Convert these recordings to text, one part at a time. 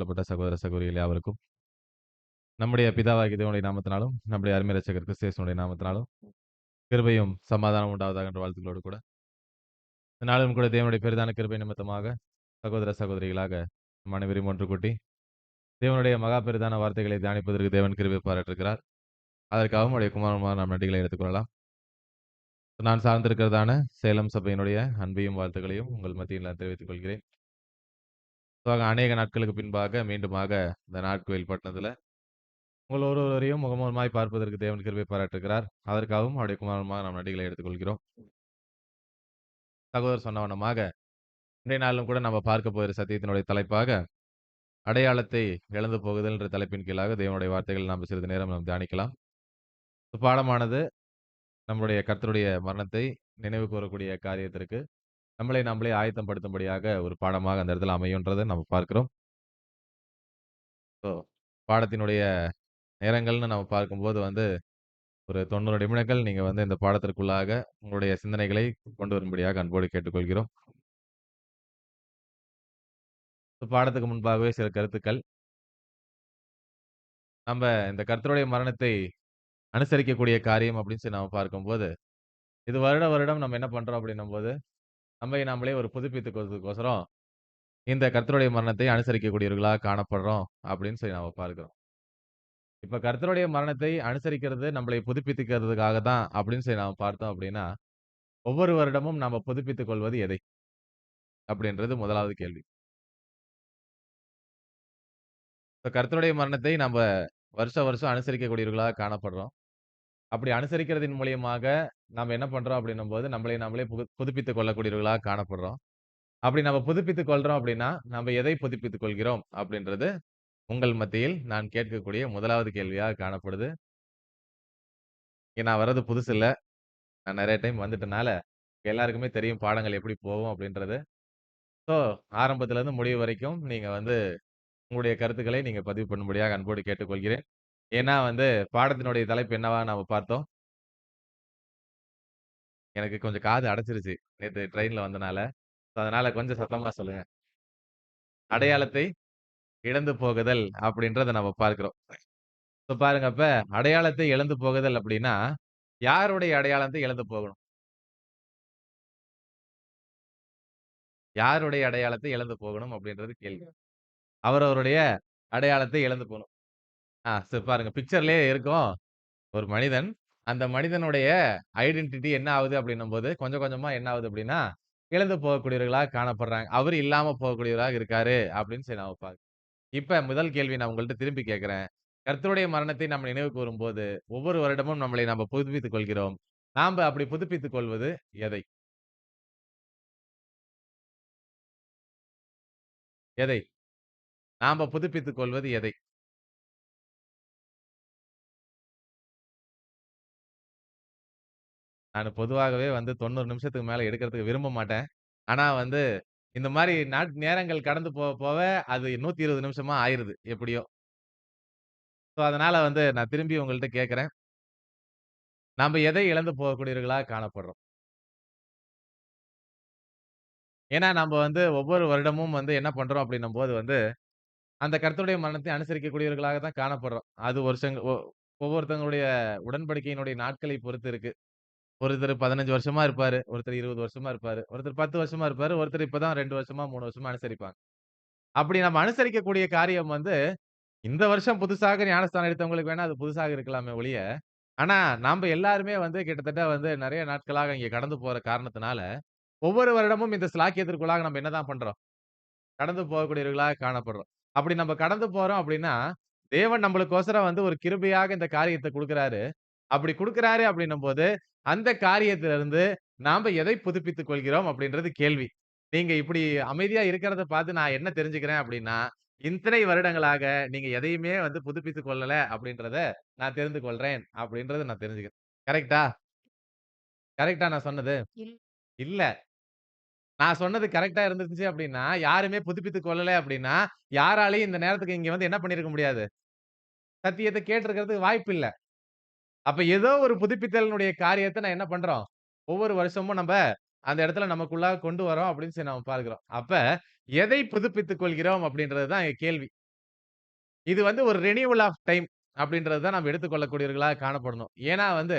கொள்ளப்பட்ட சகோதர சகோதரிகள் யாவருக்கும் நம்முடைய பிதாவாகிய தேவனுடைய நாமத்தினாலும் நம்முடைய அருமை ரட்சகர் கிறிஸ்து நாமத்தினாலும் கிருபையும் சமாதானம் உண்டாவதாக என்ற வாழ்த்துக்களோடு கூட இந்த நாளும் கூட தேவனுடைய பெரிதான கிருபை நிமித்தமாக சகோதர சகோதரிகளாக நம் அனைவரையும் ஒன்று கூட்டி தேவனுடைய மகா பெரிதான வார்த்தைகளை தியானிப்பதற்கு தேவன் கிருபை பாராட்டிருக்கிறார். அதற்காகவும் அவருடைய குமாரமாக நாம் நன்றிகளை எடுத்துக்கொள்ளலாம். நான் சார்ந்திருக்கிறதான சேலம் சபையினுடைய அன்பையும் வாழ்த்துக்களையும் உங்கள் மத்தியில் நான் தெரிவித்துக் கொள்கிறேன். அநேக நாட்களுக்கு பின்பாக மீண்டுமாக இந்த நாட்கோயில் பட்டணத்தில் உங்கள் ஒருவரையும் முகமுகமாய் பார்ப்பதற்கு தேவன் கிருபை பாராட்டுகிறார். அதற்காகவும் அவருடைய குமாரமாக நாம் நன்றிகளை எடுத்துக்கொள்கிறோம். சகோதரர் சொன்னவனமாக இன்றைய நாளிலும் கூட நம்ம பார்க்க போகிற சத்தியத்தினுடைய தலைப்பாக அடையாளத்தை இழந்து போகுதல் என்ற தலைப்பின் கீழாக தேவனுடைய வார்த்தைகள் நாம் சிறிது நேரம் நாம் தியானிக்கலாம். பாடமானது நம்முடைய கர்த்தருடைய மரணத்தை நினைவு கூறக்கூடிய காரியத்திற்கு நம்மளை நம்மளே ஆயத்தம் படுத்தும்படியாக ஒரு பாடமாக அந்த இடத்துல அமையுன்றதை நம்ம பார்க்கிறோம். பாடத்தினுடைய நேரங்கள்னு நம்ம பார்க்கும்போது ஒரு 90 நிமிடங்கள் நீங்க இந்த பாடத்திற்குள்ளாக உங்களுடைய சிந்தனைகளை கொண்டு வரும்படியாக அன்போடு கேட்டுக்கொள்கிறோம். பாடத்துக்கு முன்பாகவே சில கருத்துக்கள். நம்ம இந்த கர்த்தருடைய மரணத்தை அனுசரிக்கக்கூடிய காரியம் அப்படின்னு சொல்லி நாம பார்க்கும்போது, இது வருடம் நம்ம என்ன பண்றோம் அப்படின்னும்போது, நம்மை நாமளே ஒரு புதுப்பித்துக் கொள்வதற்கோசரம் இந்த கர்த்தருடைய மரணத்தை அனுசரிக்கக்கூடியவர்களாக காணப்படுறோம் அப்படின்னு சொல்லி நாம பார்க்கிறோம். இப்ப கர்த்தருடைய மரணத்தை அனுசரிக்கிறது நம்மளை புதுப்பித்துக்கிறதுக்காக தான் அப்படின்னு சொல்லி நாம பார்த்தோம் அப்படின்னா, ஒவ்வொரு வருடமும் நாம புதுப்பித்துக் கொள்வது எதை? அப்படின்றது முதலாவது கேள்வி. இப்ப கர்த்தருடைய மரணத்தை நம்ம வருஷம் அனுசரிக்கக்கூடியவர்களாக காணப்படுறோம். அப்படி அனுசரிக்கிறதின் மூலியமாக நாம என்ன பண்றோம் அப்படின்னும்போது, நம்மளை நாமளே புதுப்பித்துக் கொள்ளக்கூடியவர்களாக காணப்படுறோம். அப்படி நம்ம புதுப்பித்துக் கொள்றோம் அப்படின்னா, நம்ம எதை புதுப்பித்துக் கொள்கிறோம் அப்படின்றது உங்கள் மத்தியில் நான் கேட்கக்கூடிய முதலாவது கேள்வியாக காணப்படுது. இங்க நான் வர்றது புதுசு இல்ல. நான் நெறைய டைம் வந்துட்டனால, எல்லாருக்குமே தெரியும் பாடங்கள் எப்படி போகும் அப்படின்றது. ஸோ, ஆரம்பத்துல இருந்து முடிவு வரைக்கும் நீங்க உங்களுடைய கருத்துக்களை நீங்க பதிவு பண்ணும்படியாக அன்போடு கேட்டுக்கொள்கிறேன். ஏன்னா பாடத்தினுடைய தலைப்பு என்னவா நாம பார்த்தோம்? எனக்கு கொஞ்சம் காது அடைச்சிருச்சு. நேத்து ட்ரெயின்ல வந்தனால. அதனால கொஞ்சம் சத்தமா சொல்லுங்க. அடையாளத்தை இழந்து போகுதல் அப்படின்றத நம்ம பார்க்கிறோம். இப்ப பாருங்க அப்ப அடையாளத்தை இழந்து போகுதல் அப்படின்னா, யாருடைய அடையாளத்தை இழந்து போகணும்? யாருடைய அடையாளத்தை இழந்து போகணும் அப்படின்றது கேள்வி. அவரவருடைய அடையாளத்தை இழந்து போணும். பாருங்க பிக்சர்லயே இருக்கும். ஒரு மனிதன். அந்த மனிதனுடைய ஐடென்டிட்டி என்ன ஆகுது அப்படின்னும்போது, கொஞ்சம் கொஞ்சமா என்ன ஆகுது அப்படின்னா, இழந்து போகக்கூடியவர்களாக காணப்படுறாங்க. அவரு இல்லாம போகக்கூடியவராக இருக்காரு அப்படின்னு சொல்லி நாம பார்க்கிறோம். இப்ப முதல் கேள்வி நான் உங்கள்ட்ட திரும்பி கேட்கிறேன். கர்த்தருடைய மரணத்தை நம்ம நினைவு கூரும்போது, ஒவ்வொரு வருடமும் நம்மளை நாம புதுப்பித்துக் கொள்கிறோம். நாம அப்படி புதுப்பித்துக் கொள்வது எதை? எதை? நாம புதுப்பித்துக் கொள்வது எதை? நானு பொதுவாகவே 90 நிமிஷத்துக்கு மேல எடுக்கிறதுக்கு விரும்ப மாட்டேன். ஆனா இந்த மாரி நேரங்கள் கடந்து போக போக அது 120 நிமிஷமா ஆயிருது எப்படியோ. அதனால நான் திரும்பி உங்கள்ட்ட கேட்கிறேன். நாம எதை இழந்து போகக்கூடியவர்களா காணப்படுறோம்? ஏன்னா நம்ப ஒவ்வொரு வருடமும் என்ன பண்றோம் அப்படின்னும்போது அந்த கர்த்தருடைய மரணத்தை அனுசரிக்கக்கூடியவர்களாக தான் காணப்படுறோம். அது ஒவ்வொருத்தங்களுடைய உடன்படிக்கையினுடைய நாட்களை பொறுத்து இருக்கு. ஒருத்தர் 15 வருஷமா இருப்பாரு. ஒருத்தர் 20 வருஷமா இருப்பாரு. ஒருத்தர் 10 வருஷமா இருப்பாரு. ஒருத்தர் இப்ப தான் 2 வருஷமா, 3 வருஷமா அனுசரிப்பாங்க. அப்படி நம்ம அனுசரிக்கக்கூடிய காரியம் இந்த வருஷம் புதுசாக ஞானஸ்தானம் எடுத்தவங்களுக்கு வேணா அது புதுசாக இருக்கலாமே ஒழிய, ஆனா நாம்ப எல்லாருமே கிட்டத்தட்ட நெறைய நாட்களாக இங்க கடந்து போற காரணத்தினால, ஒவ்வொரு வருடமும் இந்த ஸ்லாக்கியத்திற்குள்ளாக நம்ம என்னதான் பண்றோம்? கடந்து போகக்கூடியவர்களாக காணப்படுறோம். அப்படி நம்ம கடந்து போறோம் அப்படின்னா, தேவன் நம்மளுக்கோசரம் ஒரு கிருபையாக இந்த காரியத்த குடுக்குறாரு. அப்படி குடுக்குறாரு அப்படின்னும்போது, அந்த காரியத்திலிருந்து நாம எதை புதுப்பித்துக் கொள்கிறோம் அப்படின்றது கேள்வி. நீங்க இப்படி அமைதியா இருக்கிறத பார்த்து நான் என்ன தெரிஞ்சுக்கிறேன் அப்படின்னா, இத்தனை வருடங்களாக நீங்க எதையுமே புதுப்பித்துக் கொள்ளல அப்படின்றத நான் தெரிந்து கொள்றேன் அப்படின்றத நான் தெரிஞ்சுக்கிறேன். கரெக்ட்டா? கரெக்ட்டா நான் சொன்னது? இல்ல. நான் சொன்னது கரெக்ட்டா இருந்துச்சு அப்படின்னா, யாருமே புதுப்பித்துக் கொள்ளல அப்படின்னா, யாராலயும் இந்த நேரத்துக்கு இங்க என்ன பண்ணியிருக்க முடியாது? சத்தியத்த கேட்டிருக்கிறதுக்கு வாய்ப்பில்ல. அப்ப ஏதோ ஒரு புதுப்பித்தலினுடைய காரியத்த நான் என்ன பண்றோம்? ஒவ்வொரு வருஷமும் நம்ப அந்த இடத்துல நமக்குள்ளாக கொண்டு வரோம் அப்படின்னு சொல்லி நாம பார்க்கிறோம். அப்ப எதை புதுப்பித்துக் கொள்கிறோம் அப்படின்றது தான் இங்க கேள்வி. இது வந்து ஒரு ரினியூவல் ஆஃப் டைம் அப்படின்றது தான் நம்ம எடுத்துக்கொள்ளக்கூடியவர்களா காணப்படணும். ஏன்னா வந்து,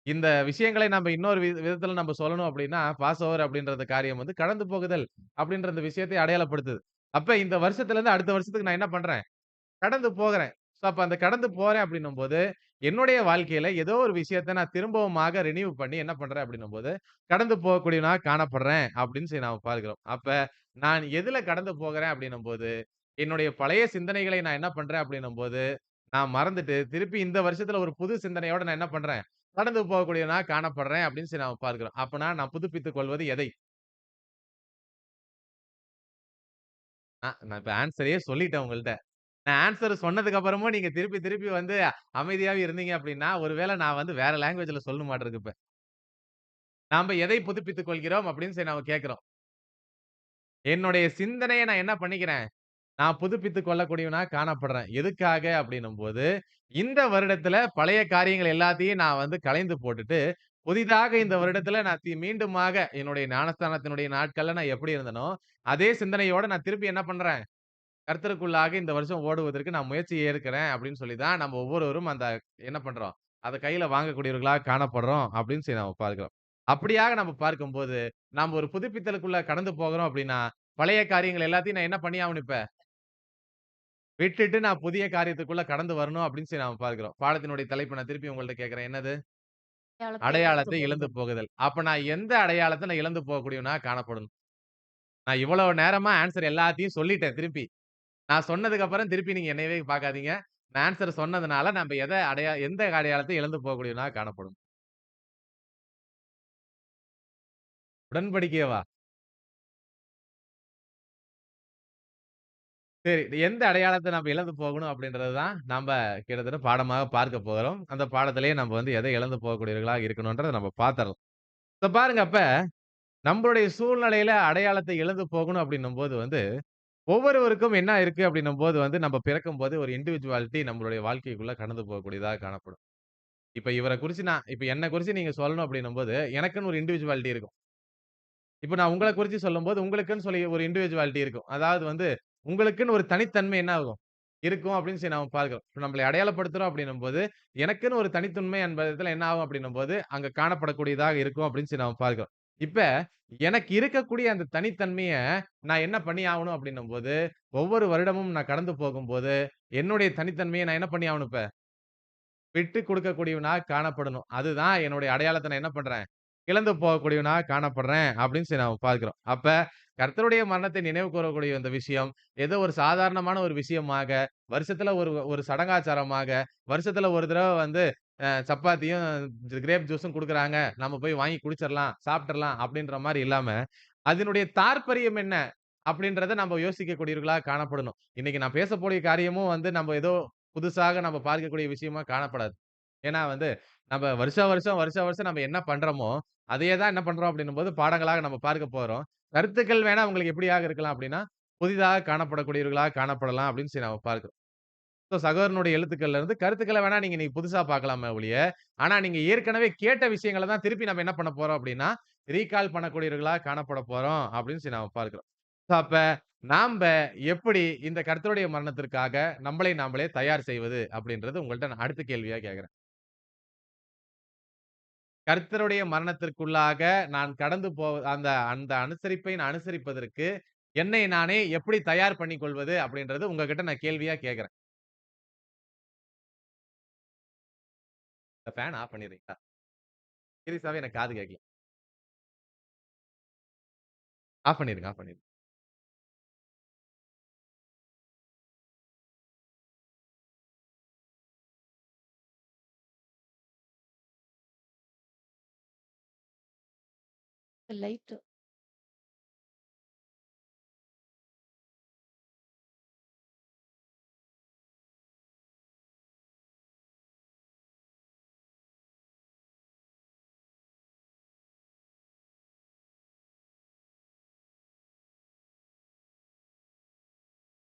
இந்த விஷயங்களை நம்ம இன்னொரு விதத்துல நம்ம சொல்லணும் அப்படின்னா, பாஸ் ஓவர் அப்படின்றது காரியம் வந்து கடந்து போகுதல் அப்படின்ற இந்த விஷயத்தை அடையாளப்படுத்துது. அப்ப இந்த வருஷத்துலருந்து அடுத்த வருஷத்துக்கு நான் என்ன பண்றேன்? கடந்து போகுறேன். ஸோ, அப்ப அந்த கடந்து போறேன் அப்படின்னும்போது, என்னுடைய வாழ்க்கையில ஏதோ ஒரு விஷயத்த நான் திரும்பவுமாக ரினியூ பண்ணி என்ன பண்றேன் அப்படின்னும்போது, கடந்து போகக்கூடியவனா காணப்படுறேன் அப்படின்னு சொல்லி நாம பார்க்கிறோம். அப்ப நான் எதுல கடந்து போகிறேன் அப்படின்னும்போது, என்னுடைய பழைய சிந்தனைகளை நான் என்ன பண்றேன் அப்படின்னும்போது, நான் மறந்துட்டு திருப்பி இந்த வருஷத்துல ஒரு புது சிந்தனையோட நான் என்ன பண்றேன், கடந்து போகக்கூடியவனா காணப்படுறேன் அப்படின்னு சொல்லி நாம பார்க்கிறோம். அப்பனா நான் புதுப்பித்துக் கொள்வது எதை? நான் இப்ப ஆன்ஸரயே சொல்லிட்டேன் உங்கள்ட்ட. நான் ஆன்ஸர் சொன்னதுக்கு அப்புறமும் நீங்க திருப்பி, திருப்பி வந்து அமைதியாவே இருந்தீங்க அப்டின்னா, ஒருவேள நான் வந்து வேற லாங்குவேஜ்ல சொல்லணுமாட்ருக்கு இப்ப. நாம்ப எதை புதுப்பித்துக் கொள்கிறோம் அப்டின்னு சொல்லி நாம கேட்கிறோம். என்னுடைய சிந்தனைய நான் என்ன பண்ணிக்கிறேன்? நான் புதுப்பித்துக் கொள்ளக்கூடியவனா காணப்படுறேன். எதுக்காக அப்டின்னும்போது, இந்த வருடத்துல பழைய காரியங்கள் எல்லாத்தையும் நான் வந்து களைந்து போட்டுட்டு, புதிதாக இந்த வருடத்துல நான் மீண்டுமாக என்னுடைய ஞானஸ்தானத்தினுடைய நாட்கள்ல நான் எப்படி இருந்தேனோ, அதே சிந்தனையோட நான் திருப்பி என்ன பண்றேன்? கர்த்தருக்குள்ளாக இந்த வருஷம் ஓடுவதற்கு நான் முயற்சி எடுக்கிறேன் அப்படின்னு சொல்லி தான் நம்ம ஒவ்வொருவரும் அந்த என்ன பண்றோம்? அத கையில வாங்கக்கூடியவர்களா காணப்படுறோம் அப்படின்னு சொல்லி நாம பார்க்கிறோம். அப்படியாக நம்ம பார்க்கும்போது, நாம ஒரு புதுப்பித்தலுக்குள்ள கடந்து போகிறோம் அப்படின்னா, பழைய காரியங்கள் எல்லாத்தையும் நான் என்ன பண்ணியாகணும் இப்ப? விட்டுட்டு நான் புதிய காரியத்துக்குள்ள கடந்து வரணும் அப்படின்னு சொல்லி நாம பார்க்கிறோம். பாடத்தினுடைய தலைப்பு நான் திருப்பி உங்கள்ட்ட கேட்கிறேன். என்னது? அடையாளத்தை இழந்து அடையாளத்தை இழந்து போகுதல். போகுதல். அப்ப நான் எந்த அடையாளத்த நான் இழந்து போகக்கூடியவனா காணப்படணும்? நான் இவ்வளவு நேரமா ஆன்ஸர் எல்லாத்தையும் சொல்லிட்டேன் திருப்பி. நான் சொன்னதுக்கு அப்புறம் திருப்பி நீங்க என்னையவே பார்க்காதீங்க. நான் ஆன்ஸர் சொன்னதுனால நம்ப எந்த அடையாளத்தை இழந்து போகக்கூடியவனா காணப்படும். உடன்படிக்கையவா? சரி. எந்த அடையாளத்த நம்ம இழந்து போகணும் அப்படின்றது தான் நம்ப கிட்டத்தட்ட பாடமாக பார்க்க போகிறோம். அந்த பாடத்திலேயே நம்ம வந்து எதை இழந்து போகக்கூடியவர்களா இருக்கணும்ன்றத நம்ம பார்த்துரலாம். இப்ப பாருங்க அப்ப நம்மளுடைய சூழ்நிலையில அடையாளத்தை இழந்து போகணும் அப்படின்னும்போது வந்து, ஒவ்வொருவருக்கும் என்ன இருக்கு அப்படின்னும்போது வந்து நம்ம பிறக்கும்போது ஒரு இண்டிவிடுவாலிட்டி நம்மளுடைய வாழ்க்கைக்குள்ள கடந்து போகக்கூடியதா காணப்படும். இப்ப இவர குறிச்சு இப்ப என்ன குறிச்சு நீங்க சொல்லணும் அப்படின்னும்போது, எனக்குன்னு ஒரு இண்டிவிடுவாலிட்டி இருக்கும். இப்ப நான் உங்கள குறிச்சு சொல்லும்போது, உங்களுக்குன்னு சொல்லி ஒரு இண்டிவிடுவாலிட்டி இருக்கும். அதாவது வந்து, உங்களுக்குன்னு ஒரு தனித்தன்மை என்ன ஆகும்? இருக்கும் அப்படின்னு சொல்லி நாம பார்க்கிறோம். இப்ப நம்மளை அடையாளப்படுத்துறோம் அப்படின்னும்போது, எனக்குன்னு ஒரு தனித்தன்மை என்பதில என்ன ஆகும் அப்படின்னும்போது, அங்க காணப்படக்கூடியதாக இருக்கும் அப்படின்னு சொல்லி நாம பார்க்கிறோம். இப்ப எனக்கு இருக்கக்கூடிய அந்த தனித்தன்மைய நான் என்ன பண்ணி ஆவணும் அப்படின்னும்போது, ஒவ்வொரு வருடமும் நான் கடந்து போகும்போது, என்னுடைய தனித்தன்மைய நான் என்ன பண்ணி ஆவணும் இப்ப? விட்டுக் குடுக்கக்கூடியவனா காணப்படணும். அதுதான் என்னுடைய அடையாளத்த நான் என்ன பண்றேன்? இழந்து போகக்கூடியவனா காணப்படுறேன் அப்படின்னு சொல்லி நாம பார்க்கிறோம். அப்ப கர்த்தருடைய மரணத்தை நினைவு கூரக்கூடிய இந்த விஷயம், ஏதோ ஒரு சாதாரணமான ஒரு விஷயமாக, வருஷத்துல ஒரு ஒரு சடங்காச்சாரமாக, வருஷத்துல ஒரு தடவ வந்து சப்பாத்தியும், கிரேப் ஜூஸும் குடுக்குறாங்க. நம்ம போய் வாங்கி குடிச்சிரலாம், சாப்ட்றலாம் அப்படின்ற மாரி இல்லாம, அதனுடைய தாற்பரியம் என்ன? அப்படின்றத நம்ம யோசிக்கக்கூடியவர்களா காணப்படணும். இன்னைக்கு நான் பேசக்கூடிய காரியமும் வந்து நம்ம ஏதோ புதுசாக நம்ம பார்க்கக்கூடிய விஷயமா காணப்படாது. ஏன்னா வந்து, நம்ம வருஷம் வருஷம் நம்ம என்ன பண்றோமோ, அதையே தான் என்ன பண்றோம் அப்படின்னும்போது பாடங்களாக நம்ம பார்க்க போறோம். கருத்துக்கள் வேணா உங்களுக்கு எப்படியாக இருக்கலாம் அப்படின்னா, புதிதாக காணப்படக்கூடியவர்களாக காணப்படலாம் அப்படின்னு சொல்லி நாம பார்க்கிறோம். ஸோ சகோதரனுடைய எழுத்துக்கள்ல இருந்து கருத்துக்கள வேணா நீங்க புதுசா பார்க்கலாமே ஒழிய, ஆனா நீங்க ஏற்கனவே கேட்ட விஷயங்கள தான் திருப்பி நம்ம என்ன பண்ண போறோம் அப்படின்னா, ரீகால் பண்ணக்கூடியவர்களா காணப்பட போறோம் அப்படின்னு சொல்லி நாம பார்க்கிறோம். ஸோ அப்ப நாம்ப எப்படி இந்த கர்த்தருடைய மரணத்திற்காக நம்மளை நாமளே தயார் செய்வது அப்படின்றது உங்கள்ட்ட நான் அடுத்த கேள்வியா கேட்கிறேன். கர்த்தருடைய மரணத்திற்குள்ளாக நான் கடந்து அந்த அந்த அனுசரிப்பை நான் அனுசரிப்பதற்கு என்னை நானே எப்படி தயார் பண்ணிக் கொள்வது அப்படின்றது உங்ககிட்ட நான் கேள்வியா கேட்கிறேன். இந்த ஃபேன் ஆஃப் பண்ணிறீங்களா? சீரியஸாவே எனக்கு காது கேட்கல. ஆஃப் பண்ணிருங்க, ஆஃப் பண்ணிருங்க. Light.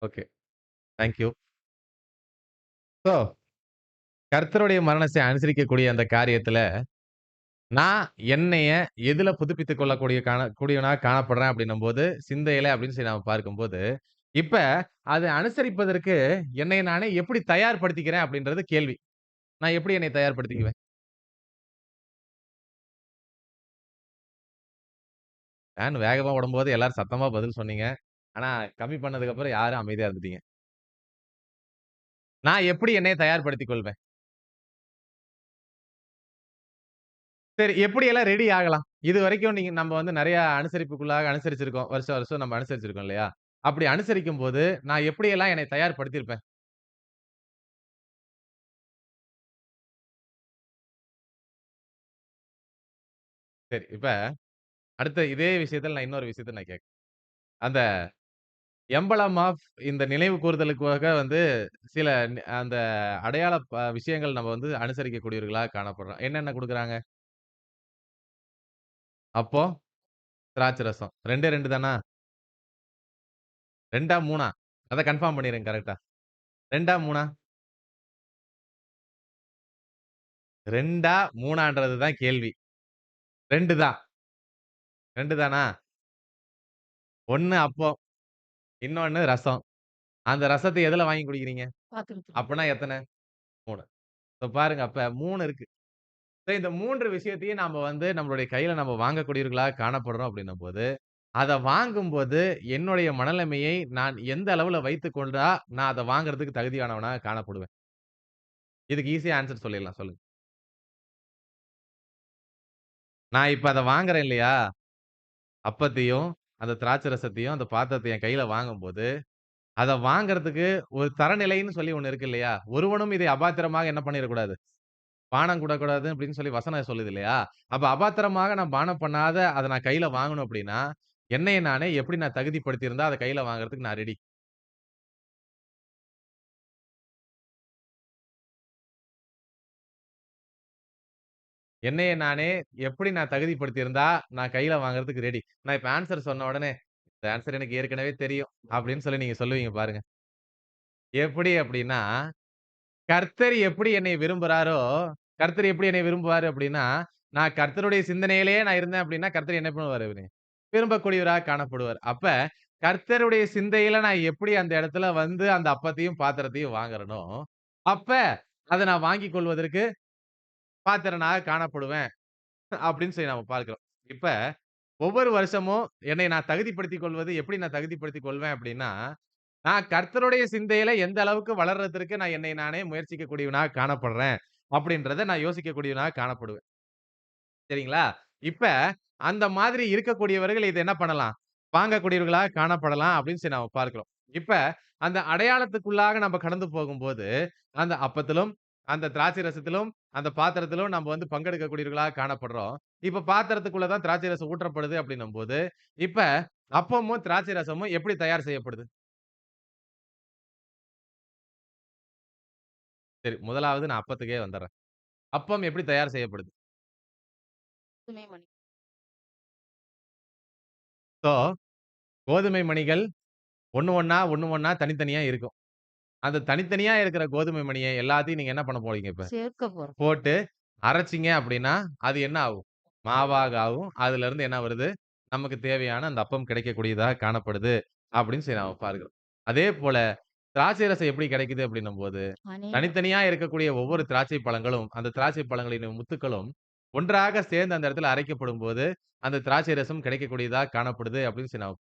Okay. Thank you. So கர்த்தருடைய மரணத்தை அனுசரிக்கக்கூடிய அந்த காரியத்துல, நான் என்னைய எதுல புதுப்பித்துக் கொள்ளக்கூடிய கூடியவனா காணப்படுறேன் அப்படின்னும்போது, சிந்தையில அப்படின்னு சொல்லி நாம பார்க்கும்போது, இப்ப அத அனுசரிப்பதற்கு என்னை நானே எப்படி தயார்படுத்திக்கிறேன் அப்படின்றது கேள்வி. நான் எப்படி என்னை தயார்படுத்திக்குவேன்? ஃபேன் வேகமா ஓடும்போது எல்லாரும் சத்தமா பதில் சொன்னீங்க. ஆனா கம்மி பண்ணதுக்கு அப்புறம் யாரும் அமைதியா இருந்துட்டீங்க. நான் எப்படி என்னைய தயார்படுத்திக் கொள்வேன்? சரி எப்படியெல்லாம் ரெடி ஆகலாம்? இதுவரைக்கும் நம்ம வந்து நெறைய அனுசரிப்புக்குள்ளாக அனுசரிச்சிருக்கோம். வருஷம் வருஷம் நம்ம அனுசரிச்சிருக்கோம் இல்லையா? அப்படி அனுசரிக்கும்போது நான் எப்படியெல்லாம் என்னை தயார்படுத்தியிருப்பேன்? சரி இப்ப அடுத்த இதே விஷயத்துல நான் இன்னொரு விஷயத்த நான் கேட்கிறேன். அந்த எம்பளம் ஆஃப் இந்த நினைவு கூறுதலுக்காக வந்து சில அந்த அடையாள விஷயங்கள் நம்ம வந்து அனுசரிக்கக்கூடியவர்களா காணப்படுறோம். என்னென்ன குடுக்குறாங்க? அப்பம், திராட்சை ரசம். 2 2 தானா? 2ஆ 3ஆ? அத கன்ஃபார்ம் பண்ணிருங்க கரெக்ட்டா. 2ஆ 3ஆ? 2ஆ 3ஆன்றது தான் கேள்வி. 2 தான். 2 தானா? 1 அப்பம், இன்னொன்னு ரசம். அந்த ரசத்த எதுல வாங்கி குடிக்கிறீங்க? பாத்துருக்கேன். அப்பன்னா எத்தன? 3. இப்ப பாருங்க அப்ப 3 இருக்கு. இந்த 3 விஷயத்தையும் நாம வந்து நம்மளுடைய கையில நம்ம வாங்கக்கூடியவர்களா காணப்படுறோம் அப்படின்னும்போது, அத வாங்கும்போது என்னுடைய மனநிலைமையை நான் எந்த அளவுல வைத்துக் கொண்டா, நான் அத வாங்குறதுக்கு தகுதியானவனா காணப்படுவேன்? இதுக்கு ஈஸியா ஆன்ஸர் சொல்லிடலாம். சொல்லுங்க. நான் இப்ப அத வாங்குறேன் இல்லையா? அப்பத்தையும், அந்த திராட்சை ரசத்தையும், அந்த பாத்திரத்த என் கையில வாங்கும்போது, அத வாங்குறதுக்கு ஒரு தரநிலைன்னு சொல்லி ஒண்ணு இருக்கு இல்லையா? ஒருவனும் இதை அபாத்திரமாக என்ன பண்ணிறக்கூடாது? பானம் கூடக்கூடாது அப்படின்னு சொல்லி வசனம் சொல்லுது இல்லையா? அப்ப அபாத்திரமாக நான் பானம் பண்ணாத அத நான் கையில வாங்கணும் அப்படின்னா, என்னைய நானே எப்படி நான் தகுதிப்படுத்தி இருந்தா அத கையில வாங்குறதுக்கு நான் ரெடி? என்னைய நானே எப்படி நான் தகுதிப்படுத்தி இருந்தா, நான் கையில வாங்குறதுக்கு ரெடி? நான் இப்ப ஆன்ஸர் சொன்ன உடனே, இந்த ஆன்ஸர் எனக்கு ஏற்கனவே தெரியும் அப்படின்னு சொல்லி நீங்க சொல்லுவீங்க பாருங்க. எப்படி அப்படின்னா, கர்த்தர் எப்படி என்னை விரும்புறாரோ, கர்த்தர் எப்படி என்னை விரும்புவாரு அப்படின்னா, நான் கர்த்தருடைய சிந்தனையிலேயே நான் இருந்தேன் அப்படின்னா, கர்த்தர் என்ன பண்ணுவாரு அவரு? விரும்பக்கூடியவராக காணப்படுவார். அப்ப கர்த்தருடைய சிந்தையில நான் எப்படி அந்த இடத்துல வந்து அந்த அப்பத்தையும், பாத்திரத்தையும் வாங்குறேனோ, அப்ப அத நான் வாங்கிக் கொள்வதற்கு பாத்திரனாக காணப்படுவேன். அப்படின்னு சொல்லி நாம பார்க்கிறோம். இப்ப ஒவ்வொரு வருஷமும் என்னை நான் தகுதிப்படுத்திக் கொள்வது எப்படி நான் தகுதிப்படுத்திக் கொள்வேன் அப்படின்னா, நான் கர்த்தருடைய சிந்தையில எந்த அளவுக்கு வளர்றதற்கு நான் என்னை நானே முயற்சிக்கக்கூடியவனாக காணப்படுறேன். அப்படின்றத நான் யோசிக்கக்கூடியவனாக காணப்படுவேன். சரிங்களா? இப்ப அந்த மாதிரி இருக்கக்கூடியவர்கள் இத என்ன பண்ணலாம்? வாங்கக்கூடியவர்களாக காணப்படலாம் அப்படின்னு சொல்லி நாம பார்க்கிறோம். இப்ப அந்த அடையாளத்துக்குள்ளாக நம்ம கடந்து போகும்போது, அந்த அப்பத்திலும், அந்த திராட்சை ரசத்திலும், அந்த பாத்திரத்திலும் நம்ம வந்து பங்கெடுக்கக்கூடியவர்களாக காணப்படுறோம். இப்ப பாத்திரத்துக்குள்ள தான் திராட்சை ரசம் ஊற்றப்படுது அப்படின்னும்போது, இப்ப அப்பமும், திராட்சை ரசமும் எப்படி தயார் செய்யப்படுது? சரி, முதலாவது நான் அப்பத்துக்கே வந்துர்றேன். அப்பம் எப்படி தயார் செய்யப்படுது? துணைமணி. ஸோ, கோதுமை மணிகள் ஒண்ணு ஒண்ணா தனித்தனியா இருக்கும். அந்த தனித்தனியா இருக்கிற கோதுமை மணிய எல்லாத்தையும் நீங்க என்ன பண்ண போறீங்க இப்ப? சேர்க்க போறோம். போட்டு அரைச்சீங்க அப்படின்னா, அது என்ன ஆகும்? மாவாக ஆகும். அதிலிருந்து என்ன வருது? நமக்கு தேவையான அந்த அப்பம் கிடைக்கக்கூடியதாக காணப்படுது. அப்படின்னு சொல்லி நாம பார்க்கிறோம். அதேபோல திராட்சை ரசம் எப்படி கிடைக்குது அப்படின்னும்போது, அநேகம். தனித்தனியா இருக்கக்கூடிய ஒவ்வொரு திராட்சை பழங்களும், அந்த திராட்சை பழங்களின் முத்துக்களும் ஒன்றாக சேர்ந்து அந்த இடத்துல அரைக்கப்படும்போது, அந்த திராட்சை ரசம் கிடைக்கக்கூடியதா காணப்படுது அப்படின்னு சொல்லி நாம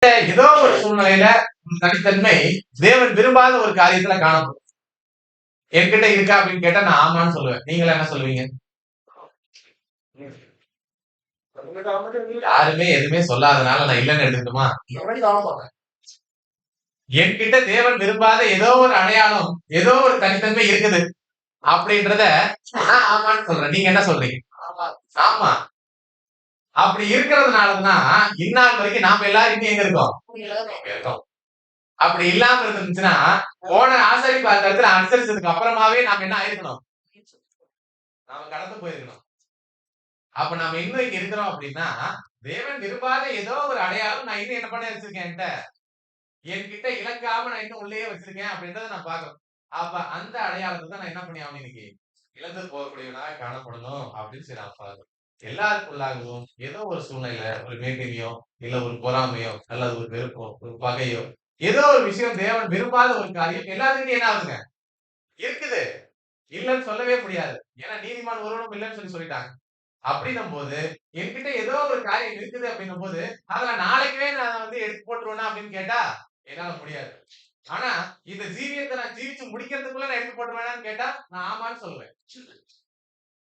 ஏதோ ஒரு சூழ்நிலையில தனித்தன்மை தேவன் விரும்பாத ஒரு காரியத்துல காணப்படும். என்கிட்ட இருக்கா அப்படின்னு கேட்டா நான் ஆமான்னு சொல்லுவேன். நீங்களா என்ன சொல்லுவீங்க? யாருமே எதுவுமே சொல்லாதனால நான் இல்லைன்னு எடுத்துக்கிட்டுமா? என்கிட்ட தேவன் விரும்பாத ஏதோ ஒரு அடையாளம், ஏதோ ஒரு தனித்தன்மை இருக்குது அப்படின்றத நான் ஆமான்னு சொல்றேன். நீங்க என்ன சொல்றீங்க? ஆமா. அப்படி இருக்கிறதுனாலதான் இந்நாள் வரைக்கும் நாம எல்லாரும் இன்னும் எங்க இருக்கோம்? இங்க இருக்கோம். அப்படி இல்லாம இருந்துச்சுன்னா போன ஆசாரிப்பு அந்த இடத்துல அனுசரிச்சதுக்கு அப்புறமாவே நாம என்ன ஆயிருக்கணும்? நாம கடந்து போயிருக்கணும். அப்ப நாம இன்னும் இங்க இருக்கிறோம் அப்படின்னா தேவன் விரும்பாத ஏதோ ஒரு அடையாளம் நான் இன்னும் என்ன பண்ண வச்சிருக்கேன் என்கிட்ட இழக்காம நான் இன்னும் உள்ளே வச்சிருக்கேன் அப்படின்றத நான் பாக்குறேன். அப்ப அந்த அடையாளத்தை தான் நான் என்ன பண்ணி ஆகணும் இன்னைக்கு இழந்து போகக்கூடியவனாக காணப்படணும் அப்படின்னு சொல்லி நான் பாக்குறேன். எல்லாருக்குள்ளாகவும் ஏதோ ஒரு சூழ்நிலை ஒரு வேட்டையோ இல்ல ஒரு பொறாமையோ அல்லது ஒரு வெறுப்போ ஒரு பகையோ ஏதோ ஒரு விஷயம் தேவன் விரும்பாத ஒரு காரியம் எல்லாத்துக்கிட்டும் என்ன ஆகுதுங்க இருக்குது. இல்லைன்னு சொல்லவே முடியாது. ஏன்னா நீதிமான் ஒருவனும் இல்லைன்னு சொல்லிட்டாங்க. அப்படின்னும் போது என்கிட்ட ஏதோ ஒரு காரியம் இருக்குது அப்படின்னும் போது அதுல நாளைக்குவே நான் வந்து எடுத்து போட்டுருவேனா அப்படின்னு கேட்டா என்னால முடியாது. ஆனா இந்த ஜீவியத்தை நான் ஜீவிச்சு முடிக்கிறதுக்குள்ள நான் எடுத்து போட்டுருவேனான்னு கேட்டா நான் ஆமான்னு சொல்லுவேன்.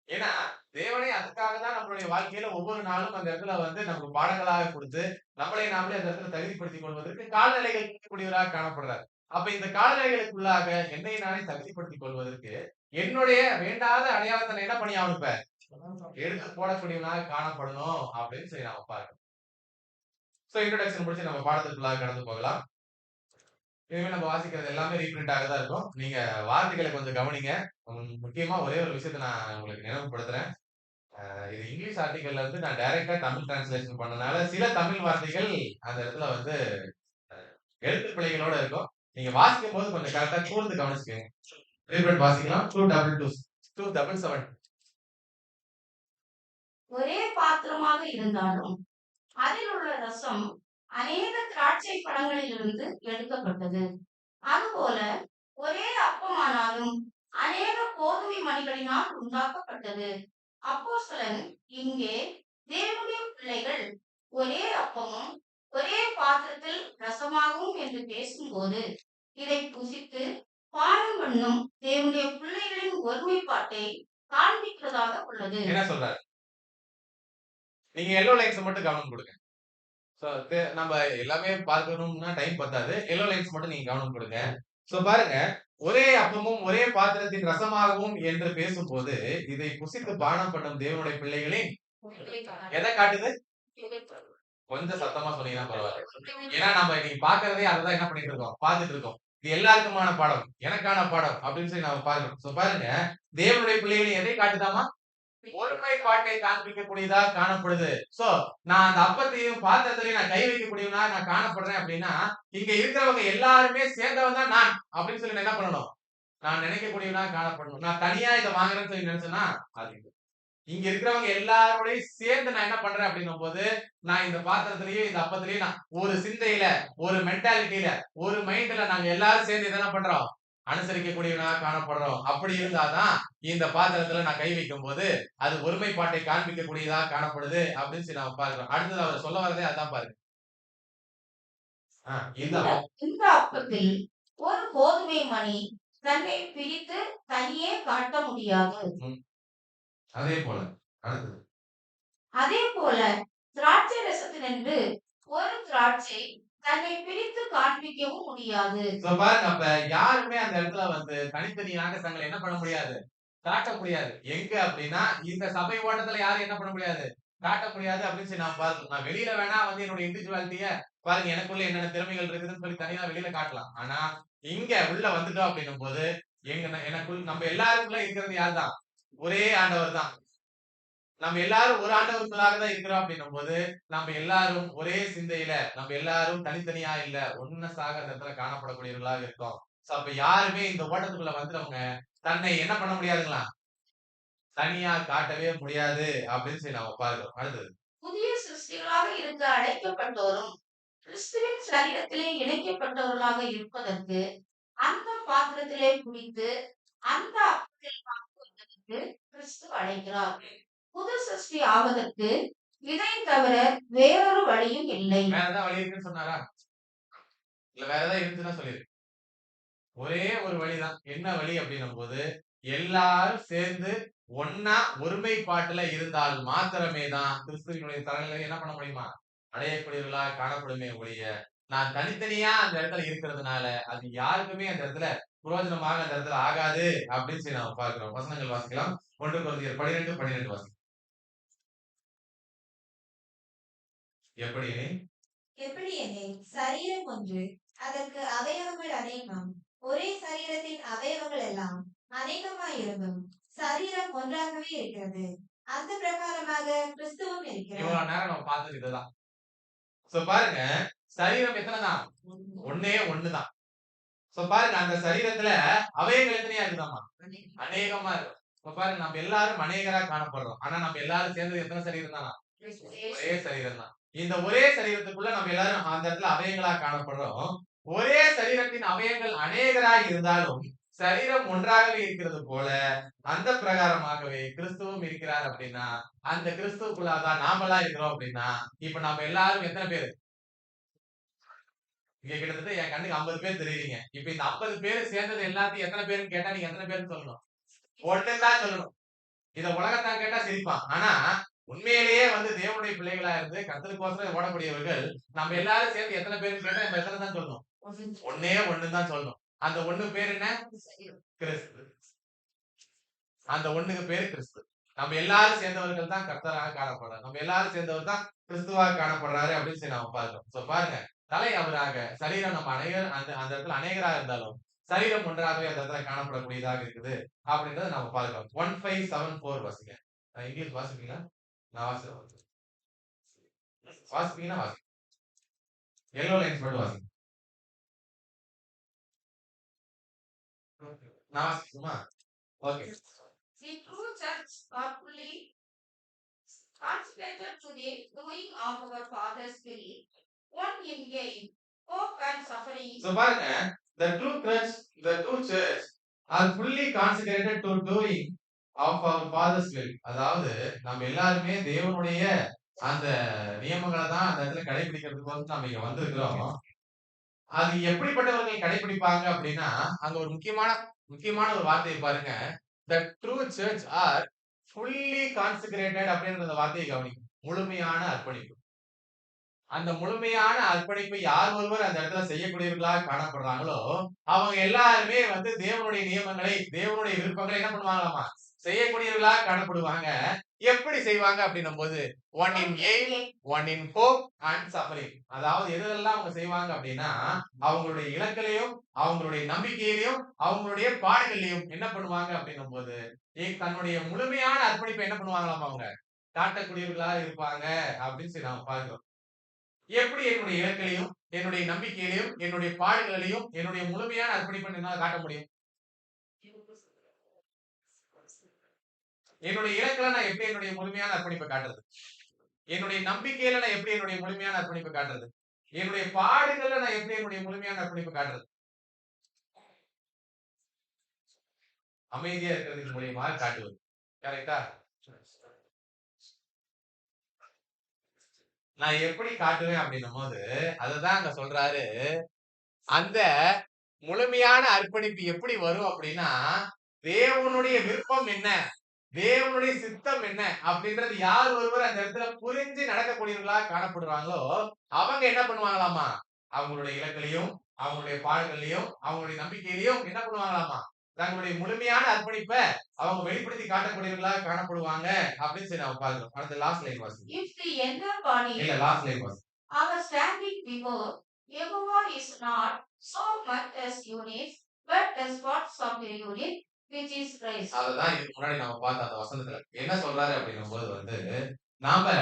ஏன்னா தேவனே அதுக்காக தான் நம்மளுடைய வாழ்க்கையில ஒவ்வொரு நாளும் அந்த இடத்துல வந்து நமக்கு பாடங்களாக கொடுத்து நம்மளை நாமளே அந்த இடத்துல தகுதிப்படுத்திக் கொள்வதற்கு கால்நிலைகள் கூடியவராக காணப்படுறார். அப்ப இந்த கால்நிலைகளுக்குள்ளாக என்னை நானே தகுதிப்படுத்திக் கொள்வதற்கு என்னுடைய வேண்டாத அடையாளத்தை நான் என்ன பண்ணி ஆகணும் எடுத்து போடக்கூடியவனாக காணப்படணும் அப்படின்னு சொல்லி நாம பார்க்கணும். சோ இன்ட்ரோடக்ஷன் முடிச்சு நம்ம பாடத்துக்குள்ளாக கடந்து போகலாம். இனிமே நம்ம வாசிக்கிறது எல்லாமே ரீபிரிண்ட் ஆக தான் இருக்கும். நீங்க வார்த்தைகளை கொஞ்சம் கவனிங்க. முக்கியமா ஒரே ஒரு விஷயத்த நான் உங்களுக்கு நினைவுபடுத்துறேன். இது இங்கிலீஷ் ஆர்டிகல்ல இருந்து நான் டைரக்டா தமிழ் டிரான்ஸ்லேஷன் பண்ணனால சில தமிழ் வார்த்தைகள் அந்த இடத்துல வந்து எழுத்து பிழைகளோட இருக்கும். நீங்க வாசிக்கும் போது கொஞ்சம் கரெக்டா கூர்ந்து கவனிச்சுக்கோங்க. ரீபிரிண்ட் வாசிக்கலாம். 277. ஒரே பாத்திரமாக இருந்தாலும் அதில் உள்ள ரசம் அநேக திராட்சை பழங்களிலிருந்து எடுக்கப்பட்டது. அதுபோல ஒரே அப்பமானாலும் அநேக கோதுமை மணிகளினால் உண்டாக்கப்பட்டது. அப்போஸ்தலன் இங்கே தேவனுடைய பிள்ளைகள் ஒரே அப்பமும் ஒரே பாத்திரத்தில் ரசமாகும் என்று பேசும்போது இதை புசித்து பானம் பண்ணும் தேவனுடைய பிள்ளைகளின் ஒருமைப்பாட்டை காண்பிக்கிறதாக உள்ளது. என்ன சொல்றாரு? நீங்க எல்லோ லைன்ஸ் மட்டும் கவனம் கொடுங்க. சோ நம்ம எல்லாமே பார்க்கணும்னா டைம் பத்தாது. எல்லோ லைன்ஸ் மட்டும் நீங்க கவனம் கொடுங்க. சோ பாருங்க, ஒரே அப்பமும் ஒரே பாத்திரத்தின் ரசமாகவும் என்று பேசும்போது இதை புசித்து பானம் பண்ணும் தேவனுடைய பிள்ளைகளின் எதை காட்டுது? கொஞ்சம் சத்தமா சொன்னீங்கன்னா பரவாயில்ல. ஏன்னா நம்ம இன்னைக்கு பாக்குறதே அதான் என்ன பண்ணிட்டு இருக்கோம் பார்த்துட்டு இருக்கோம். இது எல்லாருக்குமான பாடம், எனக்கான பாடம் அப்படின்னு சொல்லி நம்ம பாக்குறோம். சோ பாருங்க, தேவனுடைய பிள்ளைகளை எதை காட்டுதாமா? ஒருமைப்பாட்டை காண்பிக்கக்கூடியதா காணப்படுது. சோ நான் அந்த அப்பத்தையும் பாத்திரத்திலையும் நான் கை வைக்கக்கூடியவனா நான் காணப்படுறேன் அப்படின்னா இங்க இருக்கிறவங்க எல்லாருமே சேர்ந்தவன் தான் நான் அப்படின்னு சொல்லி என்ன பண்ணணும்? நான் நினைக்கக்கூடியவனா காணப்படணும். நான் தனியா இதை வாங்குறேன்னு சொல்லி நினைச்சேன்னா அது இங்க இருக்கிறவங்க எல்லாரோடையும் சேர்ந்து நான் என்ன பண்றேன் அப்படின்னும் போது நான் இந்த பாத்திரத்திலயும் இந்த அப்பத்திலயும் நான் ஒரு சிந்தையில ஒரு மென்டாலிட்டியில ஒரு மைண்ட்ல நாங்க எல்லாரும் சேர்ந்து என்ன பண்றோம் அனுசரிக்கக்கூடியவனா காணப்படுறோம். அப்படி இருந்தாதான் இந்த பாத்திரத்துல நான் கை வைக்கும் போது அது ஒருமைப்பாட்டை காண்பிக்கக்கூடியதா காணப்படுது அப்படின்னு சொல்லி நம்ம பாக்குறோம். அடுத்தது அவர் சொல்ல வரதே அதான் பாருங்க. இந்த அப்பத்தில் ஒரு கோதுமை மணி தன்னை பிரித்து தனியே காட்ட முடியாது. அதே போல திராட்சை ரசத்தினின்று ஒரு திராட்சை தன்னை பிரித்து காண்பிக்கவும் முடியாது. பாருங்க, அப்ப யாருமே அந்த இடத்துல வந்து தனித்தனியாக தங்களை என்ன பண்ண முடியாது, காட்ட முடியாது. எங்க அப்படின்னா இந்த சபை ஓட்டத்துல யாரும் என்ன பண்ண முடியாது, காட்ட முடியாது அப்படின்னு சொல்லி நான் பார்த்து நான் வெளியில வேணா வந்து என்னோட இண்டிவிஜுவாலிட்டிய பாருங்க எனக்குள்ள என்னென்ன திறமைகள் இருக்குதுன்னு சொல்லி தனியா வெளியில காட்டலாம். ஆனா இங்க உள்ள வந்துட்டோம் அப்படின்னும் போது எனக்குள் நம்ம எல்லாருக்குள்ள இருக்கிறது யார் தான்? ஒரே ஆண்டவர் தான். நம்ம எல்லாரும் ஒரு ஆண்டவருக்குள்ளாக தான் இருக்கிறோம் அப்படின்னும் போது நம்ம எல்லாரும் ஒரே சிந்தையில நம்ம எல்லாரும் தனித்தனியா இல்ல ஒன்னஸாக அந்த இடத்துல காணப்படக்கூடியவர்களாக இருக்கோம். அப்ப யாருமே இந்த ஓட்டத்துக்குள்ள வந்துட்டவங்க தன்னை என்ன பண்ண முடியாதுங்களா, தனியா காட்டவே முடியாது அப்படின்னு சொல்லி நம்ம பார்க்கிறோம். அடுத்தது, புதிய சிருஷ்டிகளாக இருக்க அழைக்கப்பட்டோரும் கிறிஸ்துவின் சரீரத்திலே இணைக்கப்பட்டவர்களாக இருப்பதற்கு அந்த பாத்திரத்திலே குடித்து அந்த அப்பத்தில் பங்கு கொள்வதற்கு கிறிஸ்து அழைக்கிறார். புது சிருஷ்டி ஆவதற்கு இதை தவிர வேறொரு வழியும் இல்லை. வேற ஏதாவது வழி இருக்குன்னு சொன்னாரா? இல்ல வேற ஏதாவது இருந்துச்சுன்னா சொல்லிரு. ஒரே ஒரு வழிதான். என்ன வழி அப்படின்னும்போது, எல்லாரும் சேர்ந்து ஒண்ணா ஒருமைப்பாட்டுல இருந்தால் மாத்திரமே தான் கிறிஸ்துவினுடைய தரங்களை என்ன பண்ண முடியுமா? அடையக்கூடியவர்களா காணப்படுமே ஒழிய, நான் தனித்தனியா அந்த இடத்துல இருக்கிறதுனால, அது யாருக்குமே அந்த இடத்துல புரோஜனமாக அந்த இடத்துல ஆகாது அப்படின்னு சொல்லி நாம பார்க்கிறோம். வசனங்கள் வாசிக்கலாம். 1 கொரிந்தியர் 12 வாசிக்கலாம். எப்படியெனில் எப்படியெனில் சரீரம் ஒன்று, அதற்கு அவயவங்கள் அநேகம். ஒரே சரீரத்தின் அவயவங்கள் எல்லாம் அநேகமாயிருந்தும் சரீரம் ஒன்றாகவே இருக்கிறது. அந்த பிரகாரமாக கிறிஸ்துவும் இருக்கிறார். இவ்வளவு நேரம் நம்ம பார்த்தது இதுதான். சோ பாருங்க, சரீரம் எத்தனை தான்? ஒண்ணே ஒண்ணுதான். சோ பாருங்க, அந்த சரீரத்துல அவயங்கள் எத்தனையா இருக்குதாமா? அநேகமா இருக்கு. இப்ப பாருங்க, நம்ம எல்லாரும் அநேகரா காணப்படுறோம். ஆனா நம்ம எல்லாரும் சேர்ந்தது எத்தனை சரீரம் தானா? ஒரே சரீரம் தான். இந்த ஒரே சரீரத்துக்குள்ள நம்ம எல்லாரும் அந்த இடத்துல அவயங்களா காணப்படுறோம். ஒரே சரீரத்தின் அவயங்கள் அநேகராய் இருந்தாலும் சரீரம் ஒன்றாகவே இருக்கிறது போல அந்த பிரகாரமாகவே கிறிஸ்துவும் இருக்கிறார் அப்படின்னா, அந்த கிறிஸ்துவுக்குள்ளதான் நாமெல்லாம் இருக்கிறோம் அப்படின்னா, இப்ப நம்ம எல்லாரும் எத்தனை பேரு? இங்க கிட்டத்தட்ட என் கண்ணுக்கு 50 பேர் தெரியுறீங்க. இப்ப இந்த 50 பேர் சேர்ந்தது எல்லாத்தையும் எத்தனை பேருன்னு கேட்டா நீங்க எத்தனை பேருன்னு சொல்லணும்? ஒண்ணுன்னு தான் சொல்லணும். இத உலகத்தான் கேட்டா சிரிப்பான். ஆனா உண்மையிலேயே வந்து தேவனுடைய பிள்ளைகளா இருந்து கர்த்தருக்கோசரம் ஓடக்கூடியவர்கள் நம்ம எல்லாரும் சேர்ந்து எத்தனை பேருன்னு கேட்டா நம்ம எத்தனை தான் சொல்லணும்? ஒண்ணே ஒண்ணுன்னு தான் சொல்லணும். அந்த ஒண்ணு பேர் என்ன? கிறிஸ்து. அந்த ஒண்ணுக்கு பேரு கிறிஸ்து. நம்ம எல்லாரும் சேர்ந்தவர்கள் தான் கர்த்தராக காணப்படுறார். நம்ம எல்லாரும் சேர்ந்தவர் தான் கிறிஸ்துவாக காணப்படுறாரு அப்படின்னு சொல்லி நாம பார்க்கிறோம். சோ பாருங்க, தலை அவராக, சரீரம் நம்ம அநேகர் அந்த அந்த இடத்துல அநேகராக இருந்தாலும் சரீரம் ஒன்றாகவே அந்த இடத்துல காணப்படக்கூடியதாக இருக்குது அப்படின்றத நம்ம பார்க்கிறோம். 1574 வாசிங்க. இங்கிலீஷ் வாசிப்பீங்களா? நான் வாசிக்கிறேன். வாசிப்பீங்கன்னா வாசிங்க. எல்லோ லைன்ஸ் மட்டும் வாசிங்க. நான் வாசிக்கணுமா? Okay. The true church are fully consecrated to the doing of our Father's will, one in gain, hope and suffering. So பாருங்க, the true church are fully consecrated to doing of our father's will. அதாவது நம்ம எல்லாருமே தேவனுடைய அந்த நியமங்களை தான் அந்த இடத்துல கடைபிடிக்கிறதுக்கு வந்து நம்ம இங்க வந்திருக்கிறோம். அது எப்படிப்பட்டவர்கள் கடைபிடிப்பாங்க அப்படின்னா, அங்க ஒரு முக்கியமான ஒரு வார்த்தையை பாருங்க. The true church are fully consecrated அப்படின்ற அந்த வார்த்தையை கவனிங்க. முழுமையான அர்ப்பணிப்பு. அந்த முழுமையான அர்ப்பணிப்பை யார் ஒருவர் அந்த இடத்துல செய்யக்கூடியவர்களாக காணப்படுறாங்களோ, அவங்க எல்லாருமே வந்து தேவனுடைய நியமங்களை, தேவனுடைய விருப்பங்களை என்ன பண்ணுவாங்களாமா? செய்யக்கூடியவர்களாக காணப்படுவாங்க. எப்படி செய்வாங்க அப்படின்னும்போது, one in aim, one in hope and suffering. அதாவது எதெல்லாம் அவங்க செய்வாங்க அப்படின்னா, அவங்களுடைய இலக்கிலையும், அவங்களுடைய நம்பிக்கையிலையும், அவங்களுடைய பாடுகளையும் என்ன பண்ணுவாங்க அப்படின்னும்போது, தன்னுடைய முழுமையான அர்ப்பணிப்பை என்ன பண்ணுவாங்களாமா அவங்க? காட்டக்கூடியவர்களாக இருப்பாங்க அப்படின்னு சொல்லி நாம பார்க்கிறோம். எப்படி என்னுடைய இலக்கிலையும், என்னுடைய நம்பிக்கையிலையும், என்னுடைய பாடுகளிலையும், என்னுடைய முழுமையான அர்ப்பணிப்பை என்னால காட்ட முடியும்? என்னுடைய இலக்குல நான் எப்படி என்னுடைய முழுமையான அர்ப்பணிப்பை காட்டுறது? என்னுடைய நம்பிக்கையில நான் எப்படி என்னுடைய முழுமையான அர்ப்பணிப்பை காட்டுறது? என்னுடைய பாடுகள்ல நான் எப்படி என்னுடைய முழுமையான அர்ப்பணிப்பை காட்டுறது? அமைதியா இருக்கிறது மூலியமாக காட்டுவது. கரெக்டா? நான் எப்படி காட்டுவேன் அப்படின்னும் போது, அததான் அங்க சொல்றாரு. அந்த முழுமையான அர்ப்பணிப்பு எப்படி வரும் அப்படின்னா, தேவனுடைய விருப்பம் என்ன? தேவனுடைய சித்தம் என்ன? அப்படின்றது யார் ஒருவர் அந்த இடத்துல புரிஞ்சு நடக்கக்கூடியவர்களா காணப்படுறாங்களோ, அவங்க என்ன பண்ணுவாங்களாமா? அவங்களுடைய இலக்கிலையும், அவங்களுடைய பாடல்களையும், அவங்களுடைய நம்பிக்கையிலையும் என்ன பண்ணுவாங்களாமா? தங்களுடைய முழுமையான அர்ப்பணிப்ப அவங்க வெளிப்படுத்தி காட்டக்கூடியவர்களாக காணப்படுவாங்க அப்படின்னு சொல்லி நாம பார்க்கிறோம். அடுத்த லாஸ்ட் லைன் வாசிங்க. If the younger body, இல்ல லாஸ்ட் லைன் வாசிங்க. our standing before Yehova is not so much as units, but as parts of the unit, which is Christ. அததான் இதுக்கு முன்னாடி நாம பார்த்த அந்த வசனத்துல என்ன சொல்றாரு அப்படிங்கும்போது வந்து, நாம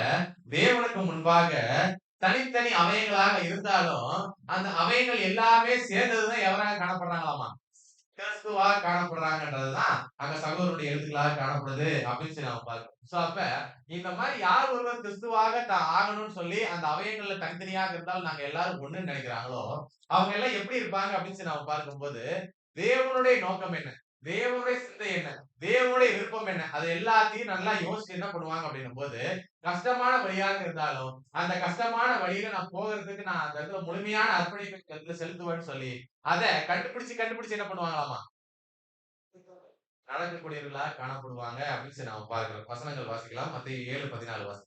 தேவனுக்கு முன்பாக தனித்தனி அவயங்களாக இருந்தாலும் அந்த அவயங்கள் எல்லாமே சேர்ந்ததுதான் எவராக காணப்படுறாங்களாமா? கிறிஸ்துவாக காணப்படுறாங்கன்றதுதான் அங்க சகோதரருடைய எழுத்துக்களாக காணப்படுது அப்படின்னு சொல்லி நாம பார்க்கிறோம். சோ அப்ப இந்த மாதிரி யார் ஒருவர் கிறிஸ்துவாக ஆகணும்னு சொல்லி அந்த அவயங்கள்ல தனித்தனியாக இருந்தாலும் நாங்க எல்லாரும் ஒண்ணுன்னு நினைக்கிறாங்களோ, அவங்க எல்லாம் எப்படி இருப்பாங்க அப்படின்னு சொல்லி நாம பார்க்கும்போது, தேவனுடைய நோக்கம் என்ன? தேவனுடைய சிந்தை என்ன, தேவனுடைய விருப்பம் என்ன, அது எல்லாத்தையும் நல்லா யோசிச்சு என்ன பண்ணுவாங்க அப்படின்னும் போது, கஷ்டமான வழியாக இருந்தாலும் அந்த கஷ்டமான வழியில நான் போகிறதுக்கு நான் அந்த இடத்துல முழுமையான அர்ப்பணிப்பை இந்த இடத்துல செலுத்துவேன்னு சொல்லி அத கண்டுபிடிச்சு என்ன பண்ணுவாங்களாமா நடக்கக்கூடியவர்களா காணப்படுவாங்க அப்படின்னு சொல்லி நாம பார்க்கிறோம். வசனங்கள் வாசிக்கலாம். மத்தேயு 7:14 வாசி.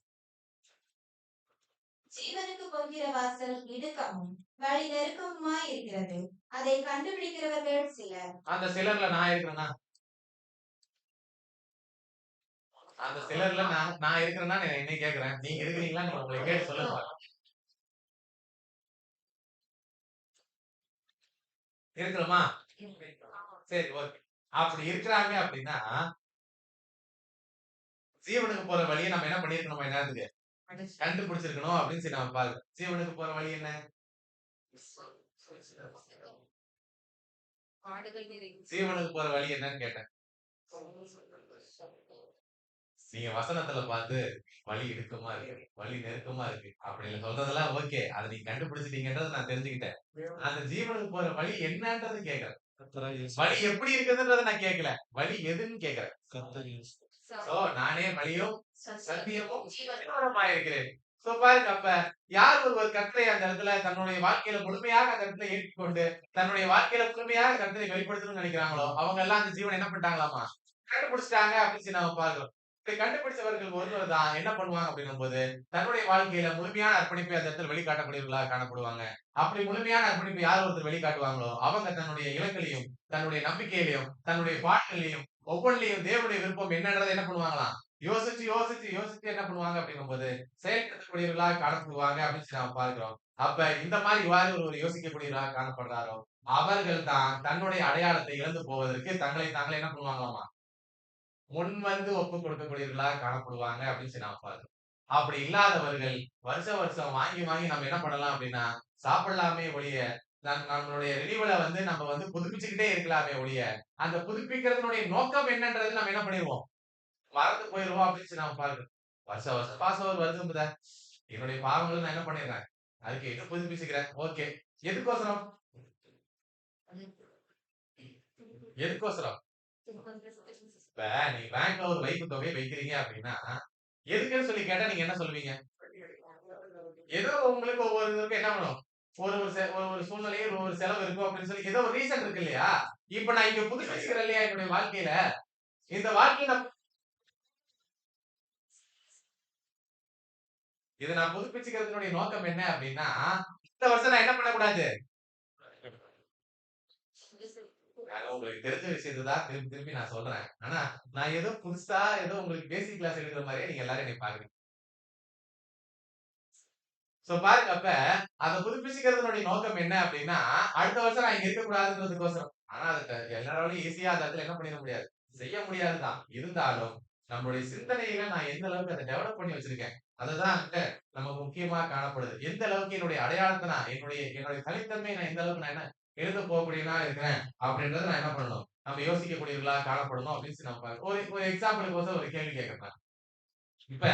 ஜீவனுக்கு போகிற வாசல் இடுக்கமும் வழி நெருக்கமுமாய் இருக்கிறது. அதை கண்டுபிடிக்கிறவர்கள் சிலர். அந்த சிலர்ல நான் இருக்கிறேனா? அந்த சிலர்ல நான் இருக்கிறேன்னா நான் என்னை கேட்கிறேன். நீங்க இருக்கிறீங்களான்னு உங்களை கேட்டு சொல்லுங்க பாக்கலாம். இருக்கிறோமா? சரி, ஓகே. அப்படி இருக்கிறாங்க அப்படின்னா, ஜீவனுக்கு போற வழிய நம்ம என்ன பண்ணியிருக்கணும் இந்நேரத்துக்கு? கண்டுபிடிச்சிருக்கணும் அப்படின்னு சொல்லி நம்ம பார்க்கிறோம். ஜீவனுக்கு போற வழி என்ன? ஜீவனுக்கு போற வழி என்னன்னு கேட்டேன். நீங்க வசனத்துல பார்த்து வழி இடுக்கமா இருக்கு, வழி நெருக்கமா இருக்கு அப்படின்னு சொல்றதெல்லாம் ஓகே. அத நீங்க கண்டுபிடிச்சிட்டீங்கன்றத நான் தெரிஞ்சுக்கிட்டேன். அந்த ஜீவனுக்கு போற வழி என்னன்றது கேட்கிறேன். வழி எப்படி இருக்குதுன்றத நான் கேட்கல. வழி எதுன்னு கேட்கிறேன். சோ நானே வழியும் சத்தியமும் ஜீவனுமா இருக்கிறேன். சோ பாருங்க, அப்ப யார் ஒருவர் கர்த்தரை அந்த இடத்துல தன்னுடைய வாழ்க்கையில முழுமையாக அந்த இடத்துல ஏற்றுக்கொண்டு தன்னுடைய வாழ்க்கையில முழுமையாக கர்த்தரை வெளிப்படுத்தணும்னு நினைக்கிறாங்களோ அவங்க எல்லாம் அந்த ஜீவனை என்ன பண்ணிட்டாங்களாமா கண்டுபிடிச்சிட்டாங்க அப்படின்னு சொல்லி நம்ம பார்க்கிறோம். இப்படி கண்டுபிடிச்சவர்கள் ஒருவர் தான் என்ன பண்ணுவாங்க அப்படின்னும் போது தன்னுடைய வாழ்க்கையில முழுமையான அர்ப்பணிப்பை அந்த இடத்துல வெளிக்காட்டக்கூடியவர்களாக காணப்படுவாங்க. அப்படி முழுமையான அர்ப்பணிப்பை யார் ஒருத்தர் வெளிக்காட்டுவாங்களோ அவங்க தன்னுடைய இலக்கிலையும் தன்னுடைய நம்பிக்கையிலையும் தன்னுடைய பாட்டிலையும் ஒவ்வொன்றிலையும் தேவனுடைய விருப்பம் என்னன்றதை என்ன பண்ணுவாங்களாம் யோசிச்சு யோசிச்சு யோசிச்சு என்ன பண்ணுவாங்க அப்படின்னும் போது செயல்படுத்தக்கூடியவர்களாக காணப்படுவாங்க அப்படின்னு சொல்லி நாம பார்க்கிறோம். அப்ப இந்த மாதிரி இவ்வாறு ஒரு யோசிக்கக்கூடியவர்களாக காணப்படுறாரோ அவர்கள் தான் தன்னுடைய அடையாளத்தை இழந்து போவதற்கு தங்களை தாங்களே என்ன பண்ணுவாங்களாமா முன் வந்து ஒப்பு கொடுக்கக்கூடியவர்களாக காணப்படுவாங்க அப்படின்னு சொல்லி நாம பார்க்கிறோம். அப்படி இல்லாதவர்கள் வருஷம் வருஷம் வாங்கி வாங்கி நம்ம என்ன பண்ணலாம் அப்படின்னா சாப்பிடலாமே ஒழிய நம்மளுடைய ரினிவலை வந்து நம்ம வந்து புதுப்பிச்சுக்கிட்டே இருக்கலாமே ஒழிய அந்த புதுப்பிக்கிறதுனுடைய நோக்கம் என்னன்றது நம்ம என்ன பண்ணிடுவோம் மறந்து போயிருவோம் அப்படின்னு சொல்லி நாம பார்க்கிறோம். வருஷம் வருஷம் பாசம் வருது, என்னுடைய பாவங்களை நான் என்ன பண்ணிடுறேன் அதுக்கு என்ன புதுப்பிச்சுக்கிறேன். ஓகே, எதுக்கோசரம் எதுக்கோசரம் இப்ப நீங்க பேங்க்ல ஒரு வைப்பு தொகையை வைக்கிறீங்க அப்படின்னா எதுக்குன்னு சொல்லி கேட்டா நீங்க என்ன சொல்லுவீங்க? ஏதோ உங்களுக்கு ஒவ்வொரு இதுக்கு என்ன பண்ணும் ஒரு சூழ்நிலையில் ஒரு செலவு இருக்கும் அப்படின்னு சொல்லி ஏதோ ஒரு ரீசன் இருக்கு இல்லையா? இப்ப நான் இங்க புதுப்பிச்சுக்கிறேன் இல்லையா என்னுடைய வாழ்க்கையில இந்த வாழ்க்கையில இதை நான் புதுப்பிச்சுக்கிறதுனுடைய நோக்கம் என்ன அப்படின்னா இந்த வருஷம் நான் என்ன பண்ணக்கூடாது உங்களுக்கு தெரிஞ்ச விஷயத்தை தான் திருப்பி திருப்பி நான் சொல்றேன். ஆனா நான் ஏதோ புதுசா ஏதோ உங்களுக்கு பேசிக் கிளாஸ் எடுக்கிற மாதிரியே நீங்க எல்லாரும் என்னை பாக்குறீங்க. சோ பாருங்க, அப்ப அதை புதுப்பிச்சுக்கிறதுனுடைய நோக்கம் என்ன அப்படின்னா அடுத்த வருஷம் நான் இங்க இருக்கக்கூடாதுன்றதுக்கோசரம். ஆனா அதுக்கு எல்லாராலையும் ஈஸியா அந்த இடத்துல என்ன பண்ணிட முடியாது, செய்ய முடியாதுதான். இருந்தாலும் நம்மளுடைய சிந்தனையில நான் எந்த அளவுக்கு அதை டெவலப் பண்ணி வச்சிருக்கேன் அதுதான் நமக்கு முக்கியமா காணப்படுது. எந்த அளவுக்கு என்னுடைய அடையாளத்தை நான் என்னுடைய தனித்தன்மை நான் எந்த அளவுக்கு நான் என்ன எழுத போகக்கூடியனா இருக்கிறேன் அப்படின்றத நான் என்ன பண்ணணும் நம்ம யோசிக்கக்கூடியவர்களா காணப்படணும் அப்படின்னு சொல்லி நம்ம ஒரு ஒரு எக்ஸாம்பிளுக்கு ஒரு கேள்வி கேட்கறேன். இப்ப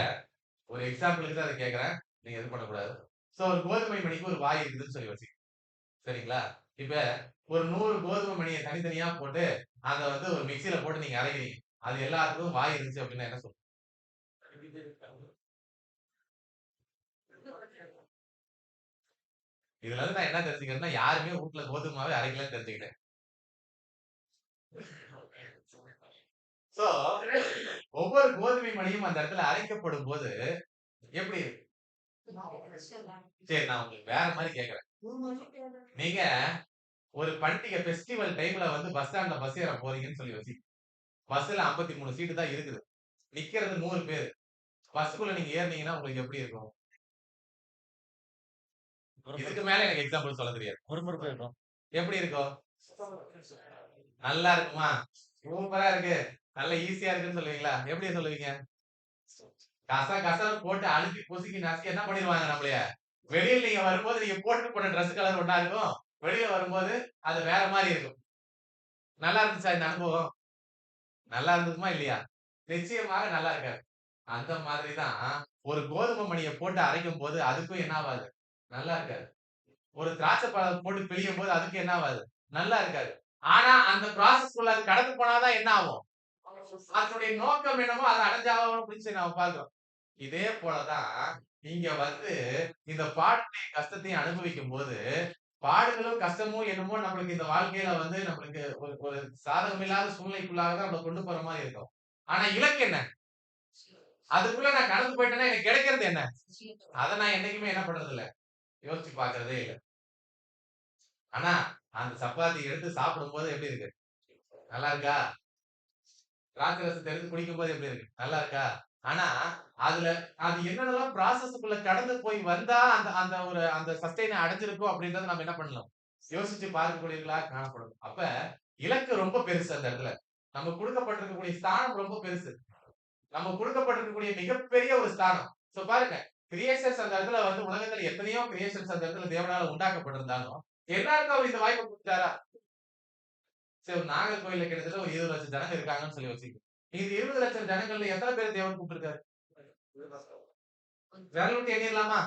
ஒரு எக்ஸாம்பிளுக்கு தான் அதை கேட்கறேன், நீங்க எது பண்ணக்கூடாது. சோ ஒரு கோதுமை மணிக்கு ஒரு வாய் இருக்குதுன்னு சொல்லி வச்சு சரிங்களா? இப்ப ஒரு 100 கோதுமை மணியை தனித்தனியா போட்டு அதை வந்து ஒரு மிக்சியில போட்டு நீங்க அரைக்கிறீங்க. அது எல்லாத்துக்கும் வாய் இருந்துச்சு அப்படின்னா என்ன சொல்லுங்க? இதுல இருந்து நான் என்ன தெரிஞ்சுக்கிறேன்னா யாருமே வீட்டுல கோதுமாவே அரைக்கலன்னு தெரிஞ்சுக்கிட்டேன். சோ ஒவ்வொரு கோதுமை மணியும் அந்த இடத்துல அரைக்கப்படும் போது எப்படி இருக்கு? சரி, நான் உங்களுக்கு வேற மாதிரி கேக்குறேன். நீங்க ஒரு பண்டிகை பெஸ்டிவல் டைம்ல வந்து பஸ் ஸ்டாண்ட்ல பஸ் ஏற போறீங்கன்னு சொல்லி வச்சு பஸ்ல 53 சீட்டு தான் இருக்குது, நிக்கிறது 100 பேர். பஸ்க்குள்ள நீங்க ஏறினீங்கன்னா உங்களுக்கு எப்படி இருக்கும்? இதுக்கு மேல எனக்கு எக்ஸாம்பிள் சொல்ல தெரியாது. எப்படி இருக்கும்? நல்லா இருக்குமா? சூப்பரா இருக்கு, நல்ல ஈஸியா இருக்குன்னு சொல்லுவீங்களா? எப்படி சொல்லுவீங்க? கச போட்டு அழுத்தி பொசுக்கி நசுக்கி என்ன பண்ணிடுவாங்க நம்மளைய. வெளியில நீங்க வரும்போது நீங்க போட்டு போன ட்ரெஸ் கலர் ஒண்ணா இருக்கும், வெளியில வரும்போது அது வேற மாதிரி இருக்கும். நல்லா இருந்துச்சா இந்த அனுபவம்? நல்லா இருந்ததுமா இல்லையா? நிச்சயமாக நல்லா இருக்காது. அந்த மாதிரிதான் ஒரு கோதுமை மணியை போட்டு அரைக்கும் போது அதுக்கும் என்ன ஆகாது, நல்லா இருக்காது. ஒரு திராட்சை பழம் போட்டு பிழியும் போது அதுக்கு என்ன ஆகாது, நல்லா இருக்காது. ஆனா அந்த ப்ராசஸ்க்குள்ள அது கடந்து போனாதான் என்ன ஆகும்? அதனுடைய நோக்கம் என்னமோ அதை அடைஞ்சாலும் அப்படின்னு நாம பார்க்கிறோம். இதே போலதான் இங்க வந்து இந்த பாடுகளையும் கஷ்டத்தையும் அனுபவிக்கும் போது பாடுகளும் கஷ்டமும் என்னமோ நம்மளுக்கு இந்த வாழ்க்கையில வந்து நம்மளுக்கு ஒரு ஒரு சாதகமில்லாத சூழ்நிலைக்குள்ளாக தான் நம்ம கொண்டு போற மாதிரி இருக்கும். ஆனா இலக்கு என்ன? அதுக்குள்ள நான் கடந்து போயிட்டேன்னா எனக்கு கிடைக்கிறது என்ன? அதை நான் என்னைக்குமே என்ன பண்றது இல்ல, யோசிச்சு பார்க்கிறதே இல்ல. ஆனா அந்த சப்பாத்தி எடுத்து சாப்பிடும் போது எப்படி இருக்கு? நல்லா இருக்கா? திராட்சை ரசத்தை எடுத்து குடிக்கும் போது எப்படி இருக்கு? நல்லா இருக்கா? ஆனா அதுல அது என்னென்னலாம் ப்ராசஸ்க்குள்ள கடந்து போய் வந்தா அந்த அந்த ஒரு அந்த சஸ்டெய்ன அடைஞ்சிருக்கும் அப்படின்றத நம்ம என்ன பண்ணலாம்? யோசிச்சு பார்க்கக்கூடியவர்களா காணப்படும். அப்ப இலக்கு ரொம்ப பெருசு அந்த இடத்துல. நமக்கு கொடுக்கப்பட்டிருக்கக்கூடிய ஸ்தானம் ரொம்ப பெருசு. நம்ம கொடுக்கப்பட்டிருக்கக்கூடிய மிகப்பெரிய ஒரு ஸ்தானம். சோ பாருங்க, கிரியேஷன்ஸ் அந்த இடத்துல வந்து உலகத்துல எத்தனையோ கிரியேஷன்ஸ் அந்த இடத்துல தேவனால உண்டாக்கப்பட்டிருந்தாலும், எல்லாருக்கும் அவர் இந்த வாய்ப்பை குடுத்தாரா? சரி, ஒரு நாகர்கோயில்ல கிட்டத்தட்ட ஒரு 20,00,000 ஜனங்க இருக்காங்கன்னு சொல்லி வச்சுக்கோங்க. இந்த 20,00,000 ஜனங்கள்ல எத்தனை பேர் தேவன் கூப்பிட்டிருக்காரு? விரல் விட்டு எண்ணிரலாமா?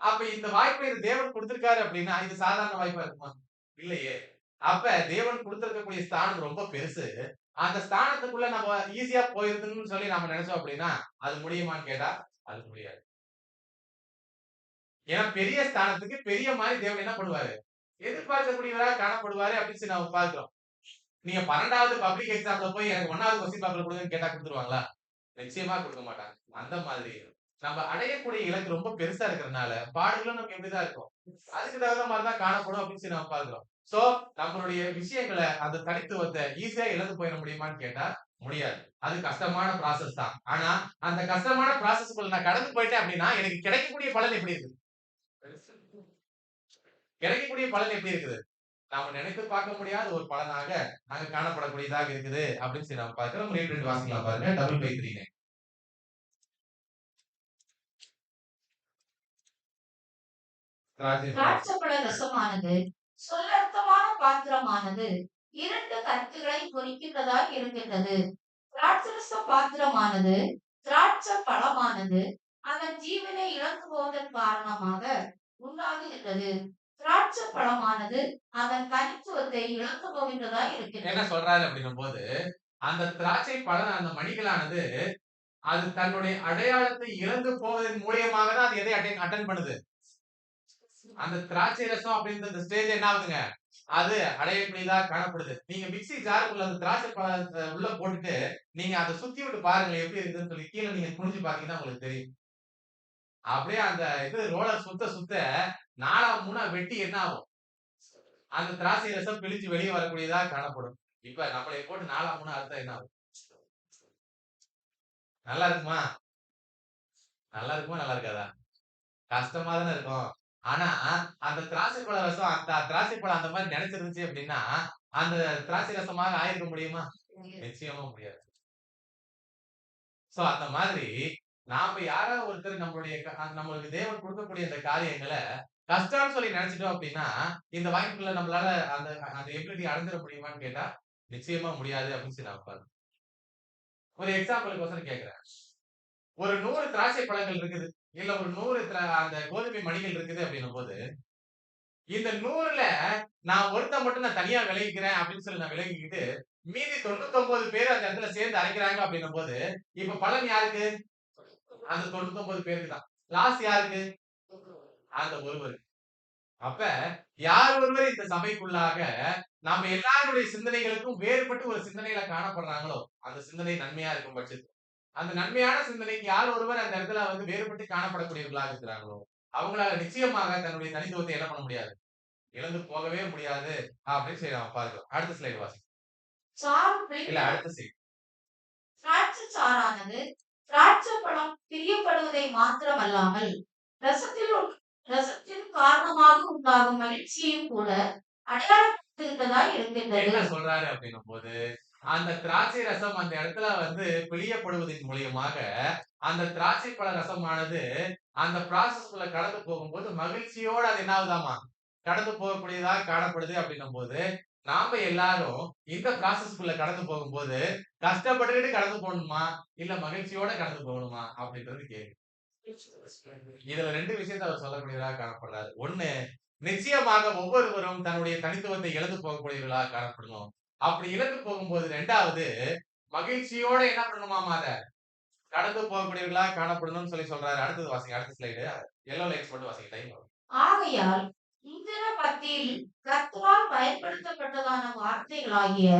அப்ப இந்த வாய்ப்பை இது தேவன் குடுத்திருக்காரு அப்படின்னா, இது சாதாரண வாய்ப்பா இருக்குமா? இல்லையே. அப்ப தேவன் குடுத்திருக்கக்கூடிய ஸ்தானம் ரொம்ப பெருசு. அந்த ஸ்தானத்துக்குள்ள நம்ம ஈஸியா போயிருதுன்னு சொல்லி நாம நினைச்சோம் அப்படின்னா, அது முடியுமான்னு கேட்டா, அது முடியாது. ஏன்னா பெரிய ஸ்தானத்துக்கு பெரிய மாரி தேவன் என்ன பண்ணுவாரு? எதிர்பார்க்கக்கூடியவரா காணப்படுவாரு அப்படின்னு சொல்லி நாம பார்க்கிறோம். நீங்க 12வது பப்ளிக் எக்ஸாம்ல போய் எனக்கு 1வது கொஸ்டின் பேப்பர் குடுங்கன்னு கேட்டா குடுத்துருவாங்களா? நிச்சயமா குடுக்க மாட்டாங்க. அந்த மாதிரி நம்ம அடையக்கூடிய இலக்கு ரொம்ப பெருசா இருக்கிறதுனால, பாடுகளும் நமக்கு எப்படிதான் இருக்கும். அதுக்கு தகுந்த மாதிரி தான் காணப்படும் அப்படின்னு சொல்லி நம்ம பார்க்கிறோம். சோ நம்மளுடைய விஷயங்கள அந்த தனித்துவத்த ஈஸியா இழந்து போயிட முடியுமான்னு கேட்டா, முடியாது. அது கஷ்டமான ப்ராசஸ் தான். ஆனா அந்த கஷ்டமான ப்ராசஸ்க்குள்ள நான் கடந்து போயிட்டேன் அப்படின்னா, எனக்கு கிடைக்கக்கூடிய பலன் எப்படி இருக்குது? கிடைக்கக்கூடிய பலன் எப்படி இருக்குது? நாம நினைத்து பார்க்க முடியாத ஒரு பலனாக அங்க காணப்படக்கூடியதாக இருக்குது அப்படின்னு சொல்லி நம்ம பார்க்கிறோம். 2 வாசிக்கலாம் பாருங்க. டபுள் பை 3 திராட்சை பழம். திராட்சைப்பழ ரசமானது சொல்லர்த்தமான பாத்திரமானது 2 கருத்துக்களை குறிக்கின்றதாய் இருக்கின்றது. திராட்சரச பாத்திரமானது திராட்சை பழமானது அதன் ஜீவனை இழந்து போவதன் காரணமாக உண்டாகுகின்றது. திராட்சை பழமானது அதன் தனித்துவத்தை இழந்து போகின்றதா என்ன இருக்கின்றது. சொல்றாரு அப்படின்னும் போது, அந்த திராட்சை பழம் அந்த மணிகளானது அது தன்னுடைய அடையாளத்தை இழந்து போவதன் மூலியமாக தான் அது எதை அட்டன் பண்ணுது. அந்த திராட்சை ரசம் அப்படின்ற அந்த ஸ்டேஜ் என்ன ஆகுதுங்க? அது அடையக்கூடியதா காணப்படுது. நீங்க மிக்ஸி ஜாருக்குள்ள அந்த திராட்சை பழத்த உள்ள போட்டுட்டு, நீங்க அத சுத்தி விட்டு பாருங்களேன் எப்படி இருக்குதுன்னு சொல்லி கீழ நீங்க குனிஞ்சு பார்த்தீங்கன்னா உங்களுக்கு தெரியும். அப்படியே அந்த இது ரோலர் சுத்த சுத்த 4ஆ 3ஆ வெட்டி என்ன ஆகும்? அந்த திராட்சை ரசம் பிழிஞ்சு வெளிய வரக்கூடியதா காணப்படும். இப்ப நம்மளை போட்டு 4ஆ 3ஆ அறுத்தா என்ன ஆகும்? நல்லா இருக்குமா? நல்லா இருக்குமா? நல்லா இருக்காதா? கஷ்டமா தானே இருக்கும். ஆனா, அந்த திராட்சை பழ ரசம் அந்த திராட்சை பழம் அந்த மாரி நெனச்சிருந்துச்சு அப்டின்னா, அந்த திராட்சை ரசமாக ஆயிருக்க முடியுமா? நிச்சயமா முடியாது. சோ அந்த மாதிரி நாம யாராவது ஒருத்தர் நம்மளுடைய நம்மளுக்கு தேவன் குடுக்கக்கூடிய இந்த காரியங்கள கஷ்டம்னு சொல்லி நெனச்சுட்டோம் அப்டின்னா, இந்த வாய்ப்புகள நம்மளால அந்த அந்த எபிலிட்டி அடைஞ்சிட முடியுமான்னு கேட்டா, நிச்சயமா முடியாது அப்டின்னு சொல்லி நான் பாருங்க. ஒரு எக்ஸாம்பிளுக்கோசரம் கேட்கிறேன். ஒரு 100 திராட்சை பழங்கள் இருக்குது. இல்ல ஒரு 100 அந்த கோதுமை மணிகள் இருக்குது அப்டின்னும்போது இந்த 100ல நான் ஒருத்தன் மட்டும் நான் தனியா விலகிக்கிறேன் அப்படின்னு சொல்லி நான் விலகிக்கிட்டு, மீதி 99 பேர் அந்த இடத்துல சேர்ந்து அரைக்கிறாங்க அப்படின்னும்போது, இப்ப பலன் யாருக்கு? அந்த 99 பேருக்கு தான். லாஸ் யாருக்கு? அந்த ஒருவருக்கு. அப்ப யார் ஒருவர் இந்த சபைக்குள்ளாக நாம எல்லாருடைய சிந்தனைகளுக்கும் வேறுபட்டு ஒரு சிந்தனையில காணப்படுறாங்களோ, அந்த சிந்தனை நன்மையா இருக்கும் பட்சத்தில், அந்த நன்மையான சிந்தனைக்கு யார் ஒருவர் அந்த இடத்துல வந்து வேறுபட்டு காணப்படக்கூடியவர்களாக இருக்கிறாங்களோ, அவங்களால நிச்சயமாக தன்னுடைய தனித்துவத்தை என்ன பண்ண முடியாது? இழந்து போகவே முடியாது அப்படின்னு சொல்லி நாம பார்க்கிறோம். அடுத்த ஸ்லைடு வாசிங்க. சாறு இல்ல பிழிந்து அடுத்த ஸ்லைடு. திராட்சை சாறானது திராட்சை பழம் பிரியப்படுவதை மாத்திரமல்லாமல் ரசத்தில் ரசத்தின் காரணமாக உண்டாகும் மகிழ்ச்சியையும் கூட அடையாளப்படுத்துகின்றதாய் இருக்கின்றது. என்ன சொல்றாரு அப்படின்னும் போது, அந்த திராட்சை ரசம் அந்த இடத்துல வந்து பிழியப்படுவதன் மூலியமாக அந்த திராட்சை பழ ரசமானது அந்த ப்ராசஸ்க்குள்ள கடந்து போகும்போது மகிழ்ச்சியோட அது என்ன ஆகுதாமா? கடந்து போகக்கூடியதா காணப்படுது அப்படின்னும் போது, நாம எல்லாரும் இந்த ப்ராசஸ்க்குள்ள கடந்து போகும்போது கஷ்டப்பட்டுக்கிட்டு கடந்து போகணுமா? இல்ல மகிழ்ச்சியோட கடந்து போகணுமா? அப்படின்றது கேள்வி. இதுல 2 விஷயத்த அவர் சொல்லக்கூடியதா காணப்படுறாரு. ஒண்ணு நிச்சயமாக ஒவ்வொருவரும் தன்னுடைய தனித்துவத்தை இழந்து போகக்கூடியவர்களாக காணப்படணும். அப்படி இழந்து போகும்போது 2வது மகிழ்ச்சியோட என்ன பண்ணணுமாமா அத கடந்து போகக்கூடியவர்களாக காணப்படணும்னு சொல்றாரு. அடுத்தது வாசிங்க. அடுத்த ஸ்லைடு. எல்லோ லைன்ஸ் மட்டும் வாசிங்க. டைம் ஆகும். ஆகையால் இந்திர மத்தியில் கர்த்தரால் பயன்படுத்தப்பட்டதான வார்த்தைகளாகிய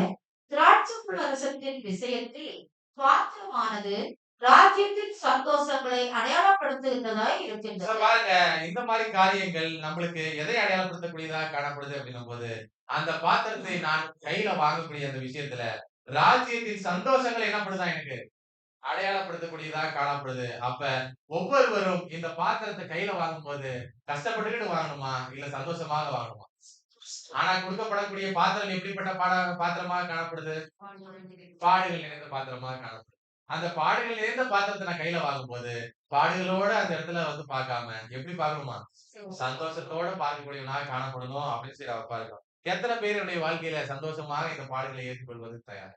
திராட்சைப்பழ ரசத்தின் விஷயத்தில் பாத்திரமானது ராஜ்யத்தின் சந்தோஷங்களை அடையாளப்படுத்துகின்றதாய் So இருக்கின்றது. பாருங்க, இந்த மாதிரி காரியங்கள் நம்மளுக்கு எதை அடையாளப்படுத்தக்கூடியதாக காணப்படுது அப்படின்னும் போது, அந்த பாத்திரத்தை நான் கையில வாங்கக்கூடிய அந்த விஷயத்துல ராஜ்யத்தின் சந்தோஷங்கள் என்ன பண்ணுதா எனக்கு அடையாளப்படுத்தக்கூடியதாக காணப்படுது. அப்ப ஒவ்வொருவரும் இந்த பாத்திரத்தை கையில வாங்கும்போது கஷ்டப்பட்டுக்கிட்டு வாங்கணுமா? இல்ல சந்தோஷமாக வாங்கணுமா? ஆனா கொடுக்கப்படக்கூடிய பாத்திரம் எப்படிப்பட்ட பாத்திரமாக காணப்படுது? பாடுகள் நிறைந்த பாத்திரமாக காணப்படுது. அந்த பாடுகள் நிறைந்த பாத்திரத்தை நான் கையில வாங்கும்போது, பாடுகளோட அந்த இடத்துல வந்து பார்க்காம, எப்படி பார்க்கணுமா? சந்தோஷத்தோட பார்க்கக்கூடியவனாக காணப்படணும் அப்படின்னு சொல்லி அவ பார்க்கிறோம். எத்தனை பேர் என்னுடைய வாழ்க்கையில சந்தோஷமாக இந்த பாடுகளை ஏற்றுக்கொள்வதற்கு தயார்?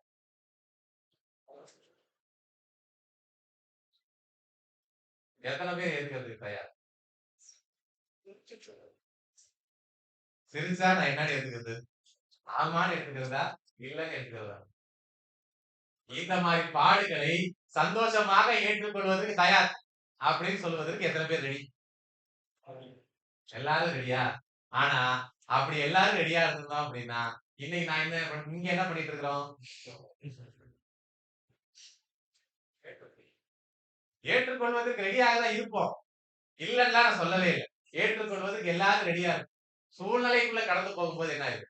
எத்தனை பேர் ஏற்கிறதுக்கு தயார்? சிரிச்சா நான் என்னன்னு ஏத்துக்கிறது? ஆமான்னு எடுத்துக்கிறதா? இல்லன்னு எடுத்துக்கிறதா? இந்த மாதிரி பாடுகளை சந்தோஷமாக ஏற்றுக்கொள்வதற்கு தயார் அப்படின்னு சொல்வதற்கு எத்தனை பேர் ரெடி? எல்லாரும் ரெடியா? ஆனா அப்படி எல்லாரும் ரெடியா இருந்தோம் அப்படின்னா இன்னைக்கு நான் இங்க என்ன பண்ணிட்டு இருக்கிறோம்? ஏற்றுக்கொள்வதற்கு ரெடியாக தான் இருப்போம். இல்லன்னா நான் சொல்லவே இல்லை. ஏற்றுக்கொள்வதற்கு எல்லாரும் ரெடியா இருக்கும். சூழ்நிலைக்குள்ள கடந்து போகும்போது என்ன ஆயிருக்கு?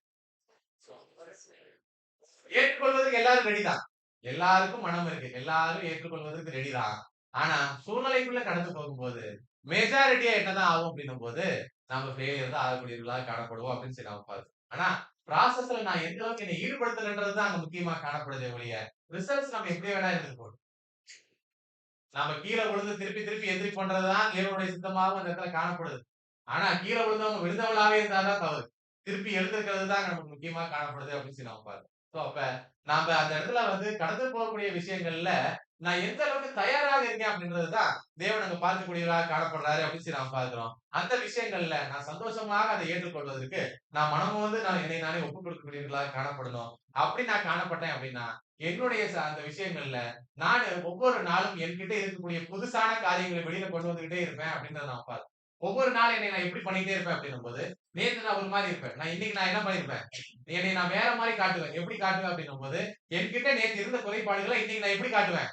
ஏற்றுக்கொள்வதற்கு எல்லாரும் ரெடிதான். எல்லாருக்கும் மனம் இருக்கு. எல்லாரும் ஏற்றுக்கொள்வதற்கு ரெடிதான். ஆனா சூழ்நிலைக்குள்ள கடந்து போகும்போது மெஜாரிட்டியா என்னதான் ஆகும் அப்படின்னும் போது நம்ம ஃபெயிலியர் தான் ஆகக்கூடியவர்களாக காணப்படுவோம் அப்படின்னு சொல்லி நாம பார்க்கிறோம். ஆனா ப்ராசஸ்ல நான் எந்த அளவுக்கு என்னை ஈடுபடுத்தலன்றது தான் அங்க முக்கியமா காணப்படுதே ஒழிய ரிசல்ட்ஸ் நம்ம எப்படி வேணா இருந்துட்டு போகும். நாம கீழே விழுந்து திருப்பி திருப்பி எதிரி பண்றதுதான் தேவனுடைய சித்தமாகவும் அந்த இடத்துல காணப்படுது. ஆனா கீழே விழுந்தவங்க விழுந்தவளாவே இருந்தாதான் தவறு. திருப்பி எழுந்திருக்கிறது தான் நமக்கு முக்கியமா காணப்படுது அப்படின்னு சொல்லி நம்ம பார்க்கிறோம். சோ அப்ப நாம அந்த இடத்துல வந்து கடந்து போகக்கூடிய விஷயங்கள்ல நான் எந்த அளவுக்கு தயாராக இருக்கேன் அப்படின்றதுதான் தேவன் அங்க பார்க்கக்கூடியவராக காணப்படுறாரு அப்படின்னு சொல்லி நாம் பார்க்கிறோம். அந்த விஷயங்கள்ல நான் சந்தோஷமாக அதை ஏற்றுக்கொள்வதற்கு நான் மனமும் வந்து நான் என்னை நானே ஒப்புக் கொடுக்கக்கூடியவர்களாக காணப்படணும். அப்படி நான் காணப்பட்டேன் அப்படின்னா என்னுடைய அந்த விஷயங்கள்ல நான் ஒவ்வொரு நாளும் என்கிட்ட இருக்கக்கூடிய புதுசான காரியங்களை வெளியில கொண்டு வந்துகிட்டே இருப்பேன் அப்படின்றத நான் பார்க்கிறேன். ஒவ்வொரு நாள் என்னை நான் எப்படி பண்ணிட்டே இருப்பேன் அப்படின்னும் போது நேத்து நான் ஒரு மாதிரி இருப்பேன். நான் இன்னைக்கு நான் என்ன பண்ணிருப்பேன்? என்னை நான் வேற மாதிரி காட்டுவேன். எப்படி காட்டுவேன் அப்படின்னும் போது என்கிட்ட நேத்து இருந்த குறைபாடுகளை இன்னைக்கு நான் எப்படி காட்டுவேன்?